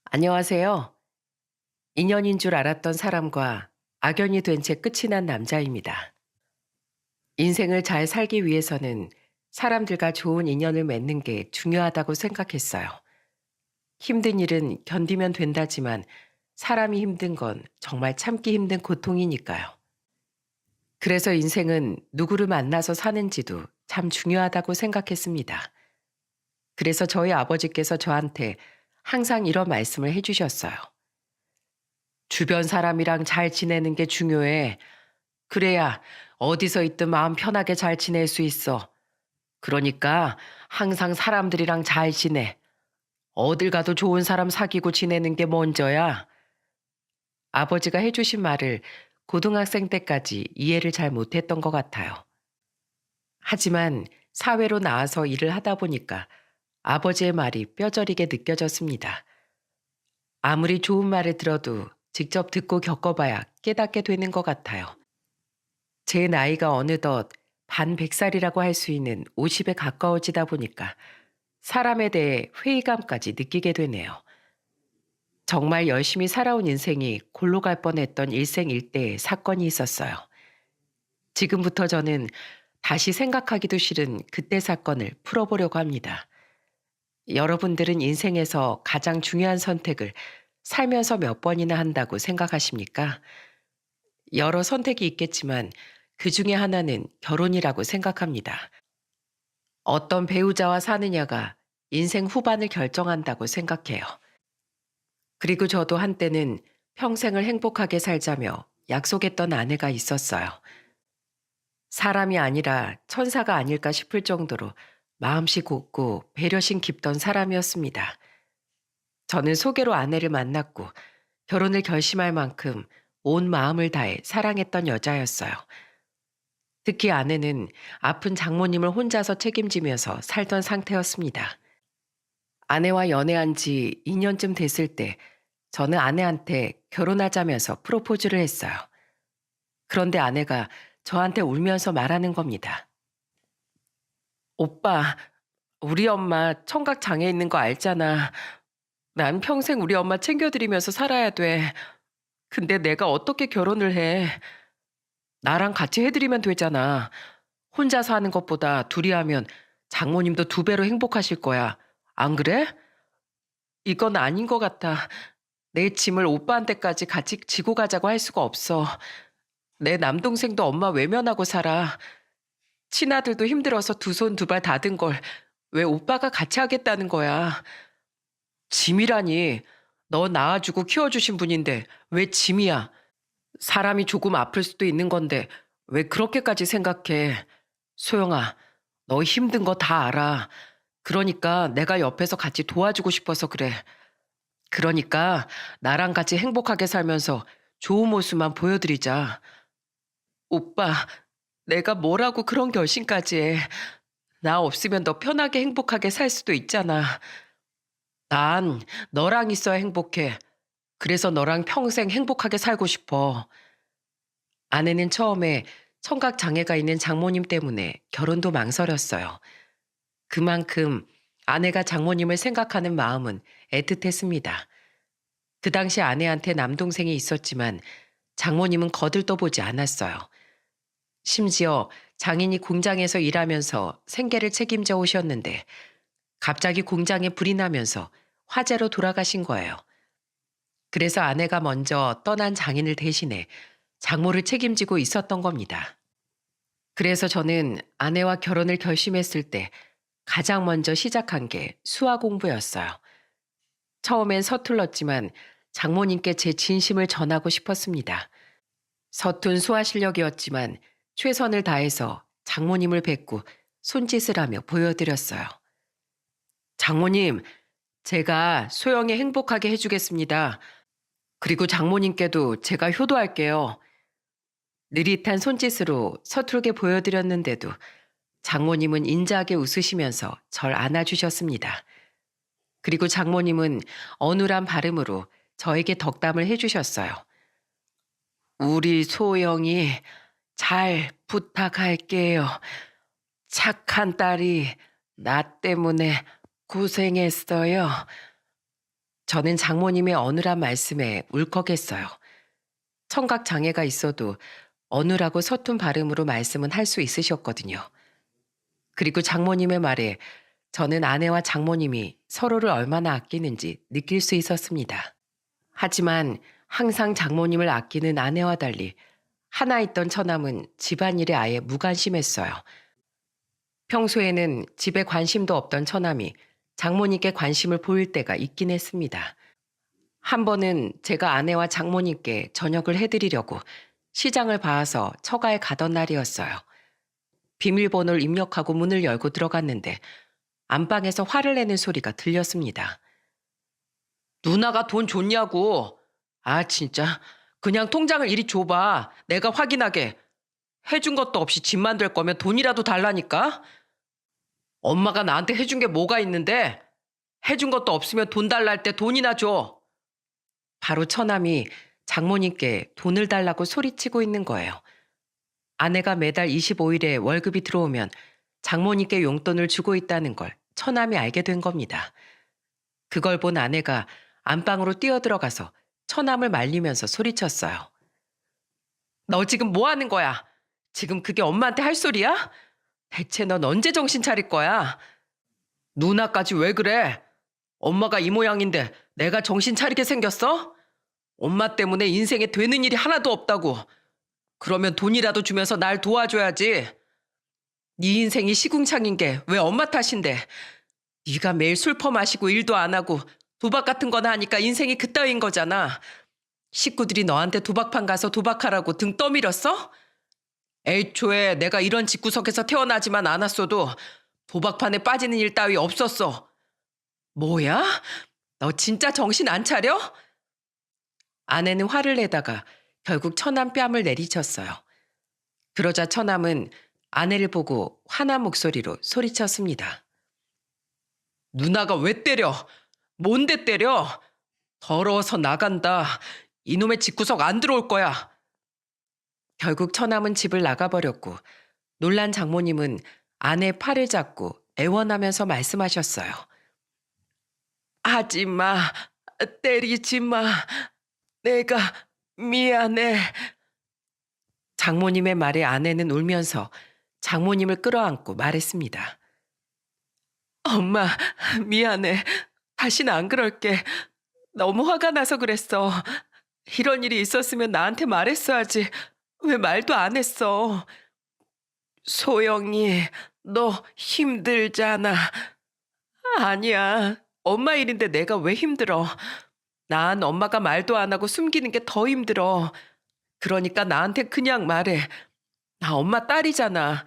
안녕하세요. 인연인 줄 알았던 사람과 악연이 된 채 끝이 난 남자입니다. 인생을 잘 살기 위해서는 사람들과 좋은 인연을 맺는 게 중요하다고 생각했어요. 힘든 일은 견디면 된다지만 사람이 힘든 건 정말 참기 힘든 고통이니까요. 그래서 인생은 누구를 만나서 사는지도 참 중요하다고 생각했습니다. 그래서 저희 아버지께서 저한테 항상 이런 말씀을 해주셨어요. 주변 사람이랑 잘 지내는 게 중요해. 그래야 어디서 있든 마음 편하게 잘 지낼 수 있어. 그러니까 항상 사람들이랑 잘 지내. 어딜 가도 좋은 사람 사귀고 지내는 게 먼저야. 아버지가 해주신 말을 고등학생 때까지 이해를 잘 못했던 것 같아요. 하지만 사회로 나와서 일을 하다 보니까 아버지의 말이 뼈저리게 느껴졌습니다. 아무리 좋은 말을 들어도 직접 듣고 겪어봐야 깨닫게 되는 것 같아요. 제 나이가 어느덧 반백살이라고 할 수 있는 50에 가까워지다 보니까 사람에 대해 회의감까지 느끼게 되네요. 정말 열심히 살아온 인생이 골로 갈 뻔했던 일생일대의 사건이 있었어요. 지금부터 저는 다시 생각하기도 싫은 그때 사건을 풀어보려고 합니다. 여러분들은 인생에서 가장 중요한 선택을 살면서 몇 번이나 한다고 생각하십니까? 여러 선택이 있겠지만 그 중에 하나는 결혼이라고 생각합니다. 어떤 배우자와 사느냐가 인생 후반을 결정한다고 생각해요. 그리고 저도 한때는 평생을 행복하게 살자며 약속했던 아내가 있었어요. 사람이 아니라 천사가 아닐까 싶을 정도로 마음씨 곱고 배려심 깊던 사람이었습니다. 저는 소개로 아내를 만났고 결혼을 결심할 만큼 온 마음을 다해 사랑했던 여자였어요. 특히 아내는 아픈 장모님을 혼자서 책임지면서 살던 상태였습니다. 아내와 연애한 지 2년쯤 됐을 때 저는 아내한테 결혼하자면서 프로포즈를 했어요. 그런데 아내가 저한테 울면서 말하는 겁니다. 오빠, 우리 엄마 청각 장애 있는 거 알잖아. 난 평생 우리 엄마 챙겨드리면서 살아야 돼. 근데 내가 어떻게 결혼을 해? 나랑 같이 해드리면 되잖아. 혼자 사는 것보다 둘이 하면 장모님도 두 배로 행복하실 거야. 안 그래? 이건 아닌 것 같아. 내 짐을 오빠한테까지 같이 지고 가자고 할 수가 없어. 내 남동생도 엄마 외면하고 살아. 친아들도 힘들어서 두 손 두 발 다 든 걸 왜 오빠가 같이 하겠다는 거야. 짐이라니. 너 낳아주고 키워주신 분인데 왜 짐이야. 사람이 조금 아플 수도 있는 건데 왜 그렇게까지 생각해. 소영아, 너 힘든 거 다 알아. 그러니까 내가 옆에서 같이 도와주고 싶어서 그래. 그러니까 나랑 같이 행복하게 살면서 좋은 모습만 보여드리자. 오빠, 내가 뭐라고 그런 결심까지 해. 나 없으면 너 편하게 행복하게 살 수도 있잖아. 난 너랑 있어야 행복해. 그래서 너랑 평생 행복하게 살고 싶어. 아내는 처음에 청각 장애가 있는 장모님 때문에 결혼도 망설였어요. 그만큼 아내가 장모님을 생각하는 마음은 애틋했습니다. 그 당시 아내한테 남동생이 있었지만 장모님은 거들떠보지 않았어요. 심지어 장인이 공장에서 일하면서 생계를 책임져 오셨는데 갑자기 공장에 불이 나면서 화재로 돌아가신 거예요. 그래서 아내가 먼저 떠난 장인을 대신해 장모를 책임지고 있었던 겁니다. 그래서 저는 아내와 결혼을 결심했을 때 가장 먼저 시작한 게 수화 공부였어요. 처음엔 서툴렀지만 장모님께 제 진심을 전하고 싶었습니다. 서툰 수화 실력이었지만 최선을 다해서 장모님을 뵙고 손짓을 하며 보여드렸어요. 장모님, 제가 소영이 행복하게 해주겠습니다. 그리고 장모님께도 제가 효도할게요. 느릿한 손짓으로 서툴게 보여드렸는데도 장모님은 인자하게 웃으시면서 절 안아주셨습니다. 그리고 장모님은 어눌한 발음으로 저에게 덕담을 해주셨어요. 우리 소영이 잘 부탁할게요. 착한 딸이 나 때문에 고생했어요. 저는 장모님의 어눌한 말씀에 울컥했어요. 청각 장애가 있어도 어눌하고 서툰 발음으로 말씀은 할 수 있으셨거든요. 그리고 장모님의 말에 저는 아내와 장모님이 서로를 얼마나 아끼는지 느낄 수 있었습니다. 하지만 항상 장모님을 아끼는 아내와 달리 하나 있던 처남은 집안일에 아예 무관심했어요. 평소에는 집에 관심도 없던 처남이 장모님께 관심을 보일 때가 있긴 했습니다. 한 번은 제가 아내와 장모님께 저녁을 해드리려고 시장을 봐서 처가에 가던 날이었어요. 비밀번호를 입력하고 문을 열고 들어갔는데 안방에서 화를 내는 소리가 들렸습니다. 누나가 돈 줬냐고. 아, 진짜. 그냥 통장을 이리 줘봐. 내가 확인하게. 해준 것도 없이 집 만들 거면 돈이라도 달라니까. 엄마가 나한테 해준 게 뭐가 있는데 해준 것도 없으면 돈 달라 할 때 돈이나 줘. 바로 처남이 장모님께 돈을 달라고 소리치고 있는 거예요. 아내가 매달 25일에 월급이 들어오면 장모님께 용돈을 주고 있다는 걸 처남이 알게 된 겁니다. 그걸 본 아내가 안방으로 뛰어들어가서 처남을 말리면서 소리쳤어요. 너 지금 뭐 하는 거야? 지금 그게 엄마한테 할 소리야? 대체 넌 언제 정신 차릴 거야? 누나까지 왜 그래? 엄마가 이 모양인데 내가 정신 차리게 생겼어? 엄마 때문에 인생에 되는 일이 하나도 없다고. 그러면 돈이라도 주면서 날 도와줘야지. 네 인생이 시궁창인 게 왜 엄마 탓인데. 네가 매일 술 퍼마시고 일도 안 하고 도박 같은 거나 하니까 인생이 그따위인 거잖아. 식구들이 너한테 도박판 가서 도박하라고 등 떠밀었어? 애초에 내가 이런 집구석에서 태어나지만 않았어도 도박판에 빠지는 일 따위 없었어. 뭐야? 너 진짜 정신 안 차려? 아내는 화를 내다가 결국 처남 뺨을 내리쳤어요. 그러자 처남은 아내를 보고 화난 목소리로 소리쳤습니다. 누나가 왜 때려? 뭔데 때려? 더러워서 나간다. 이놈의 집구석 안 들어올 거야. 결국 처남은 집을 나가버렸고 놀란 장모님은 아내 팔을 잡고 애원하면서 말씀하셨어요. 하지 마. 때리지 마. 내가 미안해. 장모님의 말에 아내는 울면서 장모님을 끌어안고 말했습니다. 엄마, 미안해. 다시는 안 그럴게. 너무 화가 나서 그랬어. 이런 일이 있었으면 나한테 말했어야지. 왜 말도 안 했어. 소영이, 너 힘들잖아. 아니야. 엄마 일인데 내가 왜 힘들어. 난 엄마가 말도 안 하고 숨기는 게 더 힘들어. 그러니까 나한테 그냥 말해. 나 엄마 딸이잖아.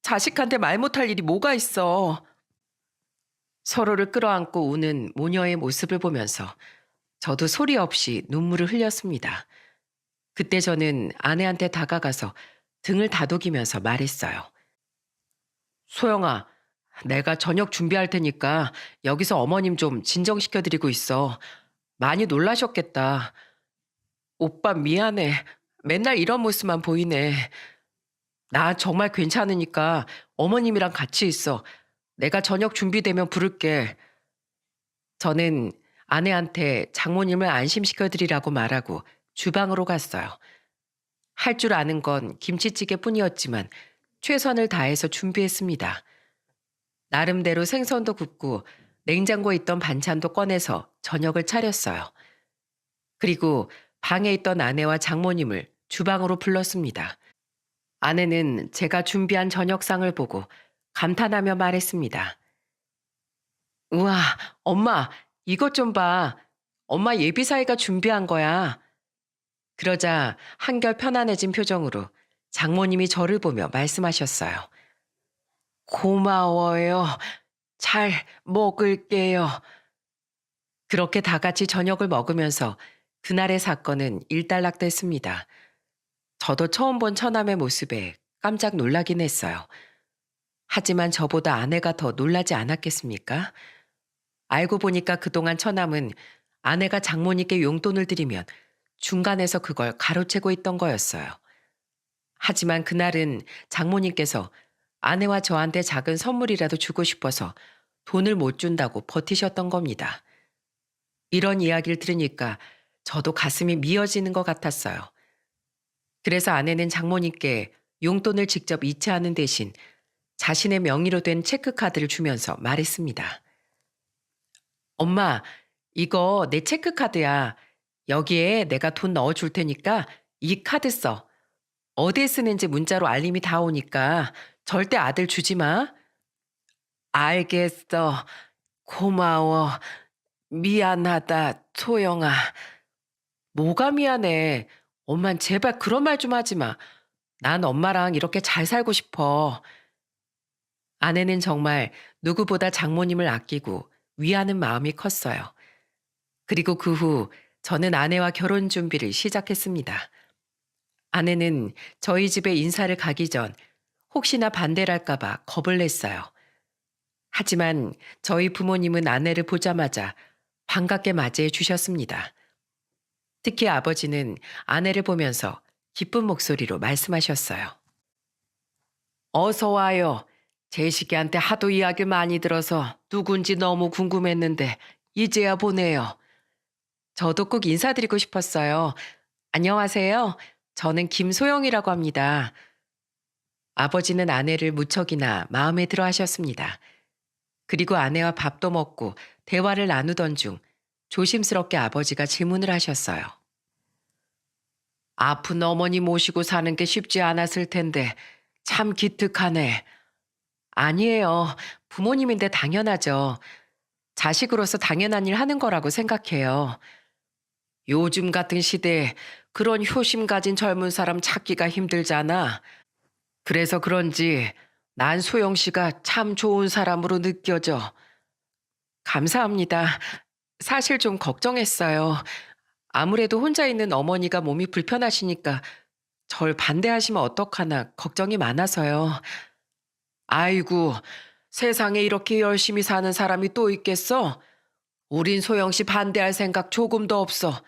자식한테 말 못할 일이 뭐가 있어. 서로를 끌어안고 우는 모녀의 모습을 보면서 저도 소리 없이 눈물을 흘렸습니다. 그때 저는 아내한테 다가가서 등을 다독이면서 말했어요. 소영아, 내가 저녁 준비할 테니까 여기서 어머님 좀 진정시켜드리고 있어. 많이 놀라셨겠다. 오빠 미안해. 맨날 이런 모습만 보이네. 나 정말 괜찮으니까 어머님이랑 같이 있어. 내가 저녁 준비되면 부를게. 저는 아내한테 장모님을 안심시켜드리라고 말하고 주방으로 갔어요. 할 줄 아는 건 김치찌개뿐이었지만 최선을 다해서 준비했습니다. 나름대로 생선도 굽고 냉장고에 있던 반찬도 꺼내서 저녁을 차렸어요. 그리고 방에 있던 아내와 장모님을 주방으로 불렀습니다. 아내는 제가 준비한 저녁상을 보고 감탄하며 말했습니다. 우와, 엄마, 이것 좀 봐. 엄마 예비사위가 준비한 거야. 그러자 한결 편안해진 표정으로 장모님이 저를 보며 말씀하셨어요. 고마워요. 잘 먹을게요. 그렇게 다 같이 저녁을 먹으면서 그날의 사건은 일단락됐습니다. 저도 처음 본 처남의 모습에 깜짝 놀라긴 했어요. 하지만 저보다 아내가 더 놀라지 않았겠습니까? 알고 보니까 그동안 처남은 아내가 장모님께 용돈을 드리면 중간에서 그걸 가로채고 있던 거였어요. 하지만 그날은 장모님께서 아내와 저한테 작은 선물이라도 주고 싶어서 돈을 못 준다고 버티셨던 겁니다. 이런 이야기를 들으니까 저도 가슴이 미어지는 것 같았어요. 그래서 아내는 장모님께 용돈을 직접 이체하는 대신 자신의 명의로 된 체크카드를 주면서 말했습니다. 엄마, 이거 내 체크카드야. 여기에 내가 돈 넣어줄 테니까 이 카드 써. 어디에 쓰는지 문자로 알림이 다 오니까 절대 아들 주지 마. 알겠어. 고마워. 미안하다, 소영아. 뭐가 미안해. 엄만 제발 그런 말 좀 하지 마. 난 엄마랑 이렇게 잘 살고 싶어. 아내는 정말 누구보다 장모님을 아끼고 위하는 마음이 컸어요. 그리고 그 후 저는 아내와 결혼 준비를 시작했습니다. 아내는 저희 집에 인사를 가기 전 혹시나 반대랄까봐 겁을 냈어요. 하지만 저희 부모님은 아내를 보자마자 반갑게 맞이해 주셨습니다. 특히 아버지는 아내를 보면서 기쁜 목소리로 말씀하셨어요. 어서 와요. 제식이한테 하도 이야기 많이 들어서 누군지 너무 궁금했는데 이제야 보네요. 저도 꼭 인사드리고 싶었어요. 안녕하세요. 저는 김소영이라고 합니다. 아버지는 아내를 무척이나 마음에 들어 하셨습니다. 그리고 아내와 밥도 먹고 대화를 나누던 중 조심스럽게 아버지가 질문을 하셨어요. 아픈 어머니 모시고 사는 게 쉽지 않았을 텐데 참 기특하네. 아니에요. 부모님인데 당연하죠. 자식으로서 당연한 일 하는 거라고 생각해요. 요즘 같은 시대에 그런 효심 가진 젊은 사람 찾기가 힘들잖아. 그래서 그런지 난 소영 씨가 참 좋은 사람으로 느껴져. 감사합니다. 사실 좀 걱정했어요. 아무래도 혼자 있는 어머니가 몸이 불편하시니까 절 반대하시면 어떡하나 걱정이 많아서요. 아이고, 세상에 이렇게 열심히 사는 사람이 또 있겠어? 우린 소영 씨 반대할 생각 조금도 없어.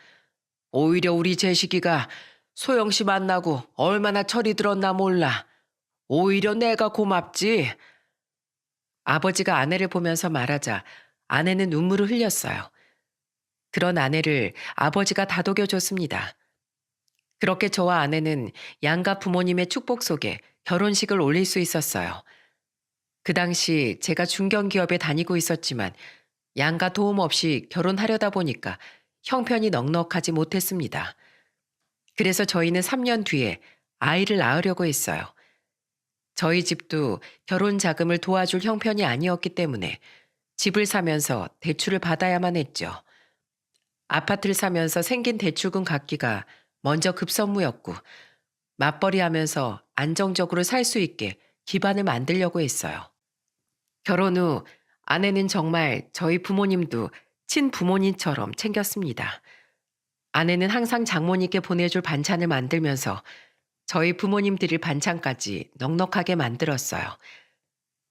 오히려 우리 재식이가 소영 씨 만나고 얼마나 철이 들었나 몰라. 오히려 내가 고맙지. 아버지가 아내를 보면서 말하자 아내는 눈물을 흘렸어요. 그런 아내를 아버지가 다독여줬습니다. 그렇게 저와 아내는 양가 부모님의 축복 속에 결혼식을 올릴 수 있었어요. 그 당시 제가 중견기업에 다니고 있었지만 양가 도움 없이 결혼하려다 보니까 형편이 넉넉하지 못했습니다. 그래서 저희는 3년 뒤에 아이를 낳으려고 했어요. 저희 집도 결혼 자금을 도와줄 형편이 아니었기 때문에 집을 사면서 대출을 받아야만 했죠. 아파트를 사면서 생긴 대출금 갚기가 먼저 급선무였고 맞벌이하면서 안정적으로 살 수 있게 기반을 만들려고 했어요. 결혼 후 아내는 정말 저희 부모님도 친부모님처럼 챙겼습니다. 아내는 항상 장모님께 보내줄 반찬을 만들면서 저희 부모님 드릴 반찬까지 넉넉하게 만들었어요.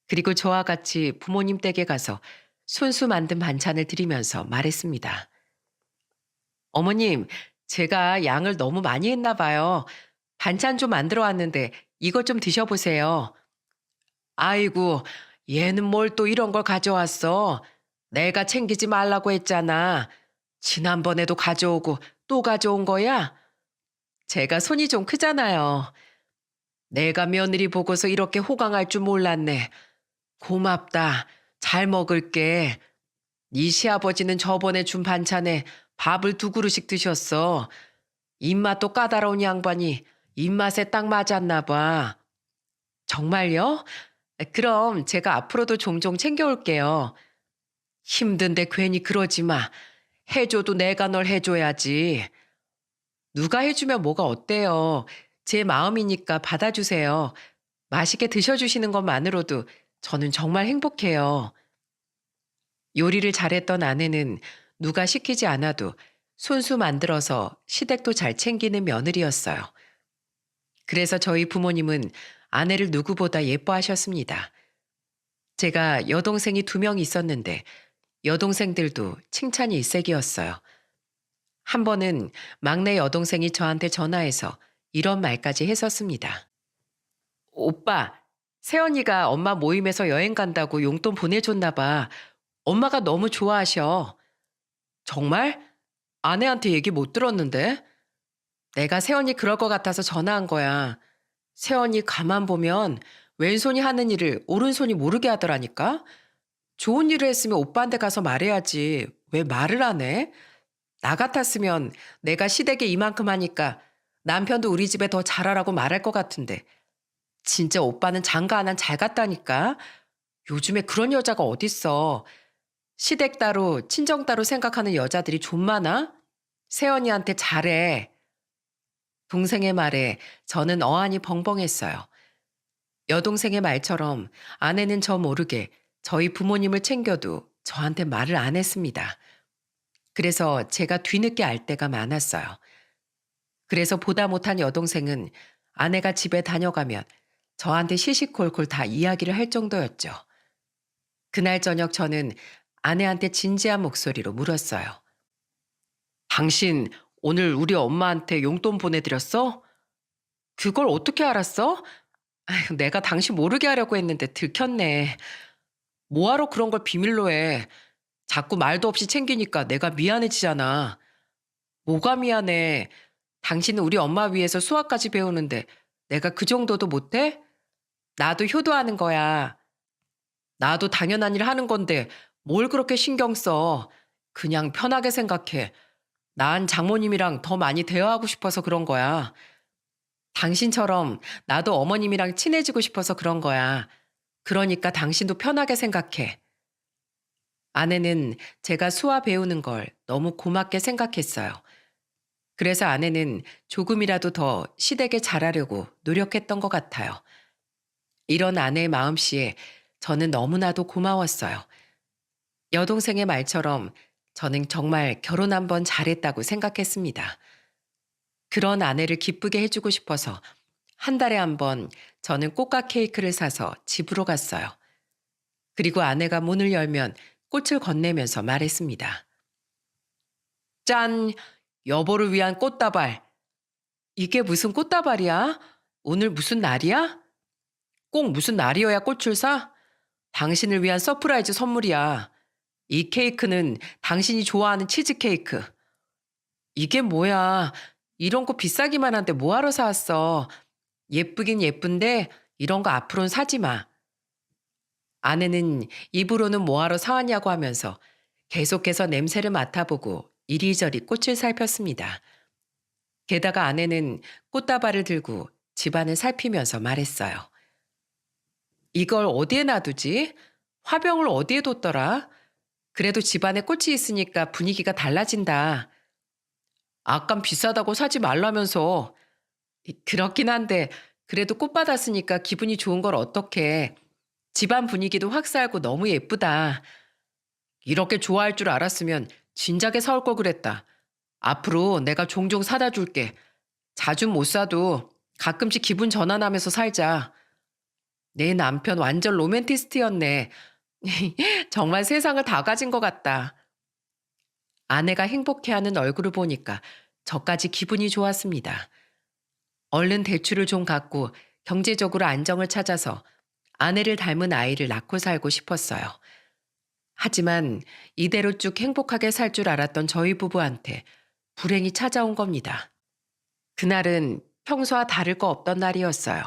그리고 저와 같이 부모님 댁에 가서 손수 만든 반찬을 드리면서 말했습니다. 어머님, 제가 양을 너무 많이 했나 봐요. 반찬 좀 만들어 왔는데 이것 좀 드셔보세요. 아이고, 얘는 뭘 또 이런 걸 가져왔어. 내가 챙기지 말라고 했잖아. 지난번에도 가져오고 또 가져온 거야? 제가 손이 좀 크잖아요. 내가 며느리 보고서 이렇게 호강할 줄 몰랐네. 고맙다. 잘 먹을게. 네 시아버지는 저번에 준 반찬에 밥을 2그릇씩 드셨어. 입맛도 까다로운 양반이 입맛에 딱 맞았나 봐. 정말요? 그럼 제가 앞으로도 종종 챙겨올게요. 힘든데 괜히 그러지 마. 해줘도 내가 널 해줘야지. 누가 해주면 뭐가 어때요? 제 마음이니까 받아주세요. 맛있게 드셔주시는 것만으로도 저는 정말 행복해요. 요리를 잘했던 아내는 누가 시키지 않아도 손수 만들어서 시댁도 잘 챙기는 며느리였어요. 그래서 저희 부모님은 아내를 누구보다 예뻐하셨습니다. 제가 여동생이 2명 있었는데 여동생들도 칭찬이 일색이었어요. 한 번은 막내 여동생이 저한테 전화해서 이런 말까지 했었습니다. 오빠, 새언니가 엄마 모임에서 여행 간다고 용돈 보내줬나 봐. 엄마가 너무 좋아하셔. 정말? 아내한테 얘기 못 들었는데? 내가 세연이 그럴 것 같아서 전화한 거야. 세연이 가만 보면 왼손이 하는 일을 오른손이 모르게 하더라니까? 좋은 일을 했으면 오빠한테 가서 말해야지. 왜 말을 안 해? 나 같았으면 내가 시댁에 이만큼 하니까 남편도 우리 집에 더 잘하라고 말할 것 같은데. 진짜 오빠는 장가 안 한 잘 같다니까? 요즘에 그런 여자가 어딨어. 시댁 따로 친정 따로 생각하는 여자들이 좀 많아? 세연이한테 잘해. 동생의 말에 저는 어안이 벙벙했어요. 여동생의 말처럼 아내는 저 모르게 저희 부모님을 챙겨도 저한테 말을 안 했습니다. 그래서 제가 뒤늦게 알 때가 많았어요. 그래서 보다 못한 여동생은 아내가 집에 다녀가면 저한테 시시콜콜 다 이야기를 할 정도였죠. 그날 저녁 저는 아내한테 진지한 목소리로 물었어요. 당신 오늘 우리 엄마한테 용돈 보내드렸어? 그걸 어떻게 알았어? 아휴, 내가 당신 모르게 하려고 했는데 들켰네. 뭐하러 그런 걸 비밀로 해. 자꾸 말도 없이 챙기니까 내가 미안해지잖아. 뭐가 미안해. 당신은 우리 엄마 위해서 수학까지 배우는데 내가 그 정도도 못해? 나도 효도하는 거야. 나도 당연한 일 하는 건데 뭘 그렇게 신경 써. 그냥 편하게 생각해. 난 장모님이랑 더 많이 대화하고 싶어서 그런 거야. 당신처럼 나도 어머님이랑 친해지고 싶어서 그런 거야. 그러니까 당신도 편하게 생각해. 아내는 제가 수화 배우는 걸 너무 고맙게 생각했어요. 그래서 아내는 조금이라도 더 시댁에 잘하려고 노력했던 것 같아요. 이런 아내의 마음씨에 저는 너무나도 고마웠어요. 여동생의 말처럼 저는 정말 결혼 한 번 잘했다고 생각했습니다. 그런 아내를 기쁘게 해주고 싶어서 한 달에 한 번 저는 꽃과 케이크를 사서 집으로 갔어요. 그리고 아내가 문을 열면 꽃을 건네면서 말했습니다. 짠! 여보를 위한 꽃다발. 이게 무슨 꽃다발이야? 오늘 무슨 날이야? 꼭 무슨 날이어야 꽃을 사? 당신을 위한 서프라이즈 선물이야. 이 케이크는 당신이 좋아하는 치즈케이크. 이게 뭐야? 이런 거 비싸기만 한데 뭐하러 사왔어? 예쁘긴 예쁜데 이런 거 앞으로는 사지 마. 아내는 입으로는 뭐하러 사왔냐고 하면서 계속해서 냄새를 맡아보고 이리저리 꽃을 살폈습니다. 게다가 아내는 꽃다발을 들고 집안을 살피면서 말했어요. 이걸 어디에 놔두지? 화병을 어디에 뒀더라? 그래도 집안에 꽃이 있으니까 분위기가 달라진다. 아깐 비싸다고 사지 말라면서. 그렇긴 한데 그래도 꽃 받았으니까 기분이 좋은 걸 어떡해. 집안 분위기도 확 살고 너무 예쁘다. 이렇게 좋아할 줄 알았으면 진작에 사올 걸 그랬다. 앞으로 내가 종종 사다 줄게. 자주 못 사도 가끔씩 기분 전환하면서 살자. 내 남편 완전 로맨티스트였네. 정말 세상을 다 가진 것 같다. 아내가 행복해하는 얼굴을 보니까 저까지 기분이 좋았습니다. 얼른 대출을 좀 갚고 경제적으로 안정을 찾아서 아내를 닮은 아이를 낳고 살고 싶었어요. 하지만 이대로 쭉 행복하게 살 줄 알았던 저희 부부한테 불행이 찾아온 겁니다. 그날은 평소와 다를 거 없던 날이었어요.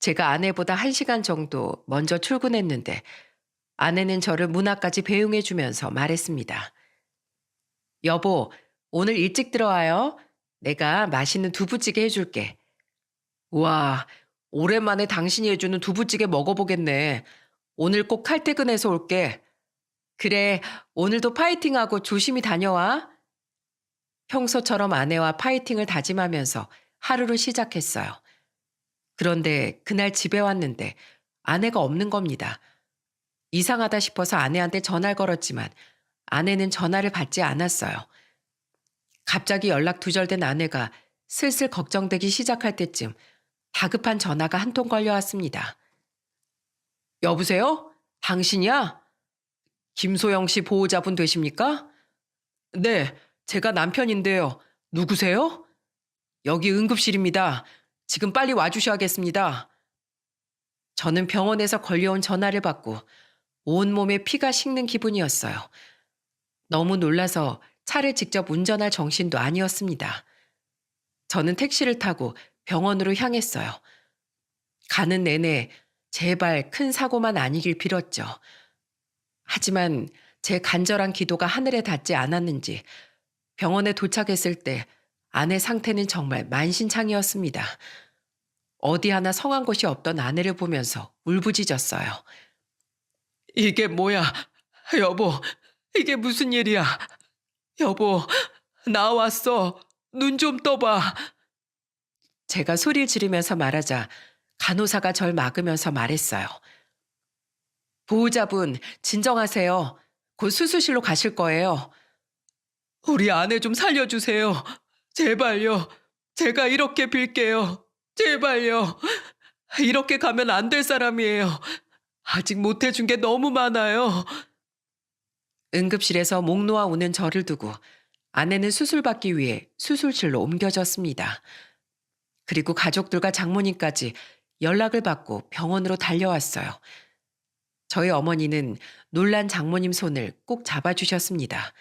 제가 아내보다 1시간 정도 먼저 출근했는데 아내는 저를 문 앞까지 배웅해 주면서 말했습니다. 여보, 오늘 일찍 들어와요. 내가 맛있는 두부찌개 해줄게. 우와, 오랜만에 당신이 해주는 두부찌개 먹어보겠네. 오늘 꼭 칼퇴근해서 올게. 그래, 오늘도 파이팅하고 조심히 다녀와. 평소처럼 아내와 파이팅을 다짐하면서 하루를 시작했어요. 그런데 그날 집에 왔는데 아내가 없는 겁니다. 이상하다 싶어서 아내한테 전화를 걸었지만 아내는 전화를 받지 않았어요. 갑자기 연락 두절된 아내가 슬슬 걱정되기 시작할 때쯤 다급한 전화가 한 통 걸려왔습니다. 여보세요? 당신이야? 김소영 씨 보호자분 되십니까? 네, 제가 남편인데요. 누구세요? 여기 응급실입니다. 지금 빨리 와주셔야겠습니다. 저는 병원에서 걸려온 전화를 받고 온몸에 피가 식는 기분이었어요. 너무 놀라서 차를 직접 운전할 정신도 아니었습니다. 저는 택시를 타고 병원으로 향했어요. 가는 내내 제발 큰 사고만 아니길 빌었죠. 하지만 제 간절한 기도가 하늘에 닿지 않았는지 병원에 도착했을 때 아내 상태는 정말 만신창이었습니다. 어디 하나 성한 곳이 없던 아내를 보면서 울부짖었어요. 이게 뭐야? 여보, 이게 무슨 일이야? 여보, 나 왔어. 눈 좀 떠봐. 제가 소리를 지르면서 말하자 간호사가 절 막으면서 말했어요. 보호자분, 진정하세요. 곧 수술실로 가실 거예요. 우리 아내 좀 살려주세요. 제발요. 제가 이렇게 빌게요. 제발요. 이렇게 가면 안 될 사람이에요. 아직 못해준 게 너무 많아요. 응급실에서 목 놓아 우는 저를 두고 아내는 수술받기 위해 수술실로 옮겨졌습니다. 그리고 가족들과 장모님까지 연락을 받고 병원으로 달려왔어요. 저희 어머니는 놀란 장모님 손을 꼭 잡아주셨습니다.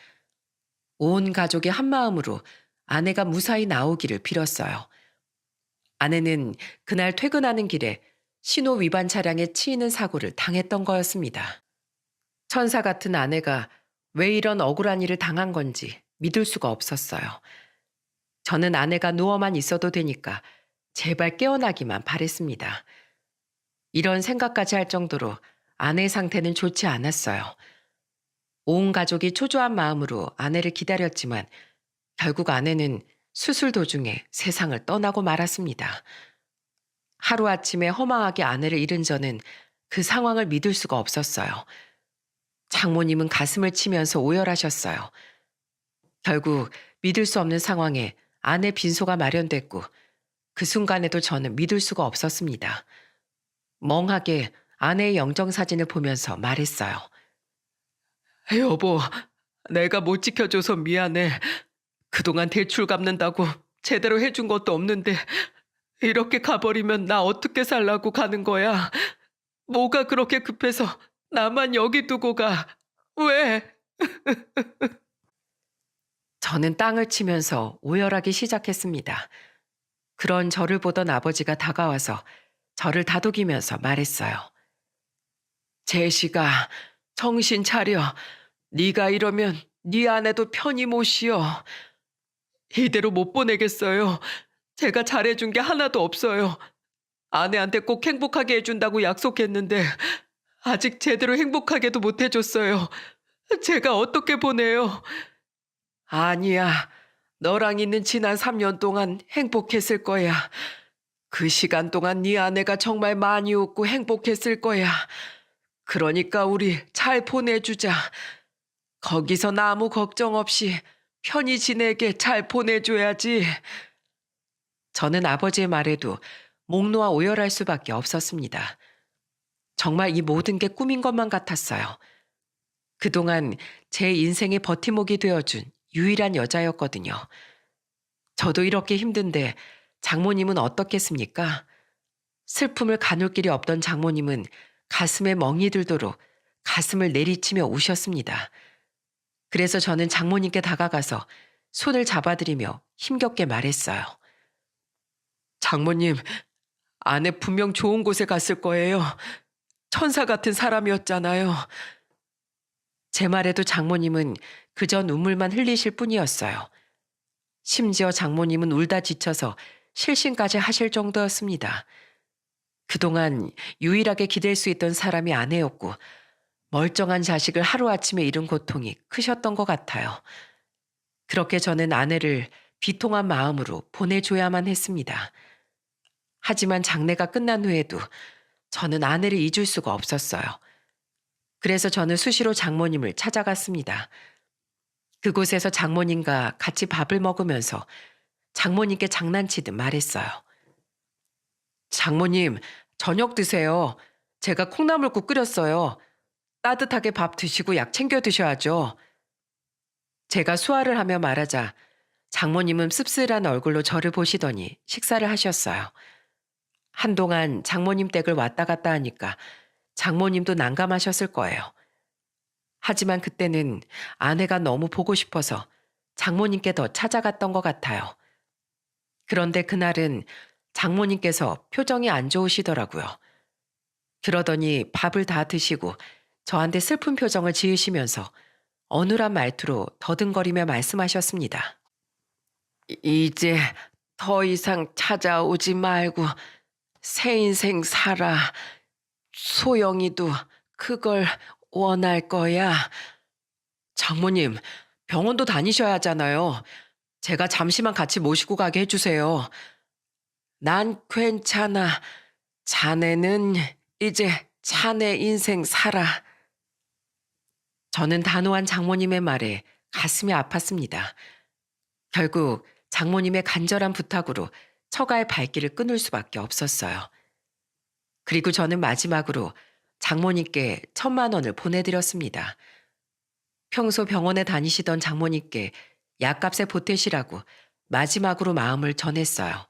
온 가족이 한마음으로 아내가 무사히 나오기를 빌었어요. 아내는 그날 퇴근하는 길에 신호 위반 차량에 치이는 사고를 당했던 거였습니다. 천사 같은 아내가 왜 이런 억울한 일을 당한 건지 믿을 수가 없었어요. 저는 아내가 누워만 있어도 되니까 제발 깨어나기만 바랬습니다. 이런 생각까지 할 정도로 아내의 상태는 좋지 않았어요. 온 가족이 초조한 마음으로 아내를 기다렸지만 결국 아내는 수술 도중에 세상을 떠나고 말았습니다. 하루아침에 허망하게 아내를 잃은 저는 그 상황을 믿을 수가 없었어요. 장모님은 가슴을 치면서 오열하셨어요. 결국 믿을 수 없는 상황에 아내 빈소가 마련됐고 그 순간에도 저는 믿을 수가 없었습니다. 멍하게 아내의 영정사진을 보면서 말했어요. 여보, 내가 못 지켜줘서 미안해. 그동안 대출 갚는다고 제대로 해준 것도 없는데 이렇게 가버리면 나 어떻게 살라고 가는 거야? 뭐가 그렇게 급해서 나만 여기 두고 가? 왜? 저는 땅을 치면서 오열하기 시작했습니다. 그런 저를 보던 아버지가 다가와서 저를 다독이면서 말했어요. 제시가 정신 차려. 네가 이러면 네 아내도 편히 못 쉬어. 이대로 못 보내겠어요. 제가 잘해준 게 하나도 없어요. 아내한테 꼭 행복하게 해준다고 약속했는데 아직 제대로 행복하게도 못 해줬어요. 제가 어떻게 보내요? 아니야. 너랑 있는 지난 3년 동안 행복했을 거야. 그 시간 동안 네 아내가 정말 많이 웃고 행복했을 거야. 그러니까 우리 잘 보내주자. 거기서 아무 걱정 없이 편히 지내게 잘 보내줘야지. 저는 아버지의 말에도 목 놓아 오열할 수밖에 없었습니다. 정말 이 모든 게 꿈인 것만 같았어요. 그동안 제 인생의 버팀목이 되어준 유일한 여자였거든요. 저도 이렇게 힘든데 장모님은 어떻겠습니까? 슬픔을 가눌 길이 없던 장모님은 가슴에 멍이 들도록 가슴을 내리치며 우셨습니다. 그래서 저는 장모님께 다가가서 손을 잡아드리며 힘겹게 말했어요. 장모님, 아내 분명 좋은 곳에 갔을 거예요. 천사 같은 사람이었잖아요. 제 말에도 장모님은 그저 눈물만 흘리실 뿐이었어요. 심지어 장모님은 울다 지쳐서 실신까지 하실 정도였습니다. 그동안 유일하게 기댈 수 있던 사람이 아내였고 멀쩡한 자식을 하루아침에 잃은 고통이 크셨던 것 같아요. 그렇게 저는 아내를 비통한 마음으로 보내줘야만 했습니다. 하지만 장례가 끝난 후에도 저는 아내를 잊을 수가 없었어요. 그래서 저는 수시로 장모님을 찾아갔습니다. 그곳에서 장모님과 같이 밥을 먹으면서 장모님께 장난치듯 말했어요. 장모님, 저녁 드세요. 제가 콩나물국 끓였어요. 따뜻하게 밥 드시고 약 챙겨 드셔야죠. 제가 수화를 하며 말하자 장모님은 씁쓸한 얼굴로 저를 보시더니 식사를 하셨어요. 한동안 장모님 댁을 왔다 갔다 하니까 장모님도 난감하셨을 거예요. 하지만 그때는 아내가 너무 보고 싶어서 장모님께 더 찾아갔던 것 같아요. 그런데 그날은 장모님께서 표정이 안 좋으시더라고요. 그러더니 밥을 다 드시고 저한테 슬픈 표정을 지으시면서 어눌한 말투로 더듬거리며 말씀하셨습니다. 이제 더 이상 찾아오지 말고 새 인생 살아. 소영이도 그걸 원할 거야. 장모님, 병원도 다니셔야 하잖아요. 제가 잠시만 같이 모시고 가게 해주세요. 난 괜찮아. 자네는 이제 자네 인생 살아. 저는 단호한 장모님의 말에 가슴이 아팠습니다. 결국 장모님의 간절한 부탁으로 처가의 발길을 끊을 수밖에 없었어요. 그리고 저는 마지막으로 장모님께 1,000만 원을 보내드렸습니다. 평소 병원에 다니시던 장모님께 약값에 보태시라고 마지막으로 마음을 전했어요.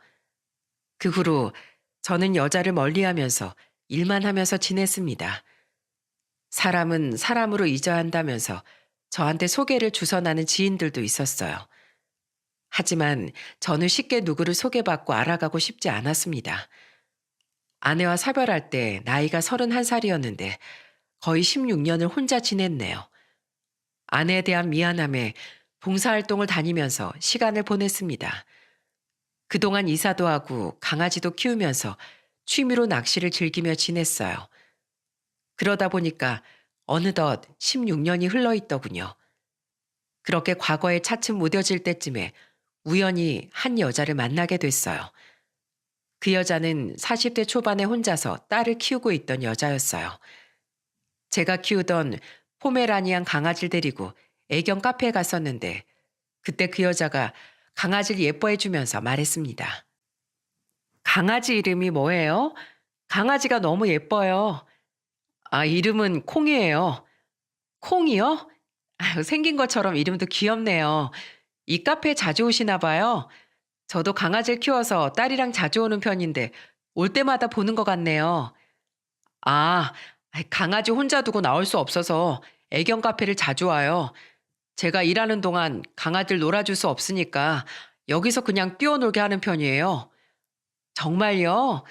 그 후로 저는 여자를 멀리하면서 일만 하면서 지냈습니다. 사람은 사람으로 잊어야 한다면서 저한테 소개를 주선하는 지인들도 있었어요. 하지만 저는 쉽게 누구를 소개받고 알아가고 싶지 않았습니다. 아내와 사별할 때 나이가 31살이었는데 거의 16년을 혼자 지냈네요. 아내에 대한 미안함에 봉사활동을 다니면서 시간을 보냈습니다. 그동안 이사도 하고 강아지도 키우면서 취미로 낚시를 즐기며 지냈어요. 그러다 보니까 어느덧 16년이 흘러있더군요. 그렇게 과거에 차츰 무뎌질 때쯤에 우연히 한 여자를 만나게 됐어요. 그 여자는 40대 초반에 혼자서 딸을 키우고 있던 여자였어요. 제가 키우던 포메라니안 강아지를 데리고 애견 카페에 갔었는데 그때 그 여자가 강아지를 예뻐해주면서 말했습니다. 강아지 이름이 뭐예요? 강아지가 너무 예뻐요. 아, 이름은 콩이에요. 콩이요? 아유, 생긴 것처럼 이름도 귀엽네요. 이 카페에 자주 오시나 봐요. 저도 강아지를 키워서 딸이랑 자주 오는 편인데 올 때마다 보는 것 같네요. 아, 강아지 혼자 두고 나올 수 없어서 애견 카페를 자주 와요. 제가 일하는 동안 강아지를 놀아줄 수 없으니까 여기서 그냥 뛰어놀게 하는 편이에요. 정말요?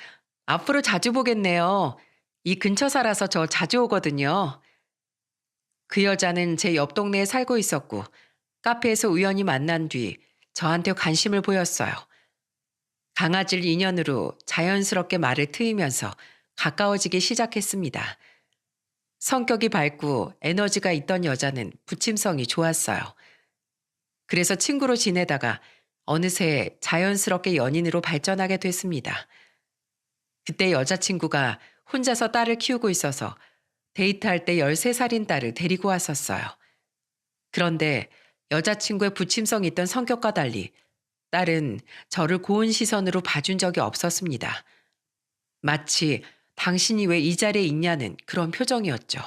앞으로 자주 보겠네요. 이 근처 살아서 저 자주 오거든요. 그 여자는 제 옆 동네에 살고 있었고 카페에서 우연히 만난 뒤 저한테 관심을 보였어요. 강아지를 인연으로 자연스럽게 말을 트이면서 가까워지기 시작했습니다. 성격이 밝고 에너지가 있던 여자는 부침성이 좋았어요. 그래서 친구로 지내다가 어느새 자연스럽게 연인으로 발전하게 됐습니다. 그때 여자친구가 혼자서 딸을 키우고 있어서 데이트할 때 13살인 딸을 데리고 왔었어요. 그런데 여자친구의 부침성 있던 성격과 달리 딸은 저를 고운 시선으로 봐준 적이 없었습니다. 마치 당신이 왜 이 자리에 있냐는 그런 표정이었죠.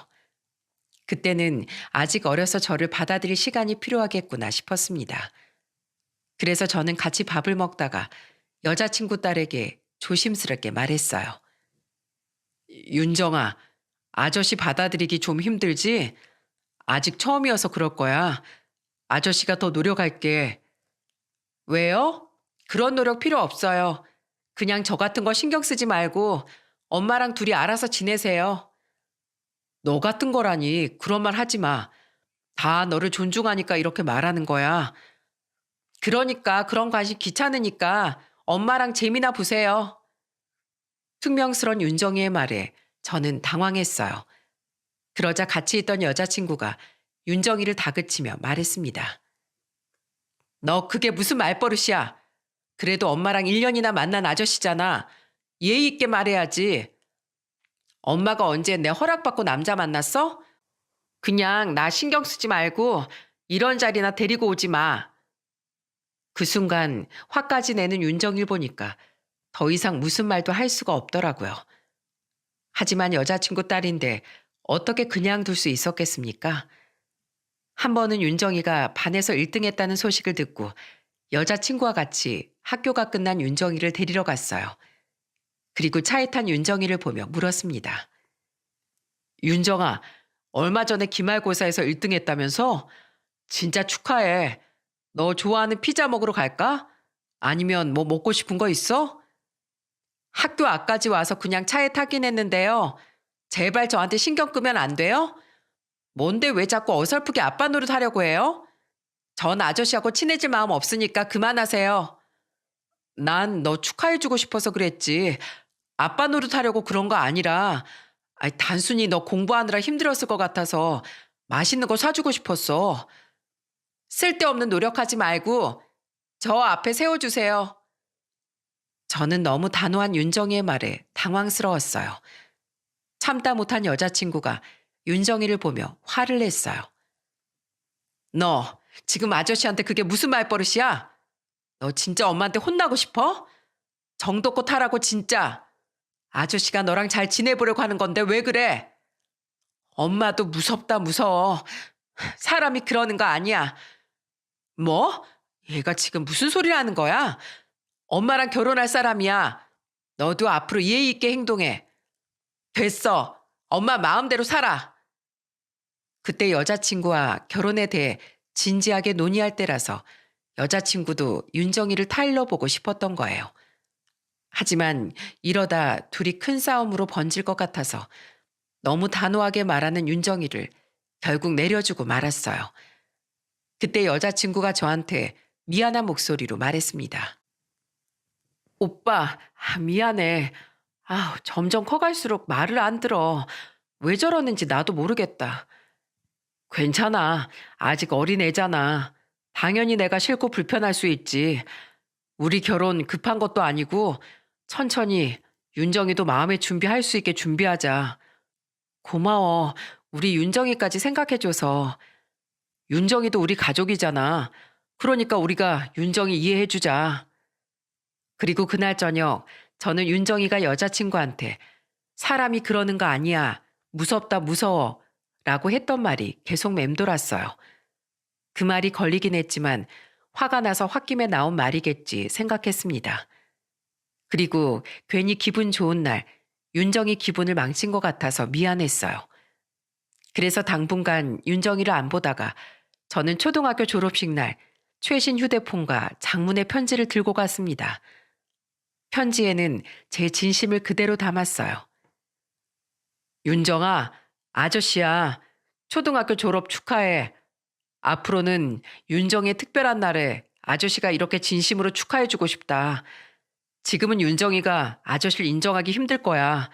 그때는 아직 어려서 저를 받아들일 시간이 필요하겠구나 싶었습니다. 그래서 저는 같이 밥을 먹다가 여자친구 딸에게 조심스럽게 말했어요. 윤정아, 아저씨 받아들이기 좀 힘들지? 아직 처음이어서 그럴 거야. 아저씨가 더 노력할게. 왜요? 그런 노력 필요 없어요. 그냥 저 같은 거 신경 쓰지 말고 엄마랑 둘이 알아서 지내세요. 너 같은 거라니 그런 말 하지 마. 다 너를 존중하니까 이렇게 말하는 거야. 그러니까 그런 관심 귀찮으니까 엄마랑 재미나 보세요. 퉁명스런 윤정이의 말에 저는 당황했어요. 그러자 같이 있던 여자친구가 윤정이를 다그치며 말했습니다. 너 그게 무슨 말버릇이야. 그래도 엄마랑 1년이나 만난 아저씨잖아. 예의 있게 말해야지. 엄마가 언제 내 허락받고 남자 만났어? 그냥 나 신경 쓰지 말고 이런 자리나 데리고 오지 마. 그 순간 화까지 내는 윤정일 보니까 더 이상 무슨 말도 할 수가 없더라고요. 하지만 여자친구 딸인데 어떻게 그냥 둘 수 있었겠습니까? 한 번은 윤정이가 반에서 1등 했다는 소식을 듣고 여자친구와 같이 학교가 끝난 윤정이를 데리러 갔어요. 그리고 차에 탄 윤정이를 보며 물었습니다. 윤정아, 얼마 전에 기말고사에서 1등 했다면서? 진짜 축하해. 너 좋아하는 피자 먹으러 갈까? 아니면 뭐 먹고 싶은 거 있어? 학교 앞까지 와서 그냥 차에 타긴 했는데요. 제발 저한테 신경 끄면 안 돼요? 뭔데 왜 자꾸 어설프게 아빠 노릇하려고 해요? 전 아저씨하고 친해질 마음 없으니까 그만하세요. 난 너 축하해주고 싶어서 그랬지. 아빠 노릇하려고 그런 거 아니라 단순히 너 공부하느라 힘들었을 것 같아서 맛있는 거 사주고 싶었어. 쓸데없는 노력하지 말고 저 앞에 세워주세요. 저는 너무 단호한 윤정이의 말에 당황스러웠어요. 참다 못한 여자친구가 윤정이를 보며 화를 냈어요. 너 지금 아저씨한테 그게 무슨 말버릇이야? 너 진짜 엄마한테 혼나고 싶어? 정도껏 하라고 진짜. 아저씨가 너랑 잘 지내보려고 하는 건데 왜 그래? 엄마도 무섭다 무서워. 사람이 그러는 거 아니야. 뭐? 얘가 지금 무슨 소리를 하는 거야? 엄마랑 결혼할 사람이야. 너도 앞으로 예의 있게 행동해. 됐어. 엄마 마음대로 살아. 그때 여자친구와 결혼에 대해 진지하게 논의할 때라서 여자친구도 윤정이를 타일러 보고 싶었던 거예요. 하지만 이러다 둘이 큰 싸움으로 번질 것 같아서 너무 단호하게 말하는 윤정이를 결국 내려주고 말았어요. 그때 여자친구가 저한테 미안한 목소리로 말했습니다. 오빠, 미안해. 점점 커갈수록 말을 안 들어. 왜 저러는지 나도 모르겠다. 괜찮아. 아직 어린 애잖아. 당연히 내가 싫고 불편할 수 있지. 우리 결혼 급한 것도 아니고 천천히 윤정이도 마음의 준비할 수 있게 준비하자. 고마워. 우리 윤정이까지 생각해줘서. 윤정이도 우리 가족이잖아. 그러니까 우리가 윤정이 이해해주자. 그리고 그날 저녁 저는 윤정이가 여자친구한테 사람이 그러는 거 아니야. 무섭다 무서워. 라고 했던 말이 계속 맴돌았어요. 그 말이 걸리긴 했지만 화가 나서 홧김에 나온 말이겠지 생각했습니다. 그리고 괜히 기분 좋은 날 윤정이 기분을 망친 것 같아서 미안했어요. 그래서 당분간 윤정이를 안 보다가 저는 초등학교 졸업식 날 최신 휴대폰과 장문의 편지를 들고 갔습니다. 편지에는 제 진심을 그대로 담았어요. 윤정아, 아저씨야. 초등학교 졸업 축하해. 앞으로는 윤정의 특별한 날에 아저씨가 이렇게 진심으로 축하해주고 싶다. 지금은 윤정이가 아저씨를 인정하기 힘들 거야.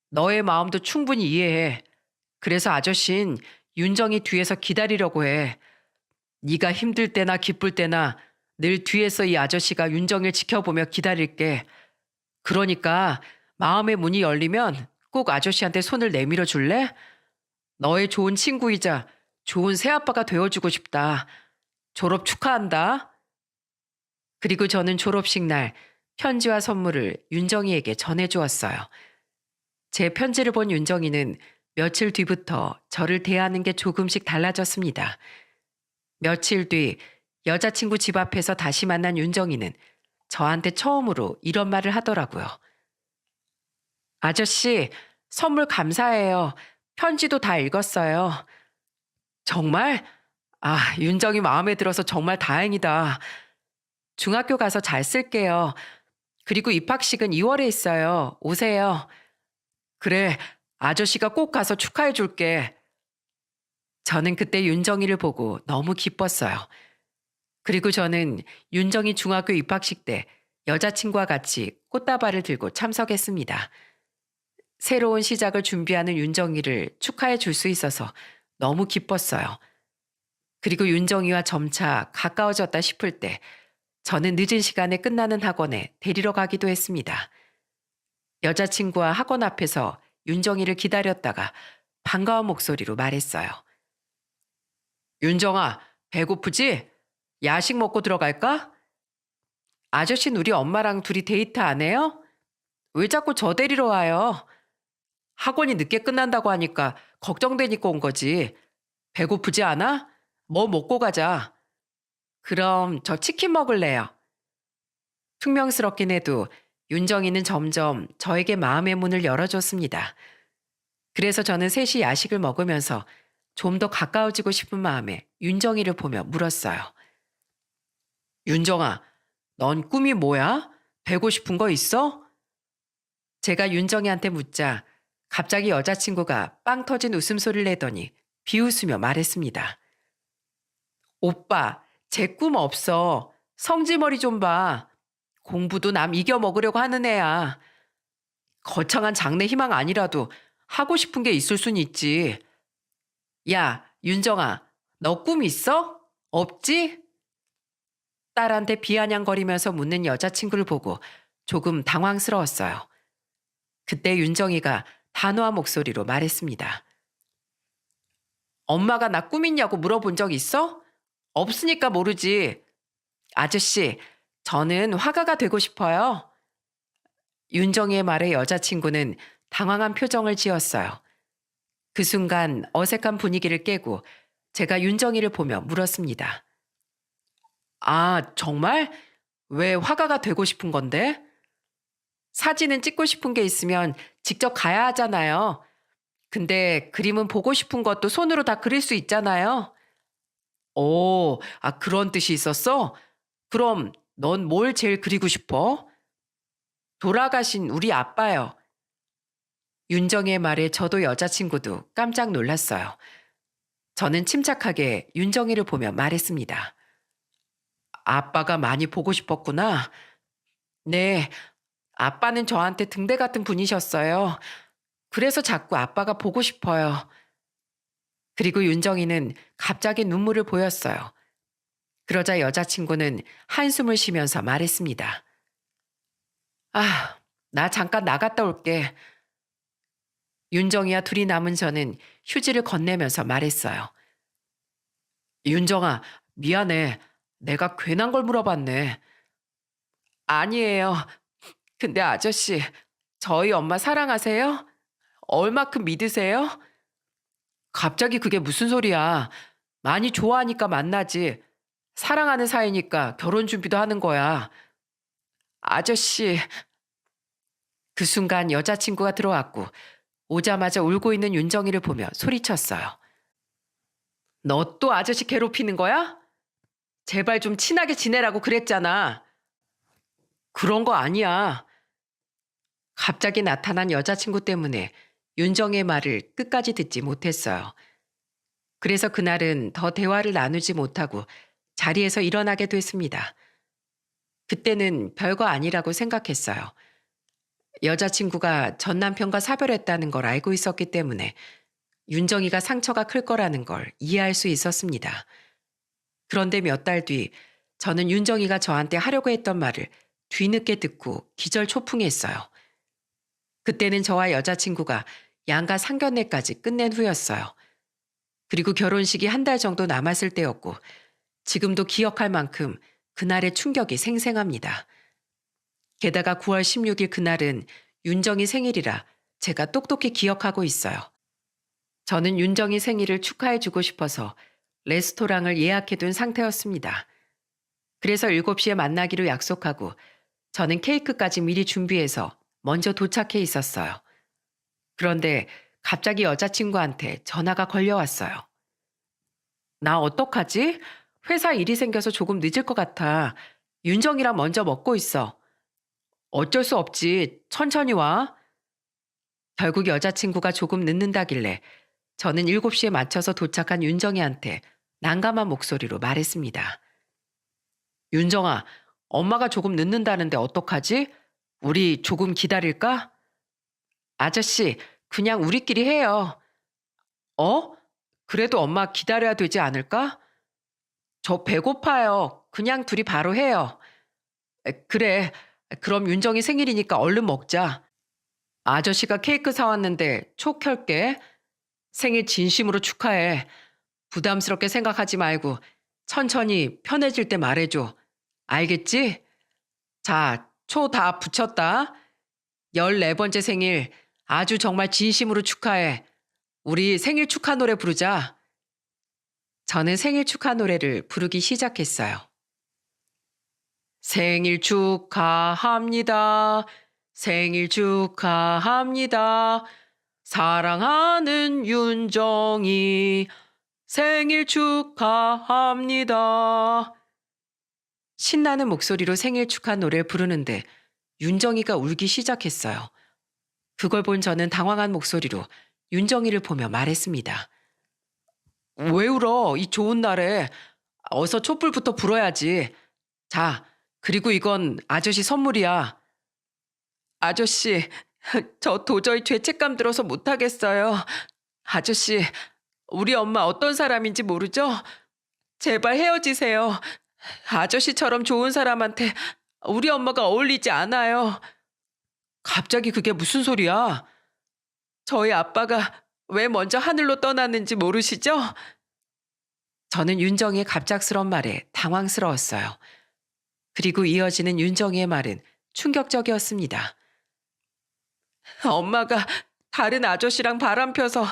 너의 마음도 충분히 이해해. 그래서 아저씨는 윤정이 뒤에서 기다리려고 해. 네가 힘들 때나 기쁠 때나 늘 뒤에서 이 아저씨가 윤정이를 지켜보며 기다릴게. 그러니까 마음의 문이 열리면 꼭 아저씨한테 손을 내밀어 줄래? 너의 좋은 친구이자 좋은 새아빠가 되어주고 싶다. 졸업 축하한다. 그리고 저는 졸업식 날 편지와 선물을 윤정이에게 전해주었어요. 제 편지를 본 윤정이는 며칠 뒤부터 저를 대하는 게 조금씩 달라졌습니다. 며칠 뒤 여자친구 집 앞에서 다시 만난 윤정이는 저한테 처음으로 이런 말을 하더라고요. 아저씨, 선물 감사해요. 편지도 다 읽었어요. 정말? 윤정이 마음에 들어서 정말 다행이다. 중학교 가서 잘 쓸게요. 그리고 입학식은 2월에 있어요. 오세요. 그래, 아저씨가 꼭 가서 축하해 줄게. 저는 그때 윤정이를 보고 너무 기뻤어요. 그리고 저는 윤정이 중학교 입학식 때 여자친구와 같이 꽃다발을 들고 참석했습니다. 새로운 시작을 준비하는 윤정이를 축하해 줄 수 있어서 너무 기뻤어요. 그리고 윤정이와 점차 가까워졌다 싶을 때 저는 늦은 시간에 끝나는 학원에 데리러 가기도 했습니다. 여자친구와 학원 앞에서 윤정이를 기다렸다가 반가운 목소리로 말했어요. 윤정아, 배고프지? 야식 먹고 들어갈까? 아저씨는 우리 엄마랑 둘이 데이트 안 해요? 왜 자꾸 저 데리러 와요? 학원이 늦게 끝난다고 하니까 걱정되니까 온 거지. 배고프지 않아? 뭐 먹고 가자. 그럼 저 치킨 먹을래요. 퉁명스럽긴 해도 윤정이는 점점 저에게 마음의 문을 열어줬습니다. 그래서 저는 셋이 야식을 먹으면서 좀 더 가까워지고 싶은 마음에 윤정이를 보며 물었어요. 윤정아, 넌 꿈이 뭐야? 되고 싶은 거 있어? 제가 윤정이한테 묻자 갑자기 여자친구가 빵 터진 웃음소리를 내더니 비웃으며 말했습니다. 오빠, 제 꿈 없어. 성질머리 좀 봐. 공부도 남 이겨 먹으려고 하는 애야. 거창한 장래 희망 아니라도 하고 싶은 게 있을 순 있지. 야, 윤정아, 너 꿈 있어? 없지? 딸한테 비아냥거리면서 묻는 여자친구를 보고 조금 당황스러웠어요. 그때 윤정이가 단호한 목소리로 말했습니다. 엄마가 나 꿈 있냐고 물어본 적 있어? 없으니까 모르지. 아저씨, 저는 화가가 되고 싶어요. 윤정이의 말에 여자친구는 당황한 표정을 지었어요. 그 순간 어색한 분위기를 깨고 제가 윤정이를 보며 물었습니다. 아, 정말? 왜 화가가 되고 싶은 건데? 사진은 찍고 싶은 게 있으면 직접 가야 하잖아요. 근데 그림은 보고 싶은 것도 손으로 다 그릴 수 있잖아요. 오, 아, 그런 뜻이 있었어? 그럼 넌 뭘 제일 그리고 싶어? 돌아가신 우리 아빠요. 윤정의 말에 저도 여자친구도 깜짝 놀랐어요. 저는 침착하게 윤정이를 보며 말했습니다. 아빠가 많이 보고 싶었구나. 네, 아빠는 저한테 등대 같은 분이셨어요. 그래서 자꾸 아빠가 보고 싶어요. 그리고 윤정이는 갑자기 눈물을 보였어요. 그러자 여자친구는 한숨을 쉬면서 말했습니다. 아, 나 잠깐 나갔다 올게. 윤정이와 둘이 남은 저는 휴지를 건네면서 말했어요. 윤정아, 미안해. 내가 괜한 걸 물어봤네. 아니에요. 근데 아저씨, 저희 엄마 사랑하세요? 얼마큼 믿으세요? 갑자기 그게 무슨 소리야. 많이 좋아하니까 만나지. 사랑하는 사이니까 결혼 준비도 하는 거야. 아저씨. 그 순간 여자친구가 들어왔고 오자마자 울고 있는 윤정이를 보며 소리쳤어요. 너 또 아저씨 괴롭히는 거야? 제발 좀 친하게 지내라고 그랬잖아. 그런 거 아니야. 갑자기 나타난 여자친구 때문에 윤정의 말을 끝까지 듣지 못했어요. 그래서 그날은 더 대화를 나누지 못하고 자리에서 일어나게 됐습니다. 그때는 별거 아니라고 생각했어요. 여자친구가 전 남편과 사별했다는 걸 알고 있었기 때문에 윤정이가 상처가 클 거라는 걸 이해할 수 있었습니다. 그런데 몇 달 뒤 저는 윤정이가 저한테 하려고 했던 말을 뒤늦게 듣고 기절초풍했어요. 그때는 저와 여자친구가 양가 상견례까지 끝낸 후였어요. 그리고 결혼식이 한 달 정도 남았을 때였고 지금도 기억할 만큼 그날의 충격이 생생합니다. 게다가 9월 16일 그날은 윤정이 생일이라 제가 똑똑히 기억하고 있어요. 저는 윤정이 생일을 축하해주고 싶어서 레스토랑을 예약해둔 상태였습니다. 그래서 7시에 만나기로 약속하고 저는 케이크까지 미리 준비해서 먼저 도착해 있었어요. 그런데 갑자기 여자친구한테 전화가 걸려왔어요. 나 어떡하지? 회사 일이 생겨서 조금 늦을 것 같아. 윤정이랑 먼저 먹고 있어. 어쩔 수 없지. 천천히 와. 결국 여자친구가 조금 늦는다길래 저는 7시에 맞춰서 도착한 윤정이한테 난감한 목소리로 말했습니다. 윤정아, 엄마가 조금 늦는다는데 어떡하지? 우리 조금 기다릴까? 아저씨, 그냥 우리끼리 해요. 어? 그래도 엄마 기다려야 되지 않을까? 저 배고파요. 그냥 둘이 바로 해요. 그래. 그럼 윤정이 생일이니까 얼른 먹자. 아저씨가 케이크 사왔는데 촉 켤게. 생일 진심으로 축하해. 부담스럽게 생각하지 말고 천천히 편해질 때 말해줘. 알겠지? 자, 초 다 붙였다. 14번째 생일 아주 정말 진심으로 축하해. 우리 생일 축하 노래 부르자. 저는 생일 축하 노래를 부르기 시작했어요. 생일 축하합니다. 생일 축하합니다. 사랑하는 윤정이 생일 축하합니다. 신나는 목소리로 생일 축하 노래를 부르는데 윤정이가 울기 시작했어요. 그걸 본 저는 당황한 목소리로 윤정이를 보며 말했습니다. 왜 울어? 이 좋은 날에. 어서 촛불부터 불어야지. 자, 그리고 이건 아저씨 선물이야. 아저씨, 저 도저히 죄책감 들어서 못하겠어요. 아저씨, 우리 엄마 어떤 사람인지 모르죠? 제발 헤어지세요. 아저씨처럼 좋은 사람한테 우리 엄마가 어울리지 않아요. 갑자기 그게 무슨 소리야? 저희 아빠가 왜 먼저 하늘로 떠났는지 모르시죠? 저는 윤정이의 갑작스런 말에 당황스러웠어요. 그리고 이어지는 윤정이의 말은 충격적이었습니다. 엄마가 다른 아저씨랑 바람 펴서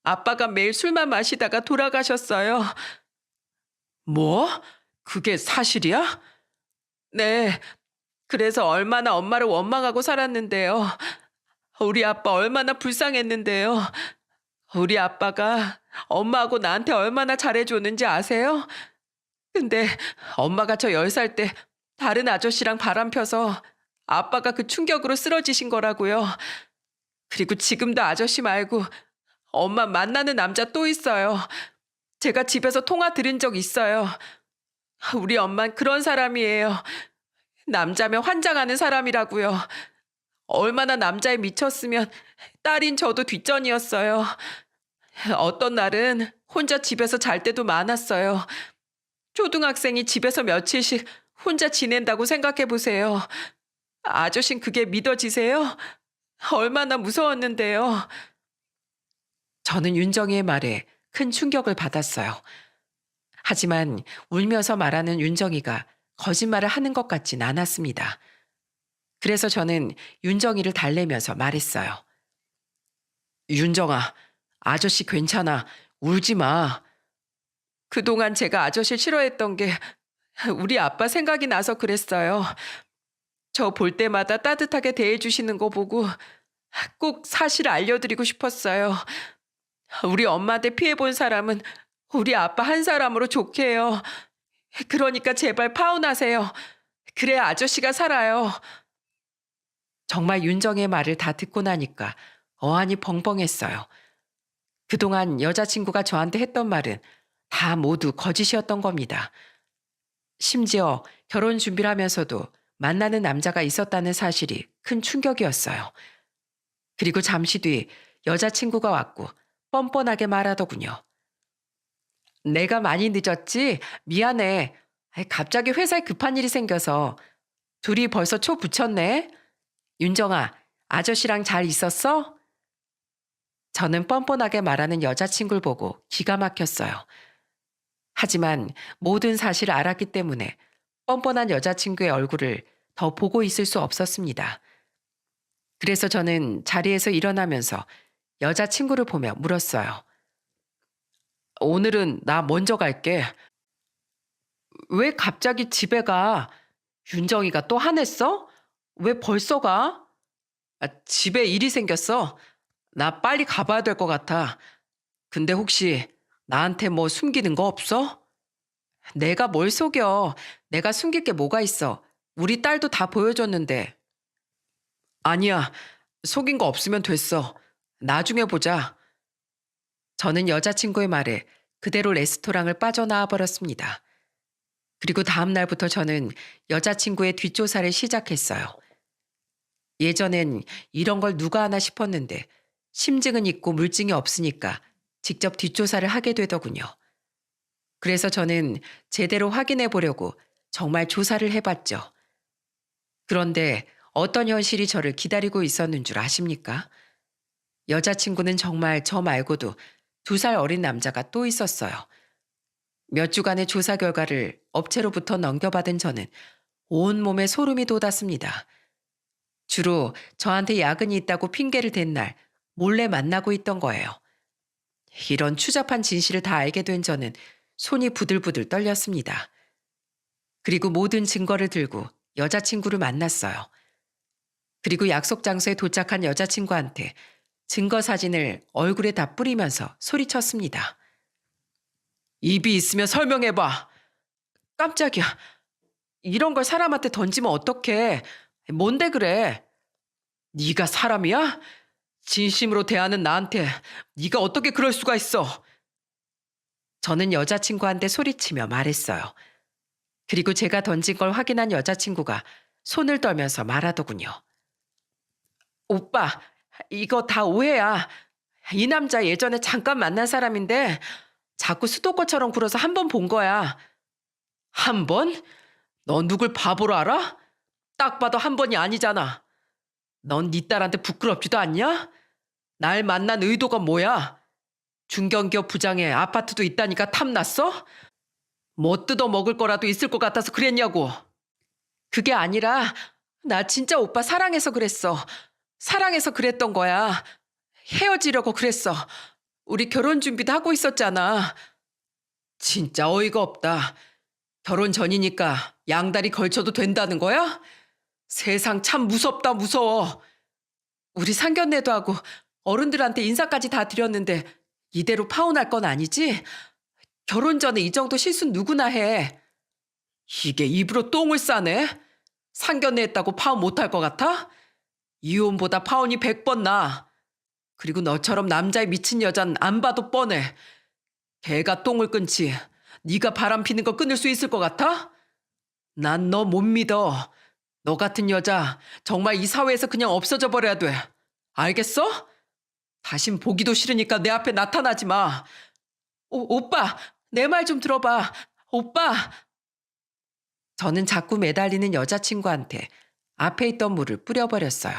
아빠가 매일 술만 마시다가 돌아가셨어요. 뭐? 그게 사실이야? 네. 그래서 얼마나 엄마를 원망하고 살았는데요. 우리 아빠 얼마나 불쌍했는데요. 우리 아빠가 엄마하고 나한테 얼마나 잘해줬는지 아세요? 근데 엄마가 저 10살 때 다른 아저씨랑 바람 펴서 아빠가 그 충격으로 쓰러지신 거라고요. 그리고 지금도 아저씨 말고 엄마 만나는 남자 또 있어요. 제가 집에서 통화 들은 적 있어요. 우리 엄만 그런 사람이에요. 남자면 환장하는 사람이라고요. 얼마나 남자에 미쳤으면 딸인 저도 뒷전이었어요. 어떤 날은 혼자 집에서 잘 때도 많았어요. 초등학생이 집에서 며칠씩 혼자 지낸다고 생각해 보세요. 아저씨는 그게 믿어지세요? 얼마나 무서웠는데요. 저는 윤정이의 말에 큰 충격을 받았어요. 하지만 울면서 말하는 윤정이가 거짓말을 하는 것 같진 않았습니다. 그래서 저는 윤정이를 달래면서 말했어요. 윤정아, 아저씨 괜찮아. 울지 마. 그동안 제가 아저씨 싫어했던 게 우리 아빠 생각이 나서 그랬어요. 저 볼 때마다 따뜻하게 대해주시는 거 보고 꼭 사실을 알려드리고 싶었어요. 우리 엄마한테 피해본 사람은 우리 아빠 한 사람으로 좋게 해요. 그러니까 제발 파혼하세요. 그래야 아저씨가 살아요. 정말 윤정의 말을 다 듣고 나니까 어안이 벙벙했어요. 그동안 여자친구가 저한테 했던 말은 다 모두 거짓이었던 겁니다. 심지어 결혼 준비를 하면서도 만나는 남자가 있었다는 사실이 큰 충격이었어요. 그리고 잠시 뒤 여자친구가 왔고 뻔뻔하게 말하더군요. 내가 많이 늦었지? 미안해. 갑자기 회사에 급한 일이 생겨서. 둘이 벌써 초 붙였네? 윤정아, 아저씨랑 잘 있었어? 저는 뻔뻔하게 말하는 여자친구를 보고 기가 막혔어요. 하지만 모든 사실을 알았기 때문에 뻔뻔한 여자친구의 얼굴을 더 보고 있을 수 없었습니다. 그래서 저는 자리에서 일어나면서 여자친구를 보며 물었어요. 오늘은 나 먼저 갈게. 왜 갑자기 집에 가? 윤정이가 또 화냈어? 왜 벌써 가? 집에 일이 생겼어. 나 빨리 가봐야 될 것 같아. 근데 혹시 나한테 뭐 숨기는 거 없어? 내가 뭘 속여. 내가 숨길 게 뭐가 있어. 우리 딸도 다 보여줬는데. 아니야. 속인 거 없으면 됐어. 나중에 보자. 저는 여자친구의 말에 그대로 레스토랑을 빠져나와 버렸습니다. 그리고 다음 날부터 저는 여자친구의 뒷조사를 시작했어요. 예전엔 이런 걸 누가 하나 싶었는데 심증은 있고 물증이 없으니까 직접 뒷조사를 하게 되더군요. 그래서 저는 제대로 확인해 보려고 정말 조사를 해봤죠. 그런데 어떤 현실이 저를 기다리고 있었는 줄 아십니까? 여자친구는 정말 저 말고도 2살 어린 남자가 또 있었어요. 몇 주간의 조사 결과를 업체로부터 넘겨받은 저는 온몸에 소름이 돋았습니다. 주로 저한테 야근이 있다고 핑계를 댄 날 몰래 만나고 있던 거예요. 이런 추잡한 진실을 다 알게 된 저는 손이 부들부들 떨렸습니다. 그리고 모든 증거를 들고 여자친구를 만났어요. 그리고 약속 장소에 도착한 여자친구한테 증거 사진을 얼굴에 다 뿌리면서 소리쳤습니다. 입이 있으면 설명해봐. 깜짝이야. 이런 걸 사람한테 던지면 어떡해. 뭔데 그래? 네가 사람이야? 진심으로 대하는 나한테 네가 어떻게 그럴 수가 있어? 저는 여자친구한테 소리치며 말했어요. 그리고 제가 던진 걸 확인한 여자친구가 손을 떨면서 말하더군요. 오빠, 이거 다 오해야. 이 남자 예전에 잠깐 만난 사람인데 자꾸 스토커처럼 굴어서 한 번 본 거야. 한 번? 너 누굴 바보로 알아? 딱 봐도 한 번이 아니잖아. 넌 네 딸한테 부끄럽지도 않냐? 날 만난 의도가 뭐야? 중견기업 부장에 아파트도 있다니까 탐났어? 뭐 뜯어 먹을 거라도 있을 것 같아서 그랬냐고. 그게 아니라 나 진짜 오빠 사랑해서 그랬어. 사랑해서 그랬던 거야. 헤어지려고 그랬어. 우리 결혼 준비도 하고 있었잖아. 진짜 어이가 없다. 결혼 전이니까 양다리 걸쳐도 된다는 거야? 세상 참 무섭다 무서워. 우리 상견례도 하고 어른들한테 인사까지 다 드렸는데 이대로 파혼할 건 아니지? 결혼 전에 이 정도 실수는 누구나 해. 이게 입으로 똥을 싸네? 상견례 했다고 파혼 못할 것 같아? 이혼보다 파혼이 100번 나아. 그리고 너처럼 남자에 미친 여잔 안 봐도 뻔해. 개가 똥을 끊지 네가 바람 피는 거 끊을 수 있을 것 같아? 난 너 못 믿어. 너 같은 여자 정말 이 사회에서 그냥 없어져 버려야 돼. 알겠어? 다신 보기도 싫으니까 내 앞에 나타나지 마. 오빠, 내 말 좀 들어봐. 오빠. 저는 자꾸 매달리는 여자친구한테 앞에 있던 물을 뿌려버렸어요.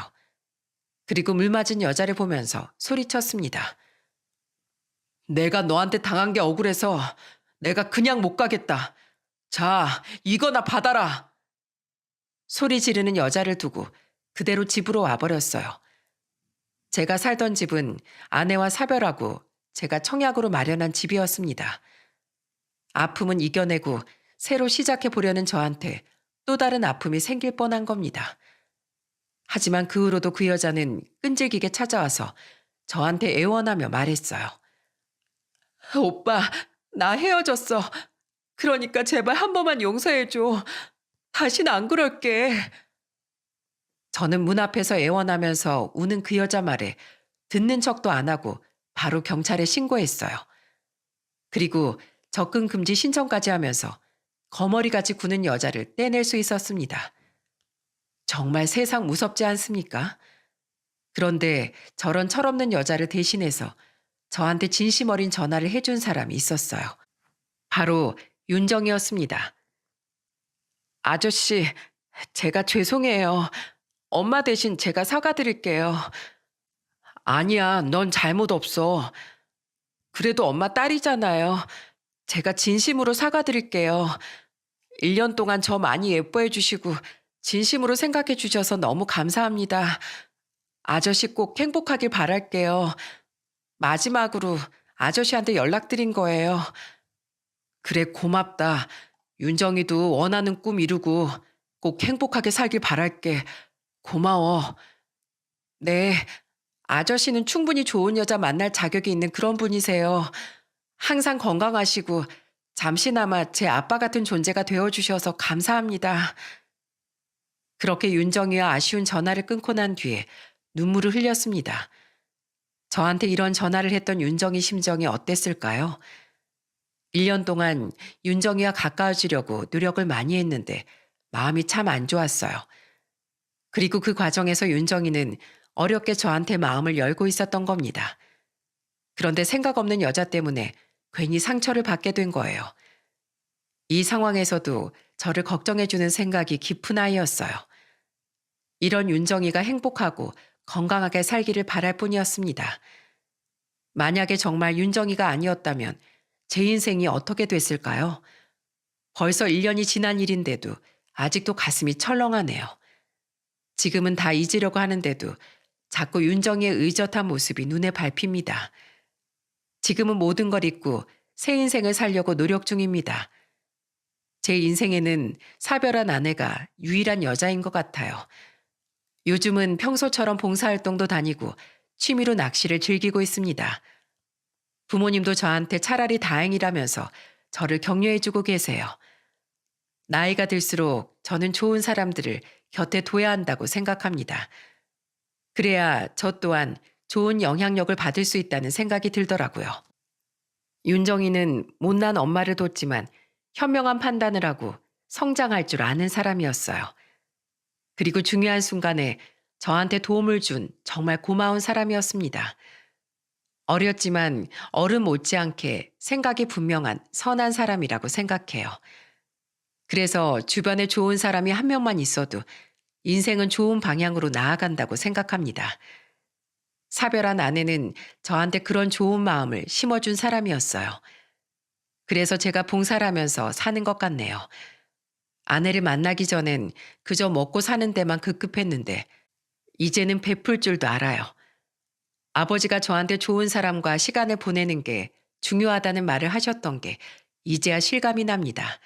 그리고 물 맞은 여자를 보면서 소리쳤습니다. 내가 너한테 당한 게 억울해서 내가 그냥 못 가겠다. 자, 이거나 받아라. 소리 지르는 여자를 두고 그대로 집으로 와버렸어요. 제가 살던 집은 아내와 사별하고 제가 청약으로 마련한 집이었습니다. 아픔은 이겨내고 새로 시작해 보려는 저한테 또 다른 아픔이 생길 뻔한 겁니다. 하지만 그 후로도 그 여자는 끈질기게 찾아와서 저한테 애원하며 말했어요. 오빠, 나 헤어졌어. 그러니까 제발 한 번만 용서해줘. 다시는 안 그럴게. 저는 문 앞에서 애원하면서 우는 그 여자 말에 듣는 척도 안 하고 바로 경찰에 신고했어요. 그리고 접근 금지 신청까지 하면서 거머리같이 구는 여자를 떼낼 수 있었습니다. 정말 세상 무섭지 않습니까? 그런데 저런 철없는 여자를 대신해서 저한테 진심 어린 전화를 해준 사람이 있었어요. 바로 윤정이었습니다. 아저씨, 제가 죄송해요. 엄마 대신 제가 사과드릴게요. 아니야, 넌 잘못 없어. 그래도 엄마 딸이잖아요. 제가 진심으로 사과드릴게요. 1년 동안 저 많이 예뻐해 주시고 진심으로 생각해 주셔서 너무 감사합니다. 아저씨 꼭 행복하길 바랄게요. 마지막으로 아저씨한테 연락드린 거예요. 그래, 고맙다. 윤정이도 원하는 꿈 이루고 꼭 행복하게 살길 바랄게. 고마워. 네, 아저씨는 충분히 좋은 여자 만날 자격이 있는 그런 분이세요. 항상 건강하시고 잠시나마 제 아빠 같은 존재가 되어주셔서 감사합니다. 그렇게 윤정이와 아쉬운 전화를 끊고 난 뒤에 눈물을 흘렸습니다. 저한테 이런 전화를 했던 윤정이 심정이 어땠을까요? 1년 동안 윤정이와 가까워지려고 노력을 많이 했는데 마음이 참 안 좋았어요. 그리고 그 과정에서 윤정이는 어렵게 저한테 마음을 열고 있었던 겁니다. 그런데 생각 없는 여자 때문에 괜히 상처를 받게 된 거예요. 이 상황에서도 저를 걱정해주는 생각이 깊은 아이였어요. 이런 윤정이가 행복하고 건강하게 살기를 바랄 뿐이었습니다. 만약에 정말 윤정이가 아니었다면 제 인생이 어떻게 됐을까요? 벌써 1년이 지난 일인데도 아직도 가슴이 철렁하네요. 지금은 다 잊으려고 하는데도 자꾸 윤정이의 의젓한 모습이 눈에 밟힙니다. 지금은 모든 걸 잊고 새 인생을 살려고 노력 중입니다. 제 인생에는 사별한 아내가 유일한 여자인 것 같아요. 요즘은 평소처럼 봉사활동도 다니고 취미로 낚시를 즐기고 있습니다. 부모님도 저한테 차라리 다행이라면서 저를 격려해주고 계세요. 나이가 들수록 저는 좋은 사람들을 곁에 둬야 한다고 생각합니다. 그래야 저 또한 좋은 영향력을 받을 수 있다는 생각이 들더라고요. 윤정이는 못난 엄마를 뒀지만 현명한 판단을 하고 성장할 줄 아는 사람이었어요. 그리고 중요한 순간에 저한테 도움을 준 정말 고마운 사람이었습니다. 어렸지만 어른 못지않게 생각이 분명한 선한 사람이라고 생각해요. 그래서 주변에 좋은 사람이 한 명만 있어도 인생은 좋은 방향으로 나아간다고 생각합니다. 사별한 아내는 저한테 그런 좋은 마음을 심어준 사람이었어요. 그래서 제가 봉사하면서 사는 것 같네요. 아내를 만나기 전엔 그저 먹고 사는 데만 급급했는데 이제는 베풀 줄도 알아요. 아버지가 저한테 좋은 사람과 시간을 보내는 게 중요하다는 말을 하셨던 게 이제야 실감이 납니다.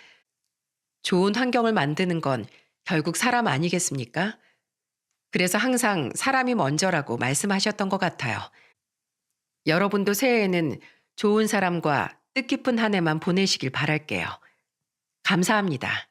좋은 환경을 만드는 건 결국 사람 아니겠습니까? 그래서 항상 사람이 먼저라고 말씀하셨던 것 같아요. 여러분도 새해에는 좋은 사람과 뜻깊은 한 해만 보내시길 바랄게요. 감사합니다.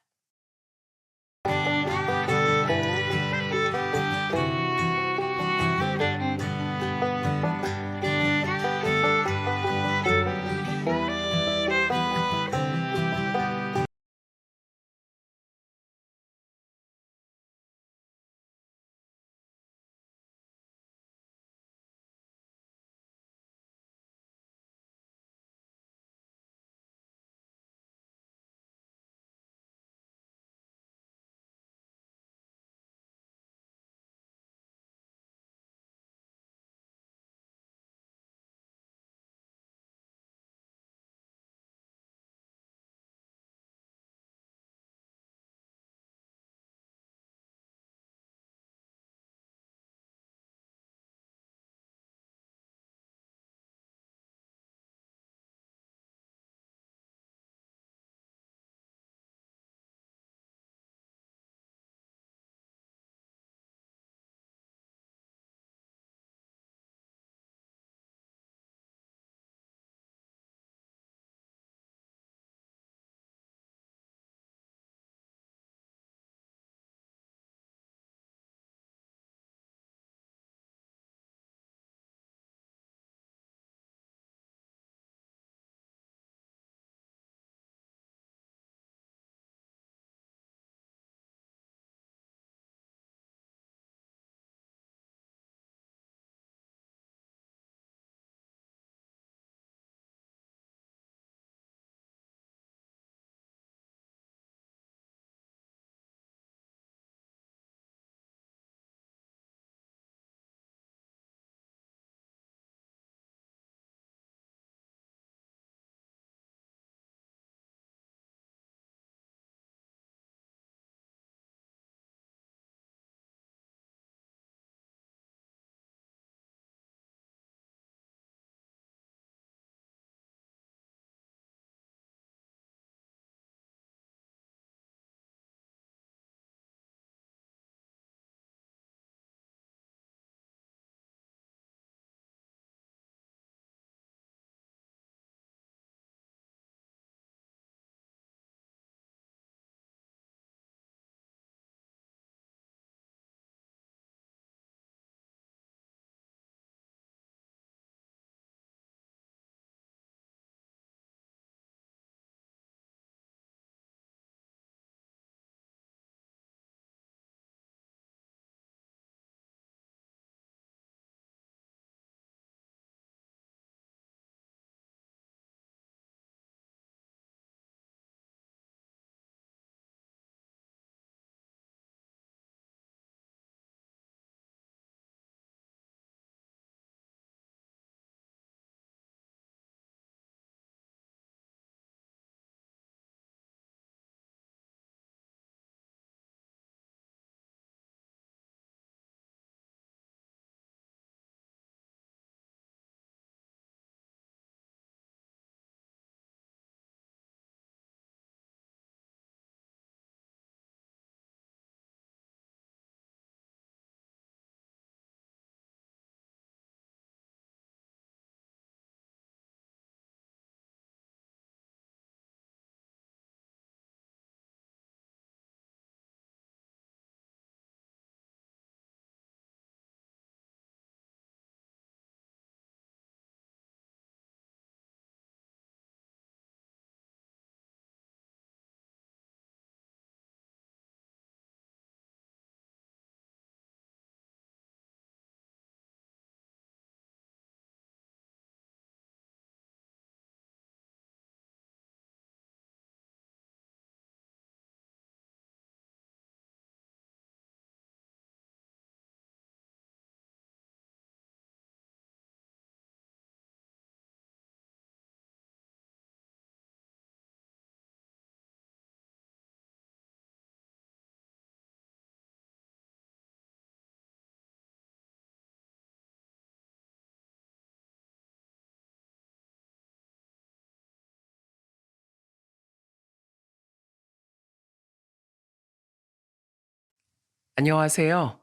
안녕하세요.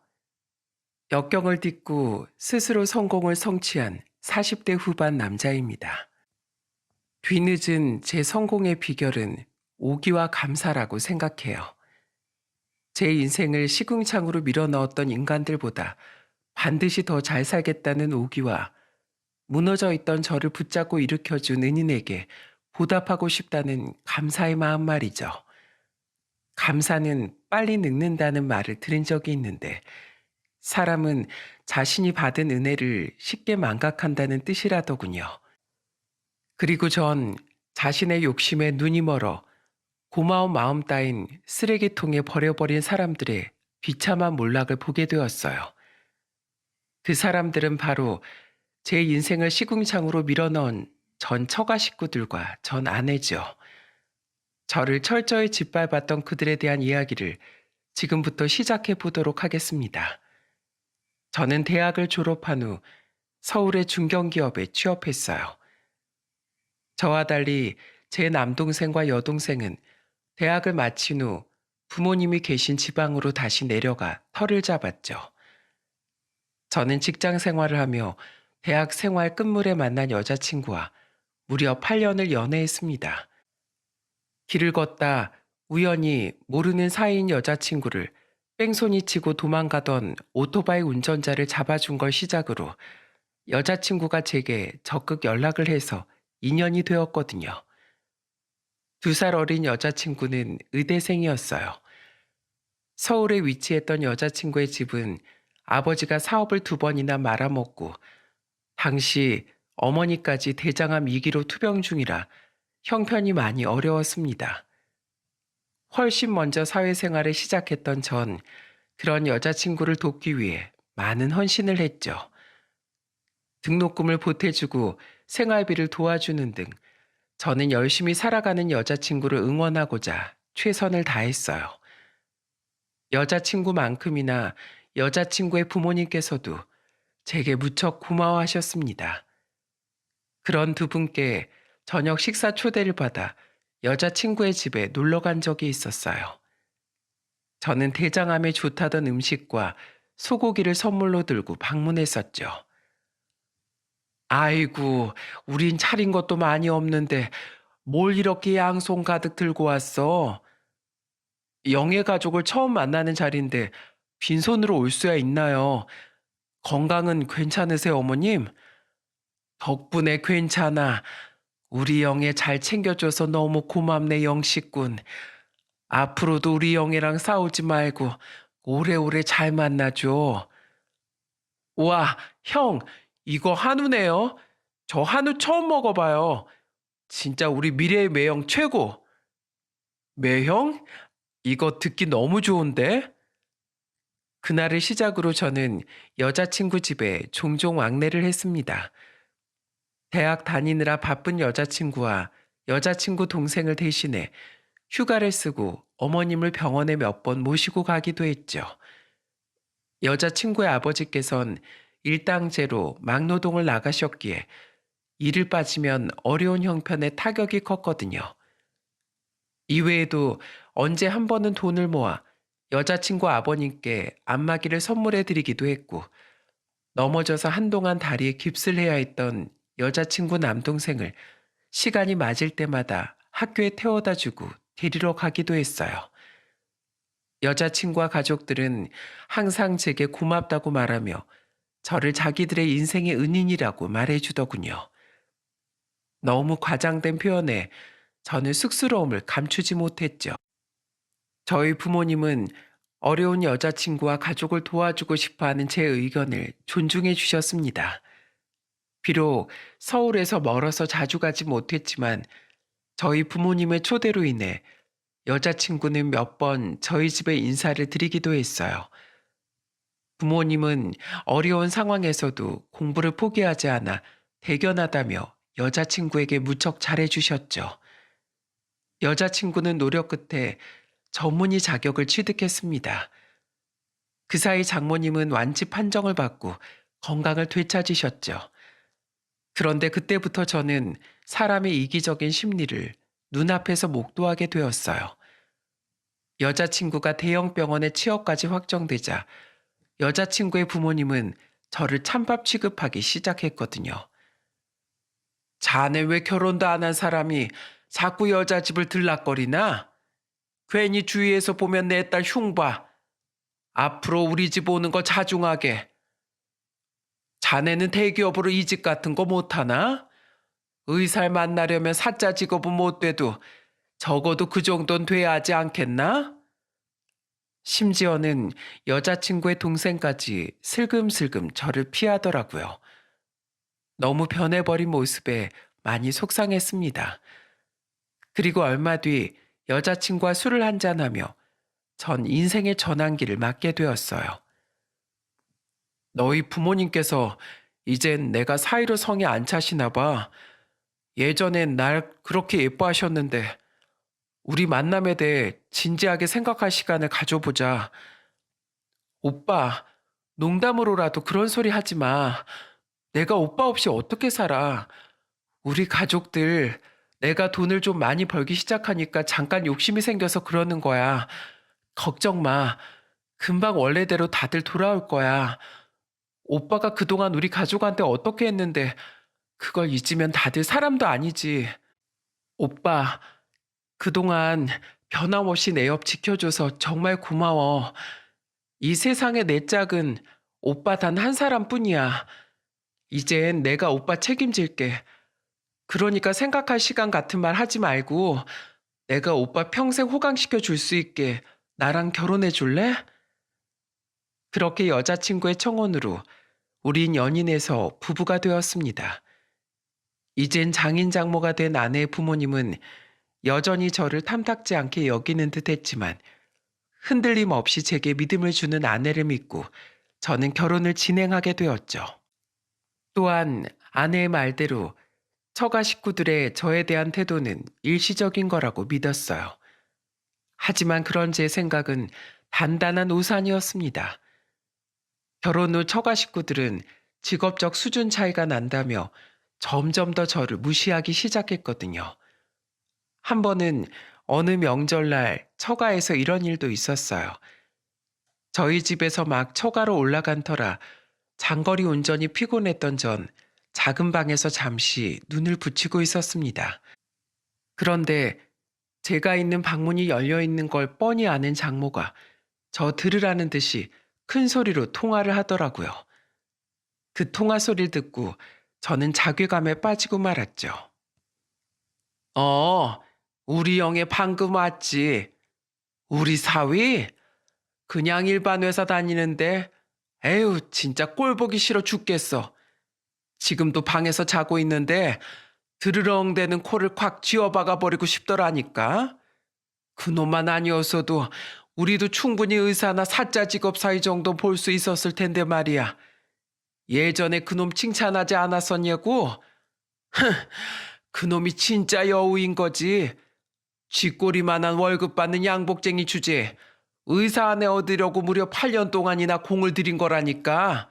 역경을 딛고 스스로 성공을 성취한 40대 후반 남자입니다. 뒤늦은 제 성공의 비결은 오기와 감사라고 생각해요. 제 인생을 시궁창으로 밀어넣었던 인간들보다 반드시 더 잘 살겠다는 오기와 무너져 있던 저를 붙잡고 일으켜준 은인에게 보답하고 싶다는 감사의 마음 말이죠. 감사는 빨리 늙는다는 말을 들은 적이 있는데 사람은 자신이 받은 은혜를 쉽게 망각한다는 뜻이라더군요. 그리고 전 자신의 욕심에 눈이 멀어 고마운 마음 따윈 쓰레기통에 버려버린 사람들의 비참한 몰락을 보게 되었어요. 그 사람들은 바로 제 인생을 시궁창으로 밀어넣은 전 처가 식구들과 전 아내죠. 저를 철저히 짓밟았던 그들에 대한 이야기를 지금부터 시작해 보도록 하겠습니다. 저는 대학을 졸업한 후 서울의 중견기업에 취업했어요. 저와 달리 제 남동생과 여동생은 대학을 마친 후 부모님이 계신 지방으로 다시 내려가 터를 잡았죠. 저는 직장 생활을 하며 대학 생활 끝물에 만난 여자친구와 무려 8년을 연애했습니다. 길을 걷다 우연히 모르는 사이인 여자친구를 뺑소니 치고 도망가던 오토바이 운전자를 잡아준 걸 시작으로 여자친구가 제게 적극 연락을 해서 인연이 되었거든요. 2살 어린 여자친구는 의대생이었어요. 서울에 위치했던 여자친구의 집은 아버지가 사업을 2번이나 말아먹고 당시 어머니까지 대장암 2기로 투병 중이라 형편이 많이 어려웠습니다. 훨씬 먼저 사회생활을 시작했던 전 그런 여자친구를 돕기 위해 많은 헌신을 했죠. 등록금을 보태주고 생활비를 도와주는 등 저는 열심히 살아가는 여자친구를 응원하고자 최선을 다했어요. 여자친구만큼이나 여자친구의 부모님께서도 제게 무척 고마워하셨습니다. 그런 두 분께 저녁 식사 초대를 받아 여자친구의 집에 놀러 간 적이 있었어요. 저는 대장암에 좋다던 음식과 소고기를 선물로 들고 방문했었죠. 아이고, 우린 차린 것도 많이 없는데 뭘 이렇게 양손 가득 들고 왔어? 영애 가족을 처음 만나는 자리인데 빈손으로 올 수야 있나요? 건강은 괜찮으세요, 어머님? 덕분에 괜찮아. 우리 영애 잘 챙겨줘서 너무 고맙네, 영식군. 앞으로도 우리 영애랑 싸우지 말고 오래오래 잘 만나줘. 와, 형, 이거 한우네요. 저 한우 처음 먹어봐요. 진짜 우리 미래의 매형 최고. 매형? 이거 듣기 너무 좋은데? 그날을 시작으로 저는 여자친구 집에 종종 왕래를 했습니다. 대학 다니느라 바쁜 여자친구와 여자친구 동생을 대신해 휴가를 쓰고 어머님을 병원에 몇 번 모시고 가기도 했죠. 여자친구의 아버지께선 일당제로 막노동을 나가셨기에 일을 빠지면 어려운 형편에 타격이 컸거든요. 이외에도 언제 한 번은 돈을 모아 여자친구 아버님께 안마기를 선물해 드리기도 했고 넘어져서 한동안 다리에 깁스를 해야 했던 여자친구 남동생을 시간이 맞을 때마다 학교에 태워다 주고 데리러 가기도 했어요. 여자친구와 가족들은 항상 제게 고맙다고 말하며 저를 자기들의 인생의 은인이라고 말해주더군요. 너무 과장된 표현에 저는 쑥스러움을 감추지 못했죠. 저희 부모님은 어려운 여자친구와 가족을 도와주고 싶어하는 제 의견을 존중해 주셨습니다. 비록 서울에서 멀어서 자주 가지 못했지만 저희 부모님의 초대로 인해 여자친구는 몇 번 저희 집에 인사를 드리기도 했어요. 부모님은 어려운 상황에서도 공부를 포기하지 않아 대견하다며 여자친구에게 무척 잘해주셨죠. 여자친구는 노력 끝에 전문의 자격을 취득했습니다. 그 사이 장모님은 완치 판정을 받고 건강을 되찾으셨죠. 그런데 그때부터 저는 사람의 이기적인 심리를 눈앞에서 목도하게 되었어요. 여자친구가 대형 병원에 취업까지 확정되자 여자친구의 부모님은 저를 찬밥 취급하기 시작했거든요. 자네 왜 결혼도 안 한 사람이 자꾸 여자 집을 들락거리나? 괜히 주위에서 보면 내 딸 흉봐. 앞으로 우리 집 오는 거 자중하게. 자네는 대기업으로 이직 같은 거 못하나? 의사를 만나려면 사자 직업은 못 돼도 적어도 그 정도는 돼야 하지 않겠나? 심지어는 여자친구의 동생까지 슬금슬금 저를 피하더라고요. 너무 변해버린 모습에 많이 속상했습니다. 그리고 얼마 뒤 여자친구와 술을 한잔하며 전 인생의 전환기를 맞게 되었어요. 너희 부모님께서 이젠 내가 사이로 성에 안 차시나 봐. 예전엔 날 그렇게 예뻐하셨는데 우리 만남에 대해 진지하게 생각할 시간을 가져보자. 오빠, 농담으로라도 그런 소리 하지 마. 내가 오빠 없이 어떻게 살아? 우리 가족들, 내가 돈을 좀 많이 벌기 시작하니까 잠깐 욕심이 생겨서 그러는 거야. 걱정 마. 금방 원래대로 다들 돌아올 거야. 오빠가 그동안 우리 가족한테 어떻게 했는데 그걸 잊으면 다들 사람도 아니지. 오빠, 그동안 변함없이 내 옆 지켜줘서 정말 고마워. 이 세상에 내 짝은 오빠 단 한 사람뿐이야. 이젠 내가 오빠 책임질게. 그러니까 생각할 시간 같은 말 하지 말고 내가 오빠 평생 호강시켜 줄 수 있게 나랑 결혼해 줄래? 그렇게 여자친구의 청혼으로 우린 연인에서 부부가 되었습니다. 이젠 장인 장모가 된 아내의 부모님은 여전히 저를 탐탁지 않게 여기는 듯 했지만 흔들림 없이 제게 믿음을 주는 아내를 믿고 저는 결혼을 진행하게 되었죠. 또한 아내의 말대로 처가 식구들의 저에 대한 태도는 일시적인 거라고 믿었어요. 하지만 그런 제 생각은 단단한 우산이었습니다. 결혼 후 처가 식구들은 직업적 수준 차이가 난다며 점점 더 저를 무시하기 시작했거든요. 한 번은 어느 명절날 처가에서 이런 일도 있었어요. 저희 집에서 막 처가로 올라간 터라 장거리 운전이 피곤했던 전 작은 방에서 잠시 눈을 붙이고 있었습니다. 그런데 제가 있는 방문이 열려 있는 걸 뻔히 아는 장모가 저 들으라는 듯이 큰 소리로 통화를 하더라고요. 그 통화 소리를 듣고 저는 자괴감에 빠지고 말았죠. 우리 영애 방금 왔지. 우리 사위? 그냥 일반 회사 다니는데 에휴 진짜 꼴 보기 싫어 죽겠어. 지금도 방에서 자고 있는데 드르렁대는 코를 콱 쥐어박아 버리고 싶더라니까. 그놈만 아니었어도 우리도 충분히 의사나 사자 직업 사이 정도 볼 수 있었을 텐데 말이야. 예전에 그놈 칭찬하지 않았었냐고? 그놈이 진짜 여우인 거지. 쥐꼬리만한 월급 받는 양복쟁이 주제에 의사 안에 얻으려고 무려 8년 동안이나 공을 들인 거라니까.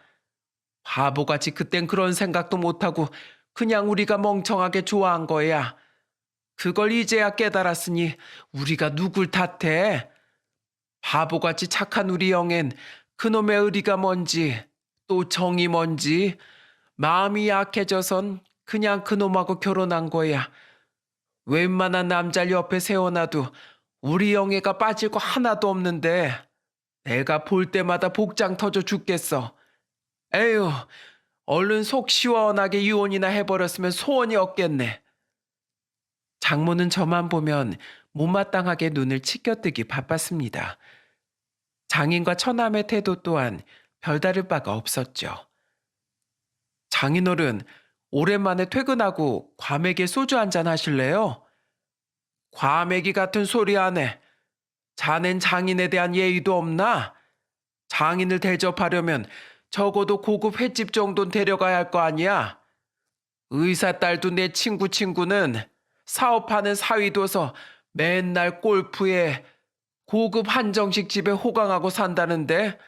바보같이 그땐 그런 생각도 못하고 그냥 우리가 멍청하게 좋아한 거야. 그걸 이제야 깨달았으니 우리가 누굴 탓해? 바보같이 착한 우리 영엔 그놈의 의리가 뭔지 또 정이 뭔지 마음이 약해져선 그냥 그놈하고 결혼한 거야. 웬만한 남자를 옆에 세워놔도 우리 영애가 빠질 거 하나도 없는데 내가 볼 때마다 복장 터져 죽겠어. 에휴, 얼른 속 시원하게 이혼이나 해버렸으면 소원이 없겠네. 장모는 저만 보면 못마땅하게 눈을 치켜뜨기 바빴습니다. 장인과 처남의 태도 또한 별다를 바가 없었죠. 장인어른, 오랜만에 퇴근하고 과메기에 소주 한잔 하실래요? 과메기 같은 소리 안 해. 자넨 장인에 대한 예의도 없나? 장인을 대접하려면 적어도 고급 횟집 정도는 데려가야 할 거 아니야? 의사 딸도 내 친구는 사업하는 사위둬서 맨날 골프에 고급 한정식 집에 호강하고 산다는데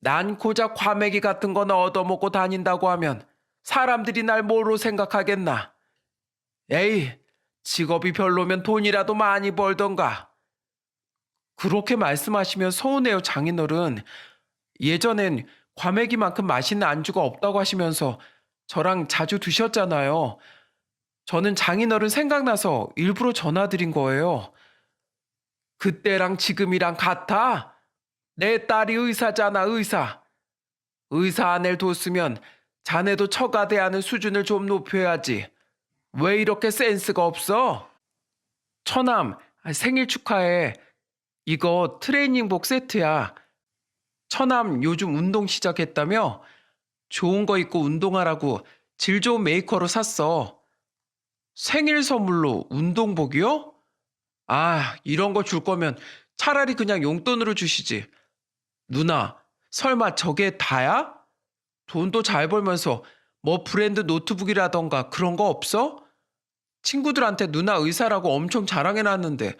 난 고작 과메기 같은 거나 얻어먹고 다닌다고 하면 사람들이 날 뭐로 생각하겠나? 에이, 직업이 별로면 돈이라도 많이 벌던가. 그렇게 말씀하시면 서운해요, 장인어른. 예전엔 과메기만큼 맛있는 안주가 없다고 하시면서 저랑 자주 드셨잖아요. 저는 장인어른 생각나서 일부러 전화드린 거예요. 그때랑 지금이랑 같아? 내 딸이 의사잖아, 의사. 의사 아내를 뒀으면 자네도 처가대하는 수준을 좀 높여야지. 왜 이렇게 센스가 없어? 처남, 생일 축하해. 이거 트레이닝복 세트야. 처남 요즘 운동 시작했다며? 좋은 거 입고 운동하라고 질 좋은 메이커로 샀어. 생일 선물로 운동복이요? 아, 이런 거 줄 거면 차라리 그냥 용돈으로 주시지. 누나, 설마 저게 다야? 돈도 잘 벌면서 뭐 브랜드 노트북이라던가 그런 거 없어? 친구들한테 누나 의사라고 엄청 자랑해놨는데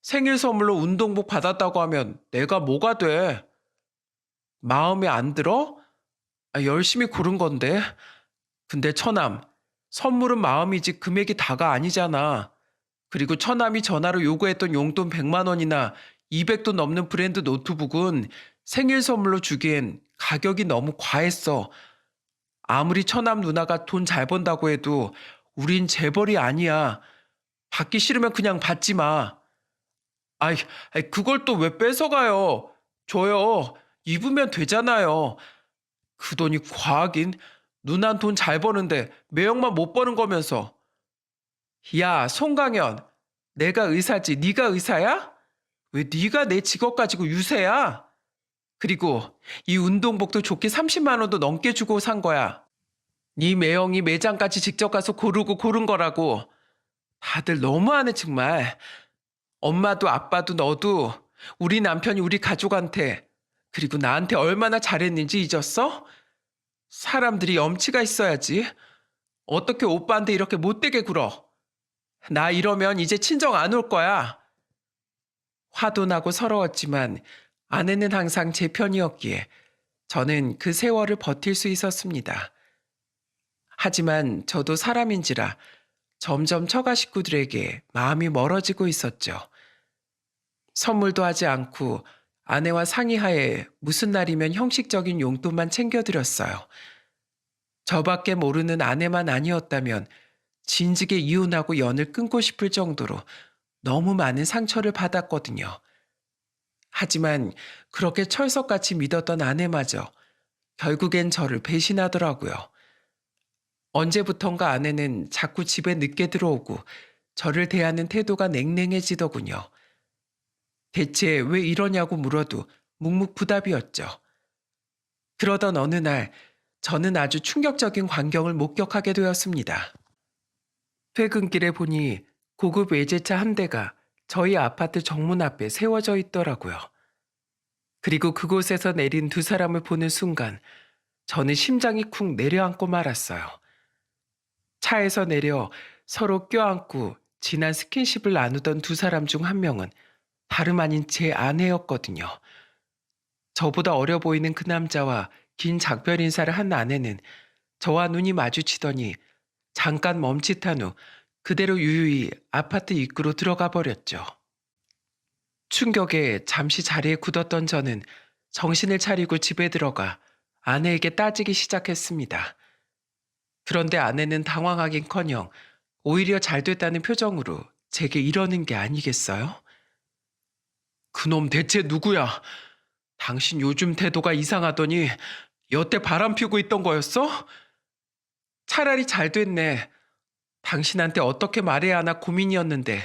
생일 선물로 운동복 받았다고 하면 내가 뭐가 돼? 마음에 안 들어? 열심히 고른 건데. 근데 처남, 선물은 마음이지 금액이 다가 아니잖아. 그리고 처남이 전화로 요구했던 용돈 100만 원이나 200도 넘는 브랜드 노트북은 생일 선물로 주기엔 가격이 너무 과했어. 아무리 처남 누나가 돈 잘 번다고 해도 우린 재벌이 아니야. 받기 싫으면 그냥 받지 마. 그걸 또 왜 뺏어가요? 줘요. 입으면 되잖아요. 그 돈이 과하긴. 누난 돈 잘 버는데 매형만 못 버는 거면서. 야, 송강현. 내가 의사지 네가 의사야? 왜 네가 내 직업 가지고 유세야? 그리고 이 운동복도 좋게 30만 원도 넘게 주고 산 거야. 네 매형이 매장까지 직접 가서 고르고 고른 거라고. 다들 너무하네 정말. 엄마도 아빠도 너도 우리 남편이 우리 가족한테 그리고 나한테 얼마나 잘했는지 잊었어? 사람들이 염치가 있어야지. 어떻게 오빠한테 이렇게 못되게 굴어? 나 이러면 이제 친정 안 올 거야. 화도 나고 서러웠지만 아내는 항상 제 편이었기에 저는 그 세월을 버틸 수 있었습니다. 하지만 저도 사람인지라 점점 처가 식구들에게 마음이 멀어지고 있었죠. 선물도 하지 않고 아내와 상의하에 무슨 날이면 형식적인 용돈만 챙겨드렸어요. 저밖에 모르는 아내만 아니었다면 진즉에 이혼하고 연을 끊고 싶을 정도로 너무 많은 상처를 받았거든요. 하지만 그렇게 철석같이 믿었던 아내마저 결국엔 저를 배신하더라고요. 언제부턴가 아내는 자꾸 집에 늦게 들어오고 저를 대하는 태도가 냉랭해지더군요. 대체 왜 이러냐고 물어도 묵묵부답이었죠. 그러던 어느 날 저는 아주 충격적인 광경을 목격하게 되었습니다. 퇴근길에 보니 고급 외제차 한 대가 저희 아파트 정문 앞에 세워져 있더라고요. 그리고 그곳에서 내린 두 사람을 보는 순간 저는 심장이 쿵 내려앉고 말았어요. 차에서 내려 서로 껴안고 진한 스킨십을 나누던 두 사람 중 한 명은 다름 아닌 제 아내였거든요. 저보다 어려 보이는 그 남자와 긴 작별 인사를 한 아내는 저와 눈이 마주치더니 잠깐 멈칫한 후 그대로 유유히 아파트 입구로 들어가 버렸죠. 충격에 잠시 자리에 굳었던 저는 정신을 차리고 집에 들어가 아내에게 따지기 시작했습니다. 그런데 아내는 당황하긴커녕 오히려 잘 됐다는 표정으로 제게 이러는 게 아니겠어요? 그놈 대체 누구야? 당신 요즘 태도가 이상하더니 여태 바람 피우고 있던 거였어? 차라리 잘 됐네. 당신한테 어떻게 말해야 하나 고민이었는데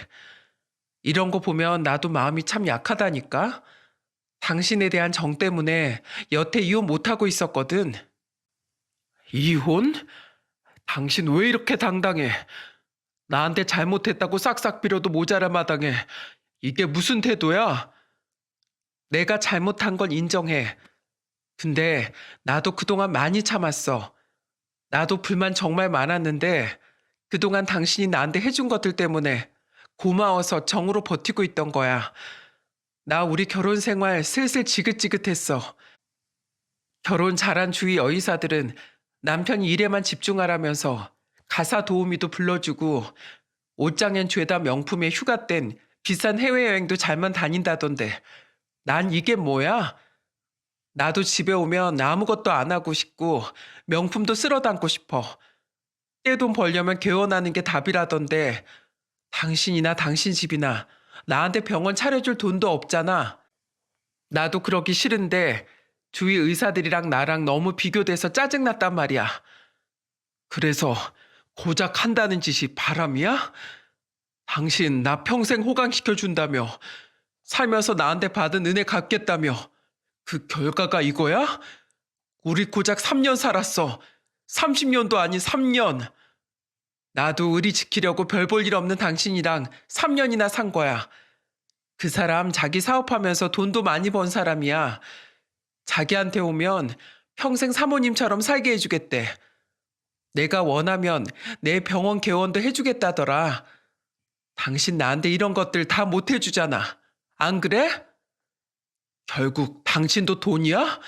이런 거 보면 나도 마음이 참 약하다니까. 당신에 대한 정 때문에 여태 이혼 못하고 있었거든. 이혼? 당신 왜 이렇게 당당해? 나한테 잘못했다고 싹싹 빌어도 모자랄 마당에 이게 무슨 태도야? 내가 잘못한 건 인정해. 근데 나도 그동안 많이 참았어. 나도 불만 정말 많았는데 그동안 당신이 나한테 해준 것들 때문에 고마워서 정으로 버티고 있던 거야. 나 우리 결혼 생활 슬슬 지긋지긋했어. 결혼 잘한 주위 여의사들은 남편이 일에만 집중하라면서 가사 도우미도 불러주고 옷장엔 죄다 명품에 휴가 땐 비싼 해외여행도 잘만 다닌다던데 난 이게 뭐야? 나도 집에 오면 아무것도 안 하고 싶고 명품도 쓸어 담고 싶어. 떼돈 벌려면 개원하는 게 답이라던데 당신이나 당신 집이나 나한테 병원 차려줄 돈도 없잖아. 나도 그러기 싫은데 주위 의사들이랑 나랑 너무 비교돼서 짜증났단 말이야. 그래서 고작 한다는 짓이 바람이야? 당신 나 평생 호강시켜준다며 살면서 나한테 받은 은혜 갚겠다며 그 결과가 이거야? 우리 고작 3년 살았어. 30년도 아닌 3년. 나도 의리 지키려고 별 볼 일 없는 당신이랑 3년이나 산 거야. 그 사람 자기 사업하면서 돈도 많이 번 사람이야. 자기한테 오면 평생 사모님처럼 살게 해주겠대. 내가 원하면 내 병원 개원도 해주겠다더라. 당신 나한테 이런 것들 다 못 해주잖아. 안 그래? 결국 당신도 돈이야?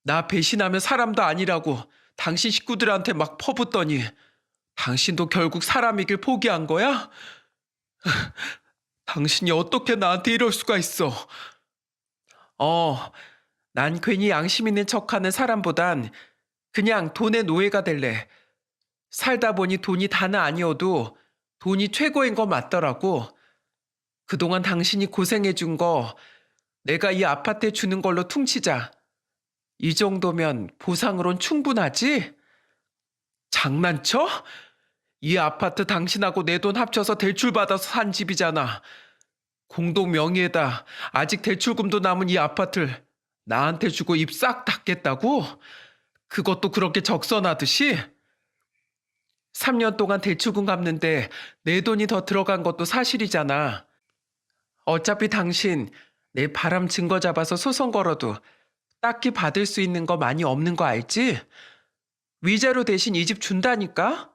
나 배신하면 사람도 아니라고 당신 식구들한테 막 퍼붓더니 당신도 결국 사람이길 포기한 거야? 당신이 어떻게 나한테 이럴 수가 있어? 난 괜히 양심 있는 척하는 사람보단 그냥 돈의 노예가 될래. 살다 보니 돈이 다는 아니어도 돈이 최고인 거 맞더라고. 그동안 당신이 고생해준 거 내가 이 아파트에 주는 걸로 퉁치자. 이 정도면 보상으론 충분하지? 장난쳐? 이 아파트 당신하고 내 돈 합쳐서 대출받아서 산 집이잖아. 공동 명의에다 아직 대출금도 남은 이 아파트를 나한테 주고 입 싹 닫겠다고? 그것도 그렇게 적선하듯이? 3년 동안 대출금 갚는데 내 돈이 더 들어간 것도 사실이잖아. 어차피 당신 내 바람 증거 잡아서 소송 걸어도 딱히 받을 수 있는 거 많이 없는 거 알지? 위자료 대신 이 집 준다니까?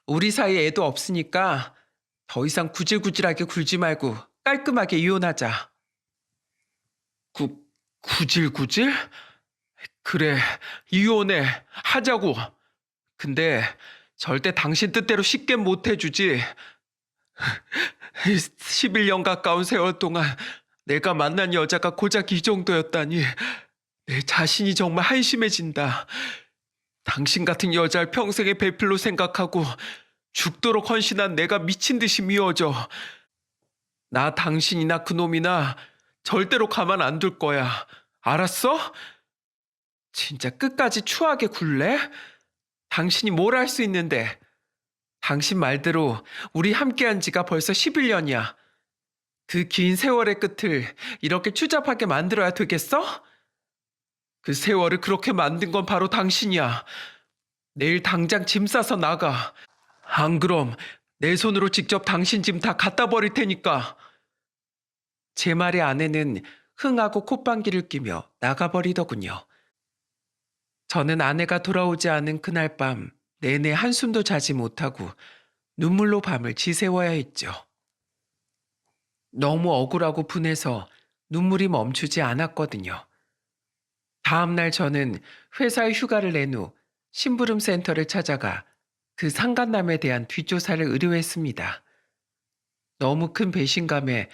우리 사이에 애도 없으니까 더 이상 구질구질하게 굴지 말고 깔끔하게 이혼하자. 구질구질? 그래, 이혼해. 하자고. 근데 절대 당신 뜻대로 쉽게 못 해주지. 11년 가까운 세월 동안 내가 만난 여자가 고작 이 정도였다니 내 자신이 정말 한심해진다. 당신 같은 여자를 평생의 배필로 생각하고 죽도록 헌신한 내가 미친 듯이 미워져. 나 당신이나 그놈이나 절대로 가만 안 둘 거야. 알았어? 진짜 끝까지 추하게 굴래? 당신이 뭘 할 수 있는데. 당신 말대로 우리 함께한 지가 벌써 11년이야. 그 긴 세월의 끝을 이렇게 추잡하게 만들어야 되겠어? 그 세월을 그렇게 만든 건 바로 당신이야. 내일 당장 짐 싸서 나가. 안 그럼 내 손으로 직접 당신 짐 다 갖다 버릴 테니까. 제 말에 아내는 흥하고 콧방귀를 끼며 나가버리더군요. 저는 아내가 돌아오지 않은 그날 밤 내내 한숨도 자지 못하고 눈물로 밤을 지새워야 했죠. 너무 억울하고 분해서 눈물이 멈추지 않았거든요. 다음날 저는 회사에 휴가를 낸 후 심부름 센터를 찾아가 그 상간남에 대한 뒷조사를 의뢰했습니다. 너무 큰 배신감에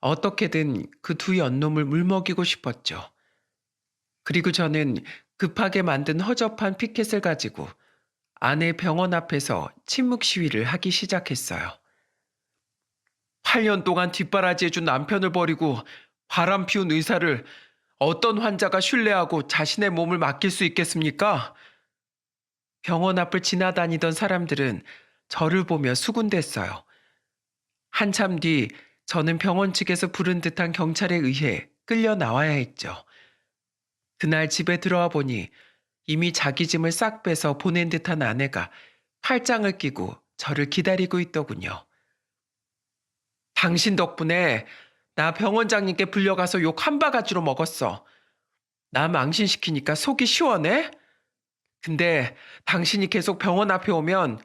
어떻게든 그 두 연놈을 물먹이고 싶었죠. 그리고 저는 급하게 만든 허접한 피켓을 가지고 아내 병원 앞에서 침묵 시위를 하기 시작했어요. 8년 동안 뒷바라지해준 남편을 버리고 바람 피운 의사를 어떤 환자가 신뢰하고 자신의 몸을 맡길 수 있겠습니까? 병원 앞을 지나다니던 사람들은 저를 보며 수군댔어요. 한참 뒤 저는 병원 측에서 부른 듯한 경찰에 의해 끌려 나와야 했죠. 그날 집에 들어와 보니 이미 자기 짐을 싹 빼서 보낸 듯한 아내가 팔짱을 끼고 저를 기다리고 있더군요. 당신 덕분에 나 병원장님께 불려가서 욕 한 바가지로 먹었어. 나 망신시키니까 속이 시원해? 근데 당신이 계속 병원 앞에 오면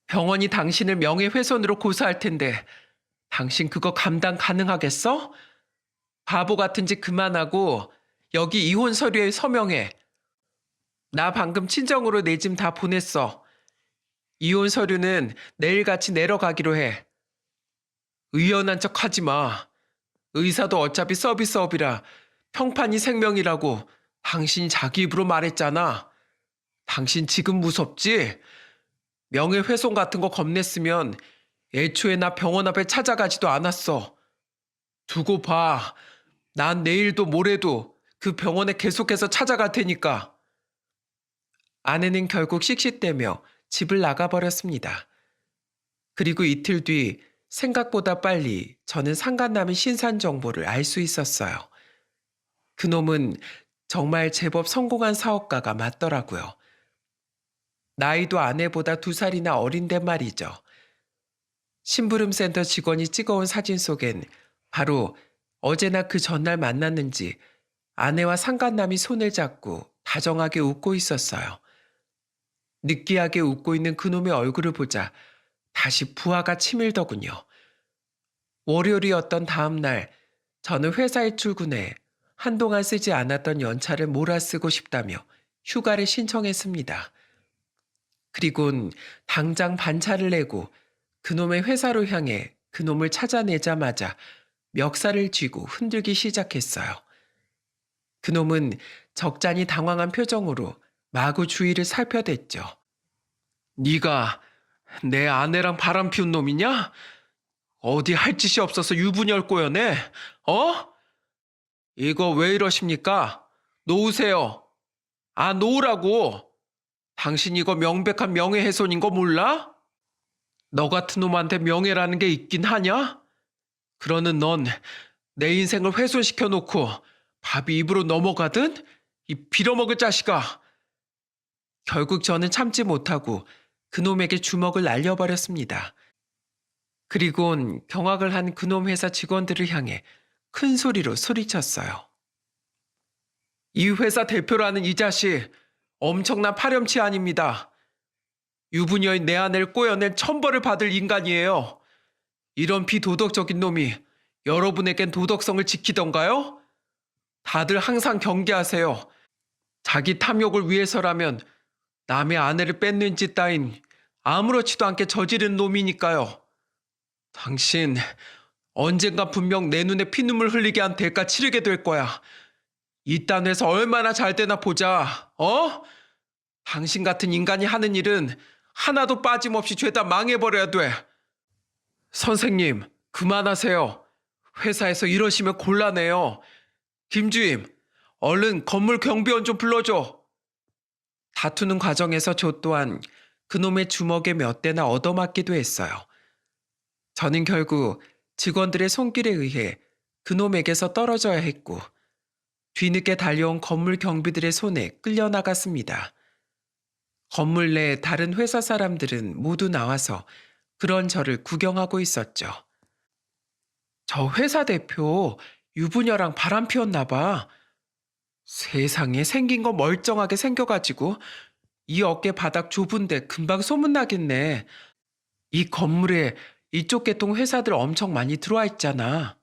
병원이 당신을 명예훼손으로 고소할 텐데 당신 그거 감당 가능하겠어? 바보 같은 짓 그만하고 여기 이혼 서류에 서명해. 나 방금 친정으로 내 짐 다 보냈어. 이혼 서류는 내일같이 내려가기로 해. 의연한 척 하지 마. 의사도 어차피 서비스업이라 평판이 생명이라고 당신이 자기 입으로 말했잖아. 당신 지금 무섭지? 명예훼손 같은 거 겁냈으면 애초에 나 병원 앞에 찾아가지도 않았어. 두고 봐. 난 내일도 모레도 그 병원에 계속해서 찾아갈 테니까. 아내는 결국 씩씩대며 집을 나가버렸습니다. 그리고 이틀 뒤 생각보다 빨리 저는 상간남의 신산 정보를 알 수 있었어요. 그놈은 정말 제법 성공한 사업가가 맞더라고요. 나이도 아내보다 2살이나 어린데 말이죠. 심부름센터 직원이 찍어온 사진 속엔 바로 어제나 그 전날 만났는지 아내와 상간남이 손을 잡고 다정하게 웃고 있었어요. 느끼하게 웃고 있는 그놈의 얼굴을 보자 다시 부하가 치밀더군요. 월요일이었던 다음 날 저는 회사에 출근해 한동안 쓰지 않았던 연차를 몰아쓰고 싶다며 휴가를 신청했습니다. 그리곤 당장 반차를 내고 그놈의 회사로 향해 그놈을 찾아내자마자 멱살을 쥐고 흔들기 시작했어요. 그놈은 적잖이 당황한 표정으로 마구 주위를 살펴댔죠. 네가 내 아내랑 바람 피운 놈이냐? 어디 할 짓이 없어서 유부녀를 꼬여내? 어? 이거 왜 이러십니까? 놓으세요. 아, 놓으라고. 당신 이거 명백한 명예훼손인 거 몰라? 너 같은 놈한테 명예라는 게 있긴 하냐? 그러는 넌 내 인생을 훼손시켜 놓고 밥이 입으로 넘어가든? 이 빌어먹을 자식아. 결국 저는 참지 못하고 그놈에게 주먹을 날려버렸습니다. 그리곤 경악을 한 그놈 회사 직원들을 향해 큰 소리로 소리쳤어요. 이 회사 대표라는 이 자식 엄청난 파렴치 아닙니다. 유부녀인 내 아내를 꼬여낸 천벌을 받을 인간이에요. 이런 비도덕적인 놈이 여러분에겐 도덕성을 지키던가요? 다들 항상 경계하세요. 자기 탐욕을 위해서라면 남의 아내를 뺏는 짓 따윈 아무렇지도 않게 저지른 놈이니까요. 당신 언젠가 분명 내 눈에 피눈물 흘리게 한 대가 치르게 될 거야. 이딴 회사 얼마나 잘 되나 보자. 어? 당신 같은 인간이 하는 일은 하나도 빠짐없이 죄다 망해버려야 돼. 선생님, 그만하세요. 회사에서 이러시면 곤란해요. 김주임, 얼른 건물 경비원 좀 불러줘. 다투는 과정에서 저 또한 그놈의 주먹에 몇 대나 얻어맞기도 했어요. 저는 결국 직원들의 손길에 의해 그놈에게서 떨어져야 했고 뒤늦게 달려온 건물 경비들의 손에 끌려나갔습니다. 건물 내 다른 회사 사람들은 모두 나와서 그런 저를 구경하고 있었죠. 저 회사 대표 유부녀랑 바람 피웠나 봐. 세상에 생긴 거 멀쩡하게 생겨가지고 이 어깨 바닥 좁은데 금방 소문나겠네. 이 건물에 이쪽 계통 회사들 엄청 많이 들어와 있잖아.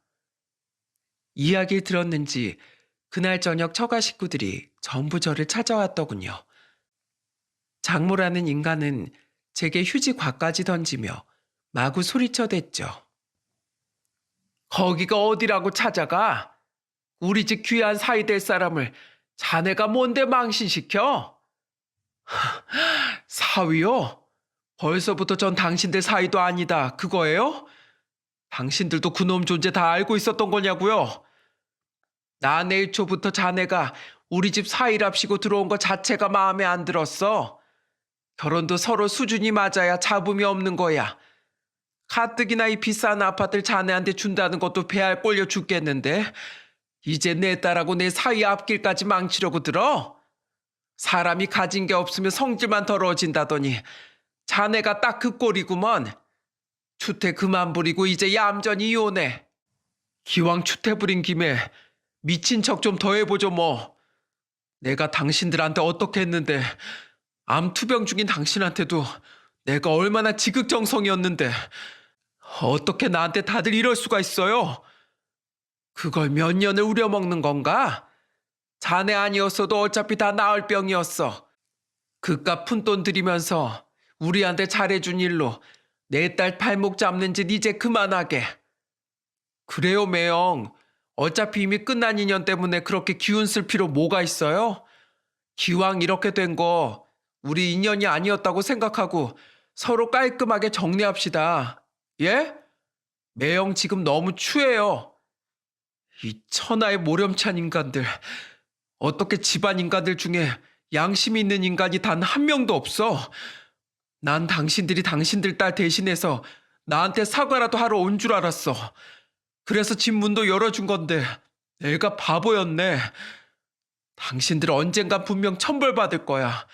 이야기를 들었는지 그날 저녁 처가 식구들이 전부 저를 찾아왔더군요. 장모라는 인간은 제게 휴지 과까지 던지며 마구 소리쳐댔죠. 거기가 어디라고 찾아가? 우리 집 귀한 사이 될 사람을 자네가 뭔데 망신시켜? 사위요? 벌써부터 전 당신들 사이도 아니다 그거예요? 당신들도 그놈 존재 다 알고 있었던 거냐고요? 나 내일 초부터 자네가 우리 집 사위랍시고 들어온 거 자체가 마음에 안 들었어. 결혼도 서로 수준이 맞아야 잡음이 없는 거야. 가뜩이나 이 비싼 아파트를 자네한테 준다는 것도 배알 꼴려 죽겠는데 이제 내 딸하고 내 사위 앞길까지 망치려고 들어? 사람이 가진 게 없으면 성질만 더러워진다더니 자네가 딱 그 꼴이구먼. 추태 그만 부리고 이제 얌전히 이혼해. 기왕 추태 부린 김에 미친 척 좀 더 해보죠 뭐. 내가 당신들한테 어떻게 했는데 암 투병 중인 당신한테도 내가 얼마나 지극정성이었는데 어떻게 나한테 다들 이럴 수가 있어요? 그걸 몇 년을 우려먹는 건가? 자네 아니었어도 어차피 다 나을 병이었어. 그깟 푼돈 들이면서 우리한테 잘해준 일로 내 딸 발목 잡는 짓 이제 그만하게. 그래요, 매영. 어차피 이미 끝난 인연 때문에 그렇게 기운 쓸 필요 뭐가 있어요? 기왕 이렇게 된 거 우리 인연이 아니었다고 생각하고 서로 깔끔하게 정리합시다. 예? 매영 지금 너무 추해요. 이 천하의 모렴치한 인간들. 어떻게 집안 인간들 중에 양심이 있는 인간이 단 한 명도 없어. 난 당신들이 당신들 딸 대신해서 나한테 사과라도 하러 온 줄 알았어. 그래서 집 문도 열어준 건데 내가 바보였네. 당신들 언젠간 분명 천벌받을 거야.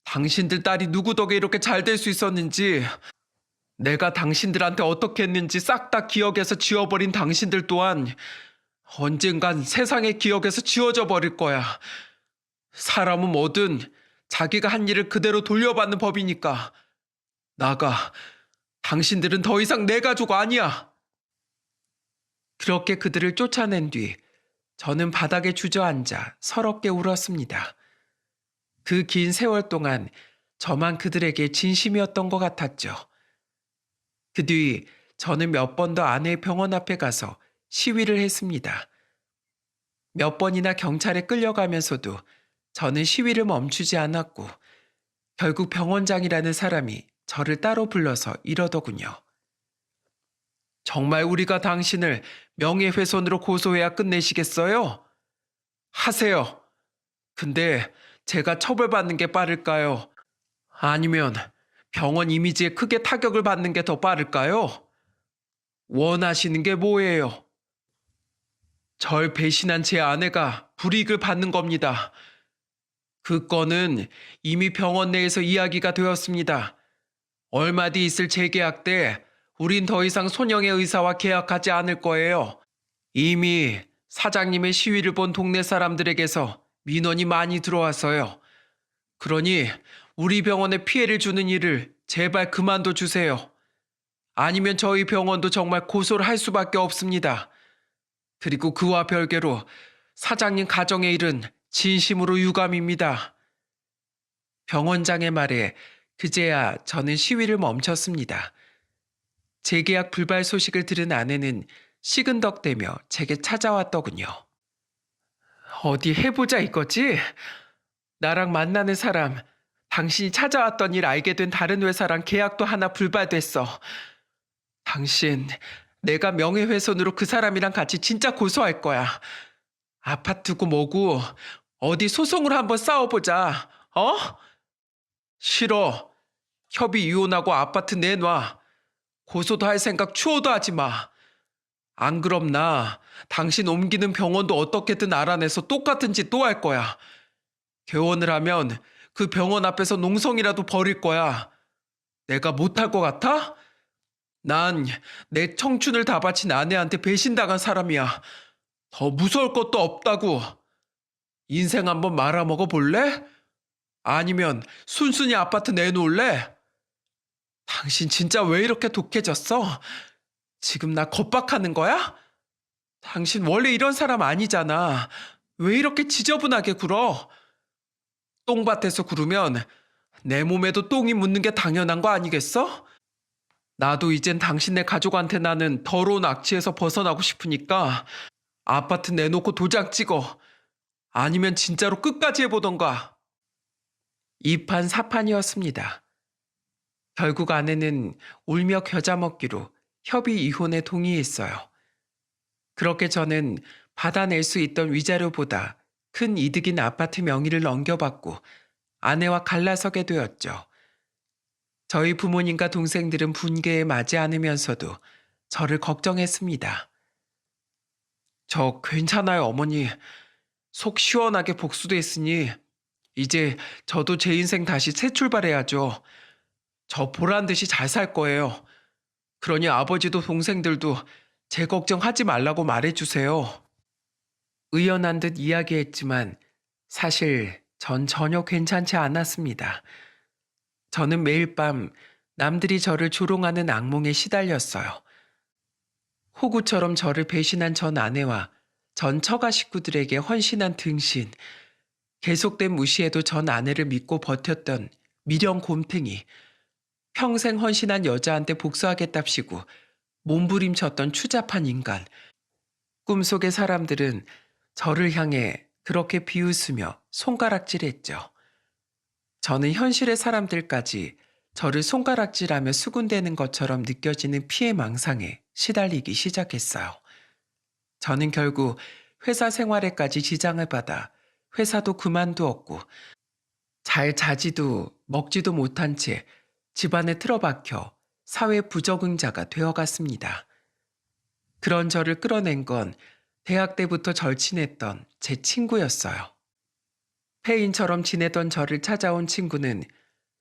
당신들 딸이 누구 덕에 이렇게 잘 될 수 있었는지, 내가 당신들한테 어떻게 했는지 싹 다 기억에서 지워버린 당신들 또한 언젠간 세상의 기억에서 지워져 버릴 거야. 사람은 뭐든 자기가 한 일을 그대로 돌려받는 법이니까. 나가. 당신들은 더 이상 내 가족 아니야. 그렇게 그들을 쫓아낸 뒤 저는 바닥에 주저앉아 서럽게 울었습니다. 그 긴 세월 동안 저만 그들에게 진심이었던 것 같았죠. 그 뒤 저는 몇 번 더 아내의 병원 앞에 가서 시위를 했습니다. 몇 번이나 경찰에 끌려가면서도 저는 시위를 멈추지 않았고 결국 병원장이라는 사람이 저를 따로 불러서 이러더군요. 정말 우리가 당신을 명예훼손으로 고소해야 끝내시겠어요? 하세요. 근데 제가 처벌받는 게 빠를까요? 아니면 병원 이미지에 크게 타격을 받는 게 더 빠를까요? 원하시는 게 뭐예요? 절 배신한 제 아내가 불이익을 받는 겁니다. 그 건은 이미 병원 내에서 이야기가 되었습니다. 얼마 뒤 있을 재계약 때 우린 더 이상 손영애 의사와 계약하지 않을 거예요. 이미 사장님의 시위를 본 동네 사람들에게서 민원이 많이 들어와서요. 그러니 우리 병원에 피해를 주는 일을 제발 그만둬 주세요. 아니면 저희 병원도 정말 고소를 할 수밖에 없습니다. 그리고 그와 별개로 사장님 가정의 일은 진심으로 유감입니다. 병원장의 말에 그제야 저는 시위를 멈췄습니다. 재계약 불발 소식을 들은 아내는 시근덕대며 제게 찾아왔더군요. 어디 해보자 이거지? 나랑 만나는 사람, 당신이 찾아왔던 일 알게 된 다른 회사랑 계약도 하나 불발됐어. 당신, 내가 명예훼손으로 그 사람이랑 같이 진짜 고소할 거야. 아파트고 뭐고 어디 소송으로 한번 싸워보자. 어? 싫어. 협의 이혼하고 아파트 내놔. 고소도 할 생각 추호도 하지 마. 안 그럼 나 당신 옮기는 병원도 어떻게든 알아내서 똑같은 짓 또 할 거야. 개원을 하면 그 병원 앞에서 농성이라도 벌일 거야. 내가 못할 것 같아? 난 내 청춘을 다 바친 아내한테 배신당한 사람이야. 더 무서울 것도 없다고. 인생 한번 말아먹어 볼래? 아니면 순순히 아파트 내놓을래? 당신 진짜 왜 이렇게 독해졌어? 지금 나 겁박하는 거야? 당신 원래 이런 사람 아니잖아. 왜 이렇게 지저분하게 굴어? 똥밭에서 구르면 내 몸에도 똥이 묻는 게 당연한 거 아니겠어? 나도 이젠 당신네 가족한테 나는 더러운 악취에서 벗어나고 싶으니까 아파트 내놓고 도장 찍어. 아니면 진짜로 끝까지 해보던가. 이판사판이었습니다. 결국 아내는 울며 겨자 먹기로 협의 이혼에 동의했어요. 그렇게 저는 받아낼 수 있던 위자료보다 큰 이득인 아파트 명의를 넘겨받고 아내와 갈라서게 되었죠. 저희 부모님과 동생들은 분개에 맞지 않으면서도 저를 걱정했습니다. 저 괜찮아요, 어머니. 속 시원하게 복수됐으니 이제 저도 제 인생 다시 새 출발해야죠. 저 보란 듯이 잘 살 거예요. 그러니 아버지도 동생들도 제 걱정하지 말라고 말해주세요. 의연한 듯 이야기했지만 사실 전 전혀 괜찮지 않았습니다. 저는 매일 밤 남들이 저를 조롱하는 악몽에 시달렸어요. 호구처럼 저를 배신한 전 아내와 전 처가 식구들에게 헌신한 등신, 계속된 무시에도 전 아내를 믿고 버텼던 미련 곰탱이, 평생 헌신한 여자한테 복수하겠답시고 몸부림쳤던 추잡한 인간. 꿈속의 사람들은 저를 향해 그렇게 비웃으며 손가락질했죠. 저는 현실의 사람들까지 저를 손가락질하며 수군대는 것처럼 느껴지는 피해 망상에 시달리기 시작했어요. 저는 결국 회사 생활에까지 지장을 받아 회사도 그만두었고 잘 자지도 먹지도 못한 채 집안에 틀어박혀 사회 부적응자가 되어갔습니다. 그런 저를 끌어낸 건 대학 때부터 절친했던 제 친구였어요. 폐인처럼 지내던 저를 찾아온 친구는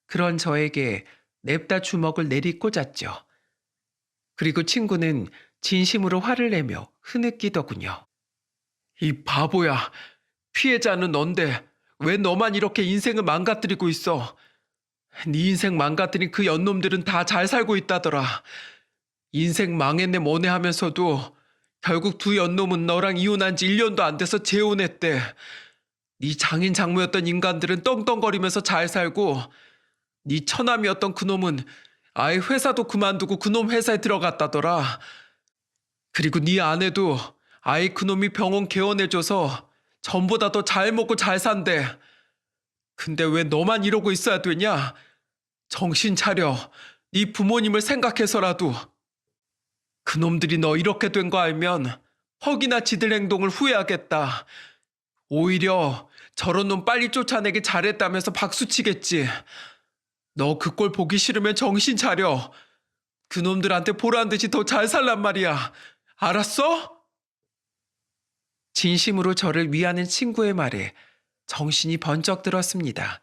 그런 저에게 냅다 주먹을 내리꽂았죠. 그리고 친구는 진심으로 화를 내며 흐느끼더군요. 이 바보야. 피해자는 넌데 왜 너만 이렇게 인생을 망가뜨리고 있어? 네 인생 망가뜨린 그 연놈들은 다 잘 살고 있다더라. 인생 망했네 뭐네 하면서도 결국 두 연놈은 너랑 이혼한 지 1년도 안 돼서 재혼했대. 네 장인 장모였던 인간들은 떵떵거리면서 잘 살고 네 처남이었던 그놈은 아예 회사도 그만두고 그놈 회사에 들어갔다더라. 그리고 네 아내도 아예 그놈이 병원 개원해줘서 전보다 더 잘 먹고 잘 산대. 근데 왜 너만 이러고 있어야 되냐? 정신 차려. 네 부모님을 생각해서라도. 그놈들이 너 이렇게 된 거 알면 퍽이나 지들 행동을 후회하겠다. 오히려 저런 놈 빨리 쫓아내길 잘했다면서 박수치겠지. 너 그 꼴 보기 싫으면 정신 차려. 그놈들한테 보란 듯이 더 잘 살란 말이야. 알았어? 진심으로 저를 위하는 친구의 말에 정신이 번쩍 들었습니다.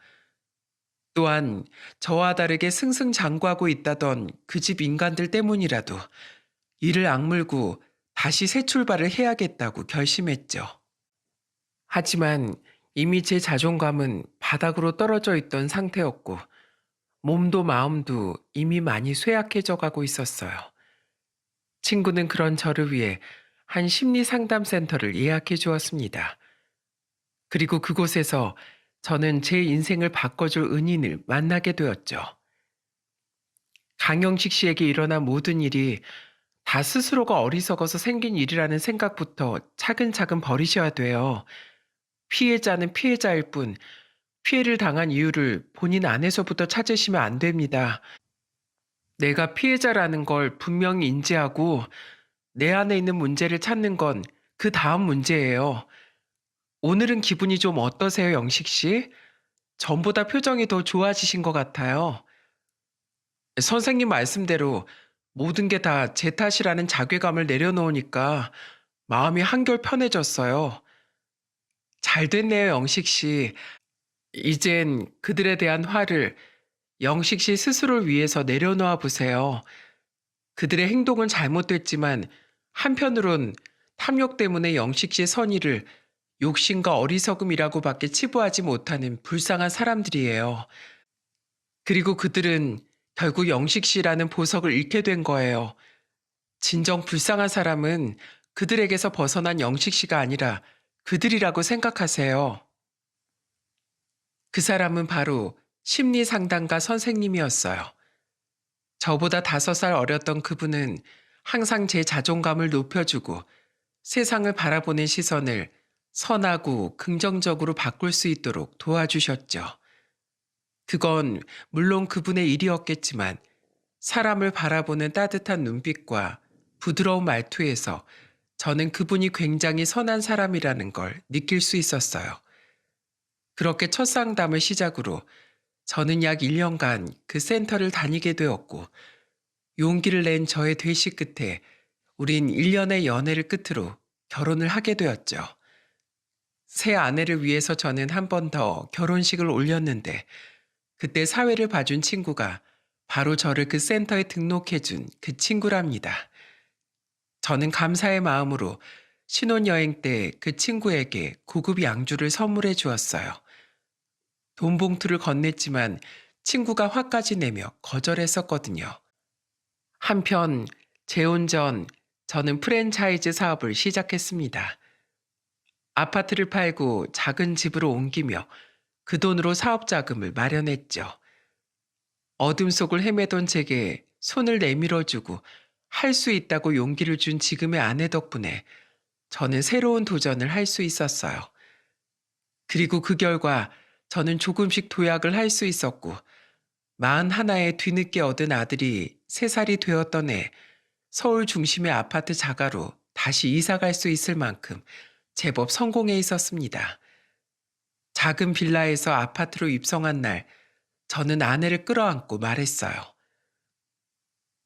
또한 저와 다르게 승승장구하고 있다던 그 집 인간들 때문이라도 이를 악물고 다시 새 출발을 해야겠다고 결심했죠. 하지만 이미 제 자존감은 바닥으로 떨어져 있던 상태였고 몸도 마음도 이미 많이 쇠약해져 가고 있었어요. 친구는 그런 저를 위해 한 심리 상담센터를 예약해 주었습니다. 그리고 그곳에서 저는 제 인생을 바꿔줄 은인을 만나게 되었죠. 강영식 씨에게 일어난 모든 일이 다 스스로가 어리석어서 생긴 일이라는 생각부터 차근차근 버리셔야 돼요. 피해자는 피해자일 뿐 피해를 당한 이유를 본인 안에서부터 찾으시면 안 됩니다. 내가 피해자라는 걸 분명히 인지하고 내 안에 있는 문제를 찾는 건 그 다음 문제예요. 오늘은 기분이 좀 어떠세요, 영식 씨? 전보다 표정이 더 좋아지신 것 같아요. 선생님 말씀대로 모든 게 다 제 탓이라는 자괴감을 내려놓으니까 마음이 한결 편해졌어요. 잘 됐네요, 영식 씨. 이젠 그들에 대한 화를 영식 씨 스스로를 위해서 내려놓아 보세요. 그들의 행동은 잘못됐지만 한편으론 탐욕 때문에 영식 씨의 선의를 욕심과 어리석음이라고밖에 치부하지 못하는 불쌍한 사람들이에요. 그리고 그들은 결국 영식 씨라는 보석을 잃게 된 거예요. 진정 불쌍한 사람은 그들에게서 벗어난 영식 씨가 아니라 그들이라고 생각하세요. 그 사람은 바로 심리 상담가 선생님이었어요. 저보다 5살 어렸던 그분은 항상 제 자존감을 높여주고 세상을 바라보는 시선을 선하고 긍정적으로 바꿀 수 있도록 도와주셨죠. 그건 물론 그분의 일이었겠지만 사람을 바라보는 따뜻한 눈빛과 부드러운 말투에서 저는 그분이 굉장히 선한 사람이라는 걸 느낄 수 있었어요. 그렇게 첫 상담을 시작으로 저는 약 1년간 그 센터를 다니게 되었고 용기를 낸 저의 되시 끝에 우린 1년의 연애를 끝으로 결혼을 하게 되었죠. 새 아내를 위해서 저는 한 번 더 결혼식을 올렸는데 그때 사회를 봐준 친구가 바로 저를 그 센터에 등록해준 그 친구랍니다. 저는 감사의 마음으로 신혼여행 때 그 친구에게 고급 양주를 선물해 주었어요. 돈 봉투를 건넸지만 친구가 화까지 내며 거절했었거든요. 한편 재혼 전 저는 프랜차이즈 사업을 시작했습니다. 아파트를 팔고 작은 집으로 옮기며 그 돈으로 사업 자금을 마련했죠. 어둠 속을 헤매던 제게 손을 내밀어주고 할 수 있다고 용기를 준 지금의 아내 덕분에 저는 새로운 도전을 할 수 있었어요. 그리고 그 결과 저는 조금씩 도약을 할 수 있었고, 41에 뒤늦게 얻은 아들이 3살이 되었던 해 서울 중심의 아파트 자가로 다시 이사 갈 수 있을 만큼 제법 성공해 있었습니다. 작은 빌라에서 아파트로 입성한 날, 저는 아내를 끌어안고 말했어요.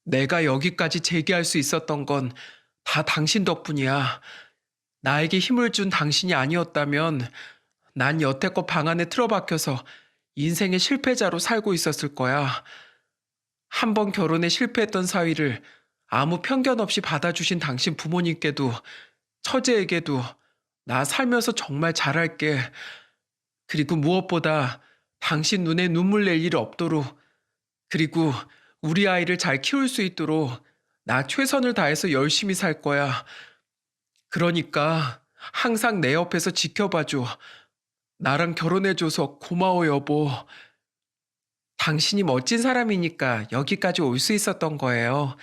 내가 여기까지 재기할 수 있었던 건 다 당신 덕분이야. 나에게 힘을 준 당신이 아니었다면 난 여태껏 방 안에 틀어박혀서 인생의 실패자로 살고 있었을 거야. 한 번 결혼에 실패했던 사위를 아무 편견 없이 받아주신 당신 부모님께도, 처제에게도 나 살면서 정말 잘할게. 그리고 무엇보다 당신 눈에 눈물 낼 일 없도록, 그리고 우리 아이를 잘 키울 수 있도록 나 최선을 다해서 열심히 살 거야. 그러니까 항상 내 옆에서 지켜봐줘. 나랑 결혼해줘서 고마워, 여보. 당신이 멋진 사람이니까 여기까지 올 수 있었던 거예요.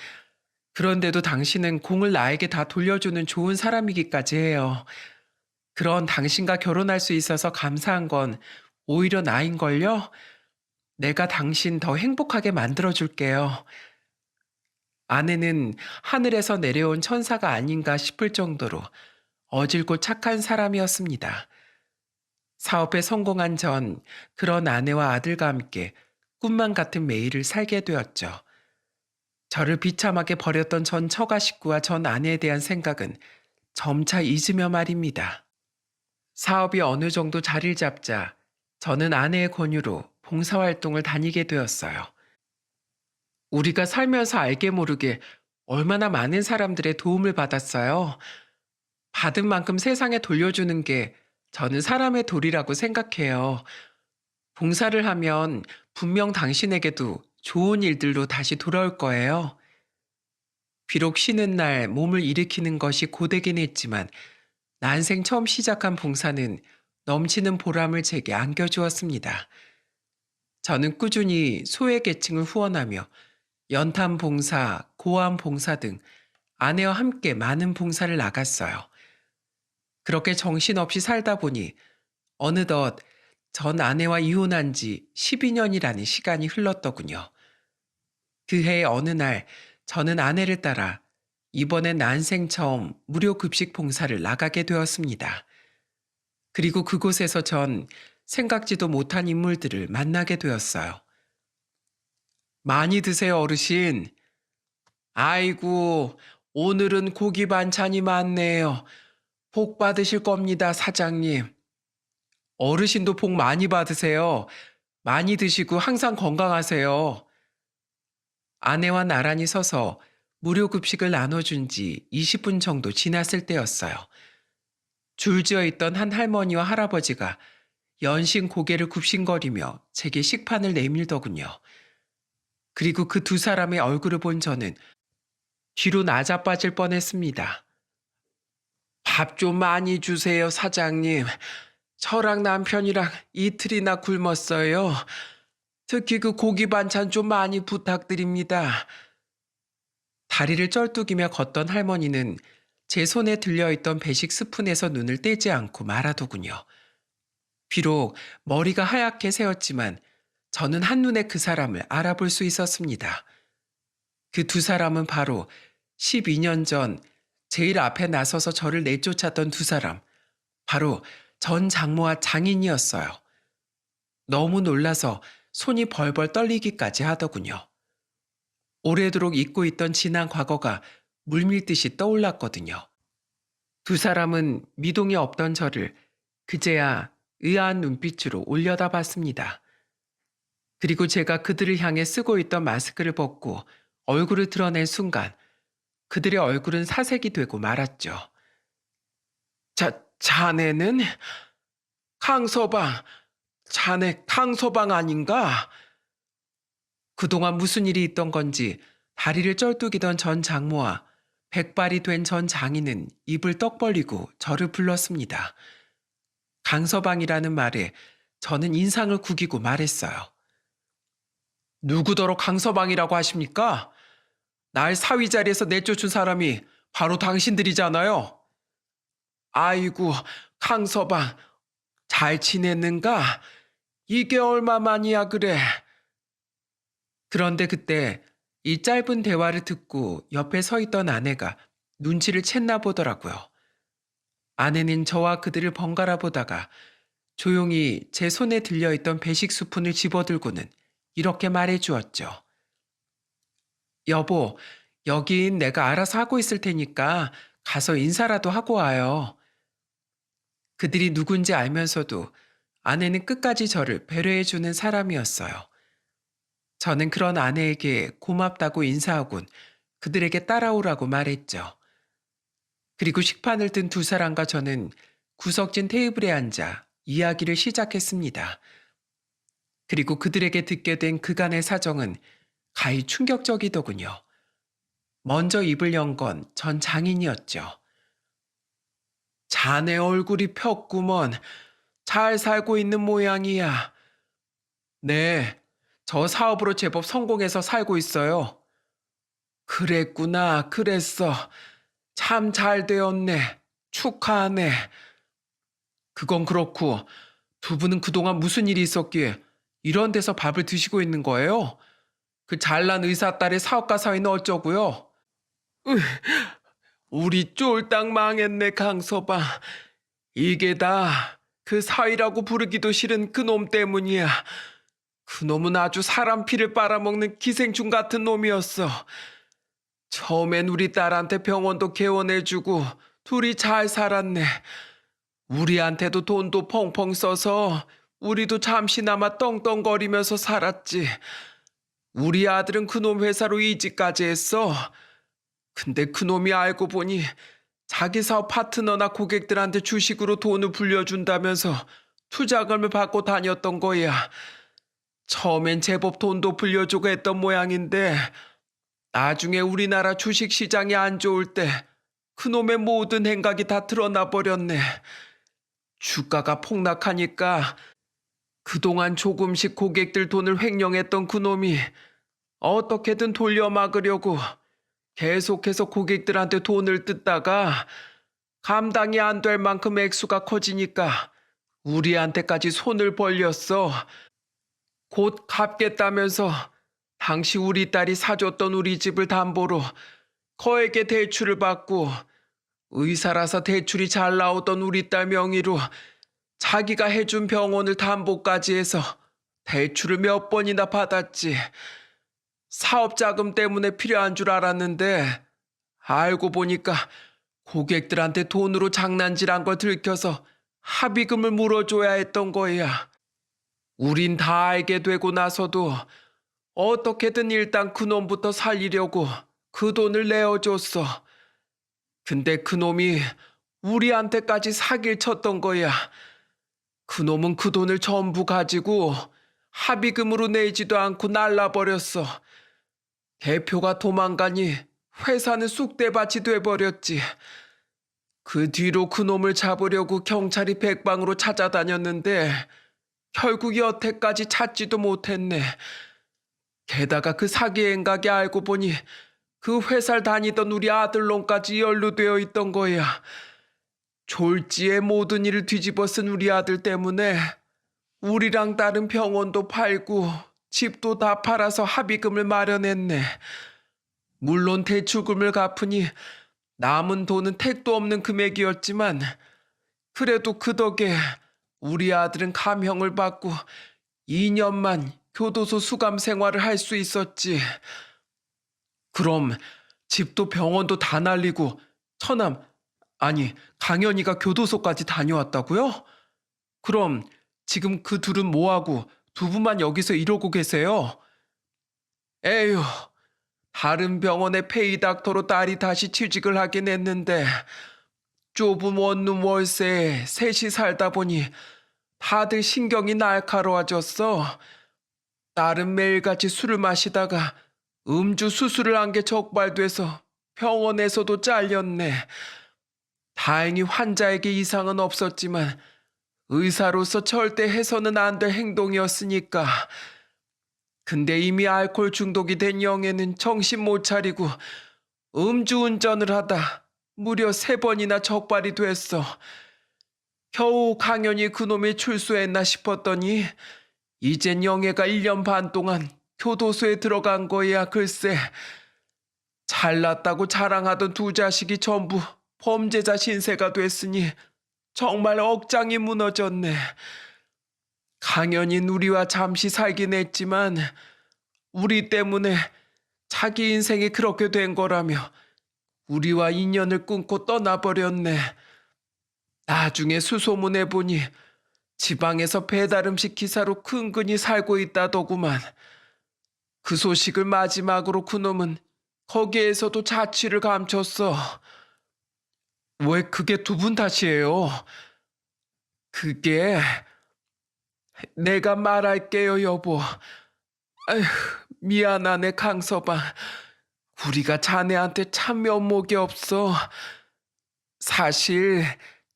그런데도 당신은 공을 나에게 다 돌려주는 좋은 사람이기까지 해요. 그런 당신과 결혼할 수 있어서 감사한 건 오히려 나인걸요? 내가 당신 더 행복하게 만들어줄게요. 아내는 하늘에서 내려온 천사가 아닌가 싶을 정도로 어질고 착한 사람이었습니다. 사업에 성공한 전 그런 아내와 아들과 함께 꿈만 같은 매일을 살게 되었죠. 저를 비참하게 버렸던 전 처가 식구와 전 아내에 대한 생각은 점차 잊으며 말입니다. 사업이 어느 정도 자리를 잡자 저는 아내의 권유로 봉사활동을 다니게 되었어요. 우리가 살면서 알게 모르게 얼마나 많은 사람들의 도움을 받았어요. 받은 만큼 세상에 돌려주는 게 저는 사람의 도리라고 생각해요. 봉사를 하면 분명 당신에게도 좋은 일들로 다시 돌아올 거예요. 비록 쉬는 날 몸을 일으키는 것이 고되긴 했지만 난생 처음 시작한 봉사는 넘치는 보람을 제게 안겨주었습니다. 저는 꾸준히 소외계층을 후원하며 연탄 봉사, 고암 봉사 등 아내와 함께 많은 봉사를 나갔어요. 그렇게 정신없이 살다 보니 어느덧 전 아내와 이혼한 지 12년이라는 시간이 흘렀더군요. 그해 어느 날 저는 아내를 따라 이번엔 난생 처음 무료 급식 봉사를 나가게 되었습니다. 그리고 그곳에서 전 생각지도 못한 인물들을 만나게 되었어요. 많이 드세요, 어르신. 아이고, 오늘은 고기 반찬이 많네요. 복 받으실 겁니다, 사장님. 어르신도 복 많이 받으세요. 많이 드시고 항상 건강하세요. 아내와 나란히 서서 무료 급식을 나눠준 지 20분 정도 지났을 때였어요. 줄지어 있던 한 할머니와 할아버지가 연신 고개를 굽신거리며 제게 식판을 내밀더군요. 그리고 그 두 사람의 얼굴을 본 저는 뒤로 나자빠질 뻔했습니다. 밥 좀 많이 주세요, 사장님. 저랑 남편이랑 이틀이나 굶었어요. 특히 그 고기 반찬 좀 많이 부탁드립니다. 다리를 쩔뚝이며 걷던 할머니는 제 손에 들려있던 배식 스푼에서 눈을 떼지 않고 말하더군요. 비록 머리가 하얗게 새었지만 저는 한눈에 그 사람을 알아볼 수 있었습니다. 그 두 사람은 바로 12년 전 제일 앞에 나서서 저를 내쫓았던 두 사람, 바로 전 장모와 장인이었어요. 너무 놀라서 손이 벌벌 떨리기까지 하더군요. 오래도록 잊고 있던 지난 과거가 물밀듯이 떠올랐거든요. 두 사람은 미동이 없던 저를 그제야 의아한 눈빛으로 올려다봤습니다. 그리고 제가 그들을 향해 쓰고 있던 마스크를 벗고 얼굴을 드러낸 순간 그들의 얼굴은 사색이 되고 말았죠. 자네는? 강서방, 자네 강서방 아닌가? 그동안 무슨 일이 있던 건지 다리를 쩔뚝이던 전 장모와 백발이 된 전 장인은 입을 떡 벌리고 저를 불렀습니다. 강서방이라는 말에 저는 인상을 구기고 말했어요. 누구더러 강서방이라고 하십니까? 날 사위 자리에서 내쫓은 사람이 바로 당신들이잖아요. 아이고, 강서방, 잘 지냈는가? 이게 얼마만이야 그래. 그런데 그때 이 짧은 대화를 듣고 옆에 서 있던 아내가 눈치를 챘나 보더라고요. 아내는 저와 그들을 번갈아 보다가 조용히 제 손에 들려있던 배식 스푼을 집어들고는 이렇게 말해 주었죠. 여보, 여긴 내가 알아서 하고 있을 테니까 가서 인사라도 하고 와요. 그들이 누군지 알면서도 아내는 끝까지 저를 배려해주는 사람이었어요. 저는 그런 아내에게 고맙다고 인사하곤 그들에게 따라오라고 말했죠. 그리고 식판을 든 두 사람과 저는 구석진 테이블에 앉아 이야기를 시작했습니다. 그리고 그들에게 듣게 된 그간의 사정은 가히 충격적이더군요. 먼저 입을 연 건 전 장인이었죠. 자네 얼굴이 폈구먼. 잘 살고 있는 모양이야. 네, 저 사업으로 제법 성공해서 살고 있어요. 그랬구나, 그랬어. 참 잘 되었네. 축하하네. 그건 그렇고 두 분은 그동안 무슨 일이 있었기에 이런 데서 밥을 드시고 있는 거예요? 그 잘난 의사 딸의 사업가 사위는 어쩌고요? 우리 쫄딱 망했네, 강서방. 이게 다 그 사위라고 부르기도 싫은 그놈 때문이야. 그놈은 아주 사람 피를 빨아먹는 기생충 같은 놈이었어. 처음엔 우리 딸한테 병원도 개원해주고 둘이 잘 살았네. 우리한테도 돈도 펑펑 써서 우리도 잠시나마 떵떵거리면서 살았지. 우리 아들은 그놈 회사로 이직까지 했어. 근데 그놈이 알고 보니 자기 사업 파트너나 고객들한테 주식으로 돈을 불려준다면서 투자금을 받고 다녔던 거야. 처음엔 제법 돈도 불려주고 했던 모양인데 나중에 우리나라 주식 시장이 안 좋을 때 그놈의 모든 행각이 다 드러나 버렸네. 주가가 폭락하니까 그동안 조금씩 고객들 돈을 횡령했던 그놈이 어떻게든 돌려막으려고 계속해서 고객들한테 돈을 뜯다가 감당이 안 될 만큼 액수가 커지니까 우리한테까지 손을 벌렸어. 곧 갚겠다면서 당시 우리 딸이 사줬던 우리 집을 담보로 거액의 대출을 받고 의사라서 대출이 잘 나오던 우리 딸 명의로 자기가 해준 병원을 담보까지 해서 대출을 몇 번이나 받았지. 사업 자금 때문에 필요한 줄 알았는데 알고 보니까 고객들한테 돈으로 장난질한 걸 들켜서 합의금을 물어줘야 했던 거야. 우린 다 알게 되고 나서도 어떻게든 일단 그놈부터 살리려고 그 돈을 내어줬어. 근데 그놈이 우리한테까지 사기를 쳤던 거야. 그놈은 그 돈을 전부 가지고 합의금으로 내지도 않고 날라버렸어. 대표가 도망가니 회사는 쑥대밭이 돼버렸지. 그 뒤로 그놈을 잡으려고 경찰이 백방으로 찾아다녔는데 결국 여태까지 찾지도 못했네. 게다가 그 사기 행각이 알고 보니 그 회사를 다니던 우리 아들놈까지 연루되어 있던 거야. 졸지에 모든 일을 뒤집어 쓴 우리 아들 때문에 우리랑 다른 병원도 팔고 집도 다 팔아서 합의금을 마련했네. 물론 대출금을 갚으니 남은 돈은 택도 없는 금액이었지만 그래도 그 덕에 우리 아들은 감형을 받고 2년만 교도소 수감 생활을 할 수 있었지. 그럼 집도 병원도 다 날리고 강현이가 교도소까지 다녀왔다고요? 그럼 지금 그 둘은 뭐하고 두 분만 여기서 이러고 계세요? 에휴, 다른 병원의 페이닥터로 딸이 다시 취직을 하긴 했는데 좁은 원룸 월세에 셋이 살다 보니 다들 신경이 날카로워졌어. 딸은 매일같이 술을 마시다가 음주 수술을 한 게 적발돼서 병원에서도 잘렸네. 다행히 환자에게 이상은 없었지만 의사로서 절대 해서는 안 될 행동이었으니까. 근데 이미 알코올 중독이 된 영애는 정신 못 차리고 음주운전을 하다 무려 3번이나 적발이 됐어. 겨우 강연히 그놈이 출소했나 싶었더니 이젠 영애가 1년 반 동안 교도소에 들어간 거야. 글쎄, 잘났다고 자랑하던 2 자식이 전부 범죄자 신세가 됐으니 정말 억장이 무너졌네. 강연인 우리와 잠시 살긴 했지만 우리 때문에 자기 인생이 그렇게 된 거라며 우리와 인연을 끊고 떠나버렸네. 나중에 수소문해 보니 지방에서 배달음식 기사로 근근히 살고 있다더구만. 그 소식을 마지막으로 그놈은 거기에서도 자취를 감췄어. 왜 그게 2분 탓이에요? 그게 내가 말할게요, 여보. 아휴, 미안하네, 강서방. 우리가 자네한테 참 면목이 없어. 사실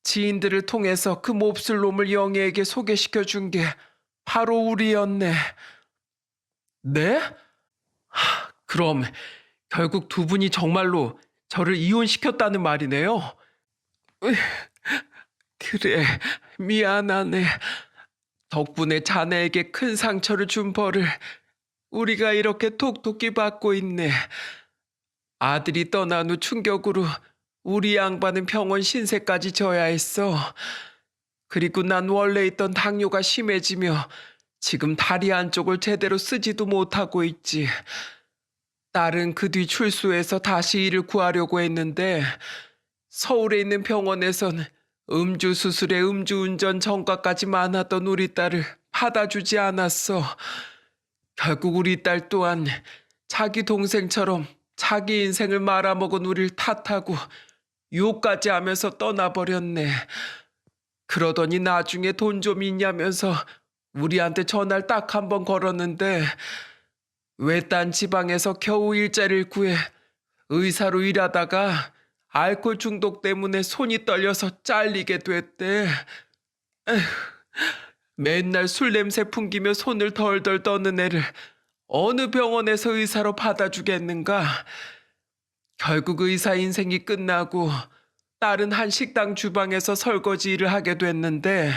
지인들을 통해서 그 몹쓸 놈을 영애에게 소개시켜 준 게 바로 우리였네. 네? 그럼 결국 2분이 정말로 저를 이혼시켰다는 말이네요? 그래, 미안하네. 덕분에 자네에게 큰 상처를 준 벌을 우리가 이렇게 톡톡히 받고 있네. 아들이 떠난 후 충격으로 우리 양반은 병원 신세까지 져야 했어. 그리고 난 원래 있던 당뇨가 심해지며 지금 다리 한쪽을 제대로 쓰지도 못하고 있지. 딸은 그 뒤 출소해서 다시 일을 구하려고 했는데 서울에 있는 병원에선 음주 수술에 음주운전 전과까지 많았던 우리 딸을 받아주지 않았어. 결국 우리 딸 또한 자기 동생처럼 자기 인생을 말아먹은 우릴 탓하고 욕까지 하면서 떠나버렸네. 그러더니 나중에 돈 좀 있냐면서 우리한테 전화를 딱 1번 걸었는데 외딴 지방에서 겨우 일자리를 구해 의사로 일하다가 알코올 중독 때문에 손이 떨려서 잘리게 됐대. 에휴, 맨날 술 냄새 풍기며 손을 덜덜 떠는 애를 어느 병원에서 의사로 받아주겠는가. 결국 의사 인생이 끝나고 딸은 한 식당 주방에서 설거지 일을 하게 됐는데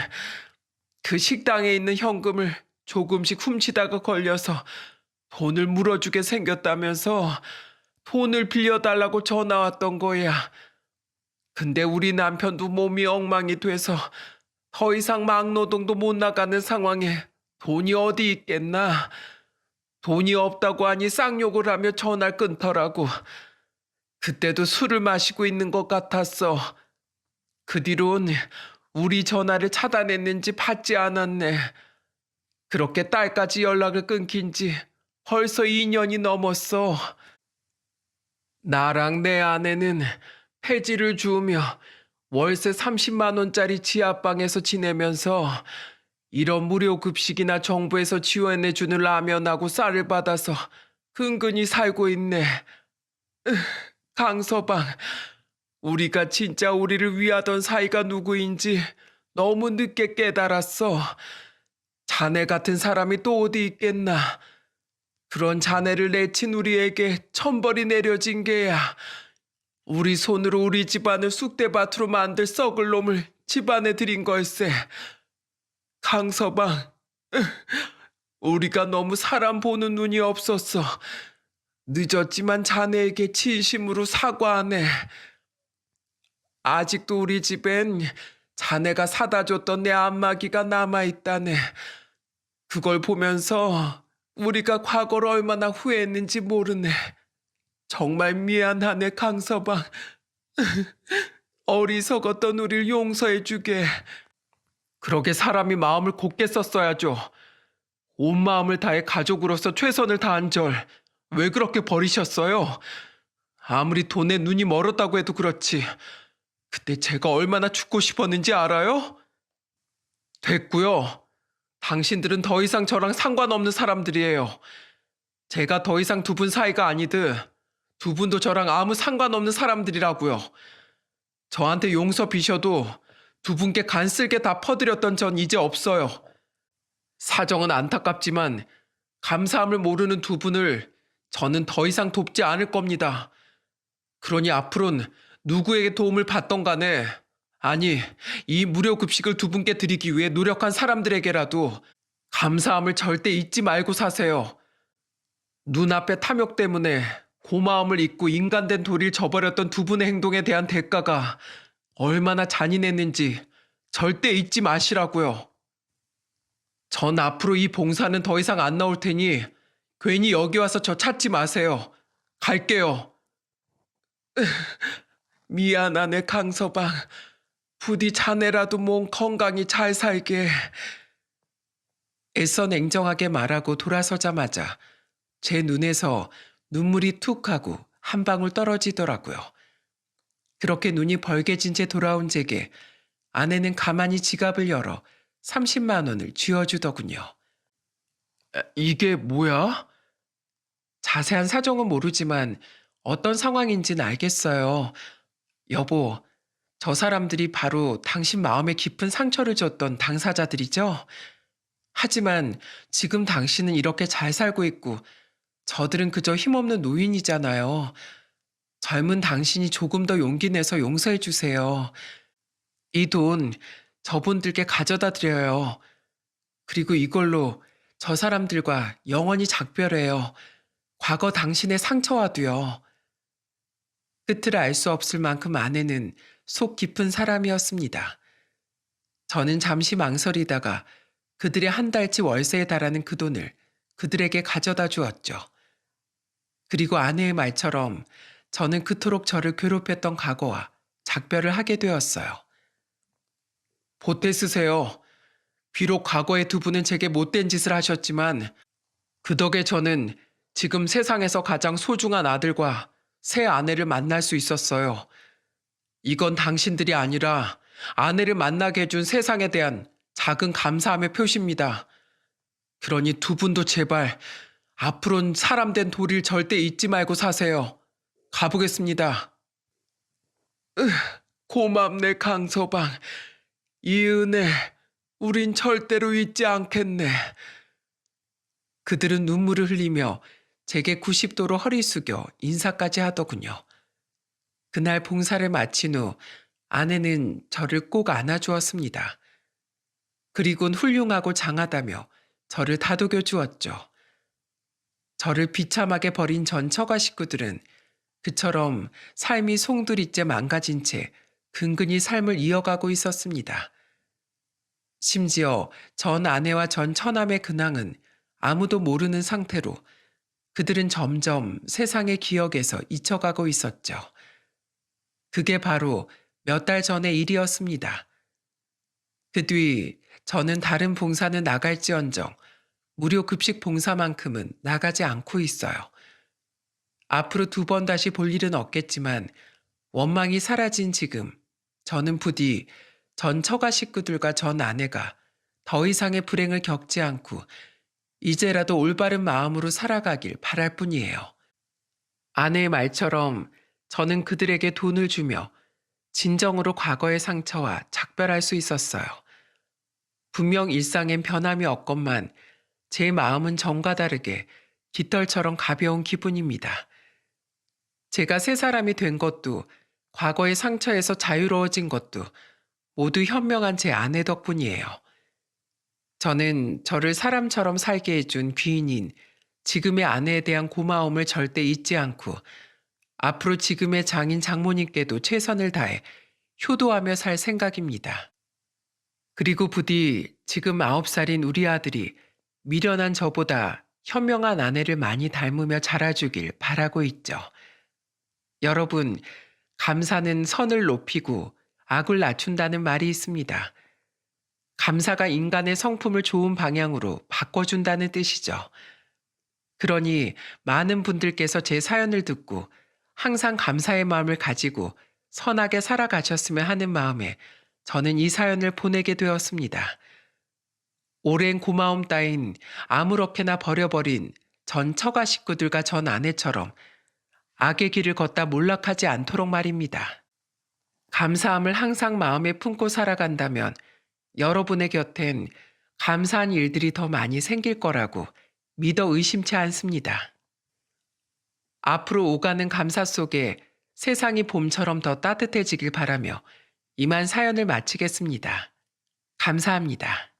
그 식당에 있는 현금을 조금씩 훔치다가 걸려서 돈을 물어주게 생겼다면서 돈을 빌려달라고 전화 왔던 거야. 근데 우리 남편도 몸이 엉망이 돼서 더 이상 막노동도 못 나가는 상황에 돈이 어디 있겠나. 돈이 없다고 하니 쌍욕을 하며 전화를 끊더라고. 그때도 술을 마시고 있는 것 같았어. 그 뒤론 우리 전화를 차단했는지 받지 않았네. 그렇게 딸까지 연락을 끊긴 지 벌써 2년이 넘었어. 나랑 내 아내는 폐지를 주우며 월세 30만 원짜리 지하방에서 지내면서 이런 무료 급식이나 정부에서 지원해주는 라면하고 쌀을 받아서 근근히 살고 있네. 강서방, 우리가 진짜 우리를 위하던 사이가 누구인지 너무 늦게 깨달았어. 자네 같은 사람이 또 어디 있겠나. 그런 자네를 내친 우리에게 천벌이 내려진 게야. 우리 손으로 우리 집안을 쑥대밭으로 만들 썩을 놈을 집안에 들인 걸세. 강서방, 우리가 너무 사람 보는 눈이 없었어. 늦었지만 자네에게 진심으로 사과하네. 아직도 우리 집엔 자네가 사다 줬던 내 안마기가 남아있다네. 그걸 보면서 우리가 과거를 얼마나 후회했는지 모르네. 정말 미안하네, 강서방. 어리석었던 우릴 용서해주게. 그러게 사람이 마음을 곱게 썼어야죠. 온 마음을 다해 가족으로서 최선을 다한절 왜 그렇게 버리셨어요? 아무리 돈에 눈이 멀었다고 해도 그렇지. 그때 제가 얼마나 죽고 싶었는지 알아요? 됐고요. 당신들은 더 이상 저랑 상관없는 사람들이에요. 제가 더 이상 2분 사이가 아니듯 2분도 저랑 아무 상관없는 사람들이라고요. 저한테 용서 비셔도 2분께 간쓸게 다 퍼드렸던 전 이제 없어요. 사정은 안타깝지만 감사함을 모르는 두 분을 저는 더 이상 돕지 않을 겁니다. 그러니 앞으로는 누구에게 도움을 받던 간에, 아니, 이 무료 급식을 두 분께 드리기 위해 노력한 사람들에게라도 감사함을 절대 잊지 말고 사세요. 눈앞의 탐욕 때문에 고마움을 잊고 인간된 도리를 저버렸던 두 분의 행동에 대한 대가가 얼마나 잔인했는지 절대 잊지 마시라고요. 전 앞으로 이 봉사는 더 이상 안 나올 테니 괜히 여기 와서 저 찾지 마세요. 갈게요. 미안하네, 강서방. 부디 자네라도 몸 건강히 잘 살게. 애써 냉정하게 말하고 돌아서자마자 제 눈에서 눈물이 툭 하고 한 방울 떨어지더라고요. 그렇게 눈이 벌개진 채 돌아온 제게 아내는 가만히 지갑을 열어 30만 원을 쥐어주더군요. 이게 뭐야? 자세한 사정은 모르지만 어떤 상황인지는 알겠어요. 여보, 저 사람들이 바로 당신 마음에 깊은 상처를 줬던 당사자들이죠? 하지만 지금 당신은 이렇게 잘 살고 있고 저들은 그저 힘없는 노인이잖아요. 젊은 당신이 조금 더 용기 내서 용서해 주세요. 이 돈 저분들께 가져다 드려요. 그리고 이걸로 저 사람들과 영원히 작별해요. 과거 당신의 상처와도요. 끝을 알 수 없을 만큼 아내는 속 깊은 사람이었습니다. 저는 잠시 망설이다가 그들의 한 달치 월세에 달하는 그 돈을 그들에게 가져다 주었죠. 그리고 아내의 말처럼 저는 그토록 저를 괴롭혔던 과거와 작별을 하게 되었어요. 보태 쓰세요. 비록 과거의 두 분은 제게 못된 짓을 하셨지만 그 덕에 저는 지금 세상에서 가장 소중한 아들과 새 아내를 만날 수 있었어요. 이건 당신들이 아니라 아내를 만나게 해준 세상에 대한 작은 감사함의 표시입니다. 그러니 두 분도 제발 앞으로는 사람된 도리를 절대 잊지 말고 사세요. 가보겠습니다. 고맙네, 강서방. 이 은혜 우린 절대로 잊지 않겠네. 그들은 눈물을 흘리며 제게 90도로 허리 숙여 인사까지 하더군요. 그날 봉사를 마친 후 아내는 저를 꼭 안아주었습니다. 그리곤 훌륭하고 장하다며 저를 다독여 주었죠. 저를 비참하게 버린 전 처가 식구들은 그처럼 삶이 송두리째 망가진 채 근근히 삶을 이어가고 있었습니다. 심지어 전 아내와 전 처남의 근황은 아무도 모르는 상태로 그들은 점점 세상의 기억에서 잊혀가고 있었죠. 그게 바로 몇 달 전의 일이었습니다. 그 뒤 저는 다른 봉사는 나갈지언정 무료 급식 봉사만큼은 나가지 않고 있어요. 앞으로 2번 다시 볼 일은 없겠지만 원망이 사라진 지금 저는 부디 전 처가 식구들과 전 아내가 더 이상의 불행을 겪지 않고 이제라도 올바른 마음으로 살아가길 바랄 뿐이에요. 아내의 말처럼 저는 그들에게 돈을 주며 진정으로 과거의 상처와 작별할 수 있었어요. 분명 일상엔 변함이 없건만 제 마음은 전과 다르게 깃털처럼 가벼운 기분입니다. 제가 새 사람이 된 것도 과거의 상처에서 자유로워진 것도 모두 현명한 제 아내 덕분이에요. 저는 저를 사람처럼 살게 해준 귀인인 지금의 아내에 대한 고마움을 절대 잊지 않고 앞으로 지금의 장인 장모님께도 최선을 다해 효도하며 살 생각입니다. 그리고 부디 지금 9살인 우리 아들이 미련한 저보다 현명한 아내를 많이 닮으며 자라주길 바라고 있죠. 여러분, 감사는 선을 높이고 악을 낮춘다는 말이 있습니다. 감사가 인간의 성품을 좋은 방향으로 바꿔준다는 뜻이죠. 그러니 많은 분들께서 제 사연을 듣고 항상 감사의 마음을 가지고 선하게 살아가셨으면 하는 마음에 저는 이 사연을 보내게 되었습니다. 오랜 고마움 따윈 아무렇게나 버려버린 전 처가 식구들과 전 아내처럼 악의 길을 걷다 몰락하지 않도록 말입니다. 감사함을 항상 마음에 품고 살아간다면 여러분의 곁엔 감사한 일들이 더 많이 생길 거라고 믿어 의심치 않습니다. 앞으로 오가는 감사 속에 세상이 봄처럼 더 따뜻해지길 바라며 이만 사연을 마치겠습니다. 감사합니다.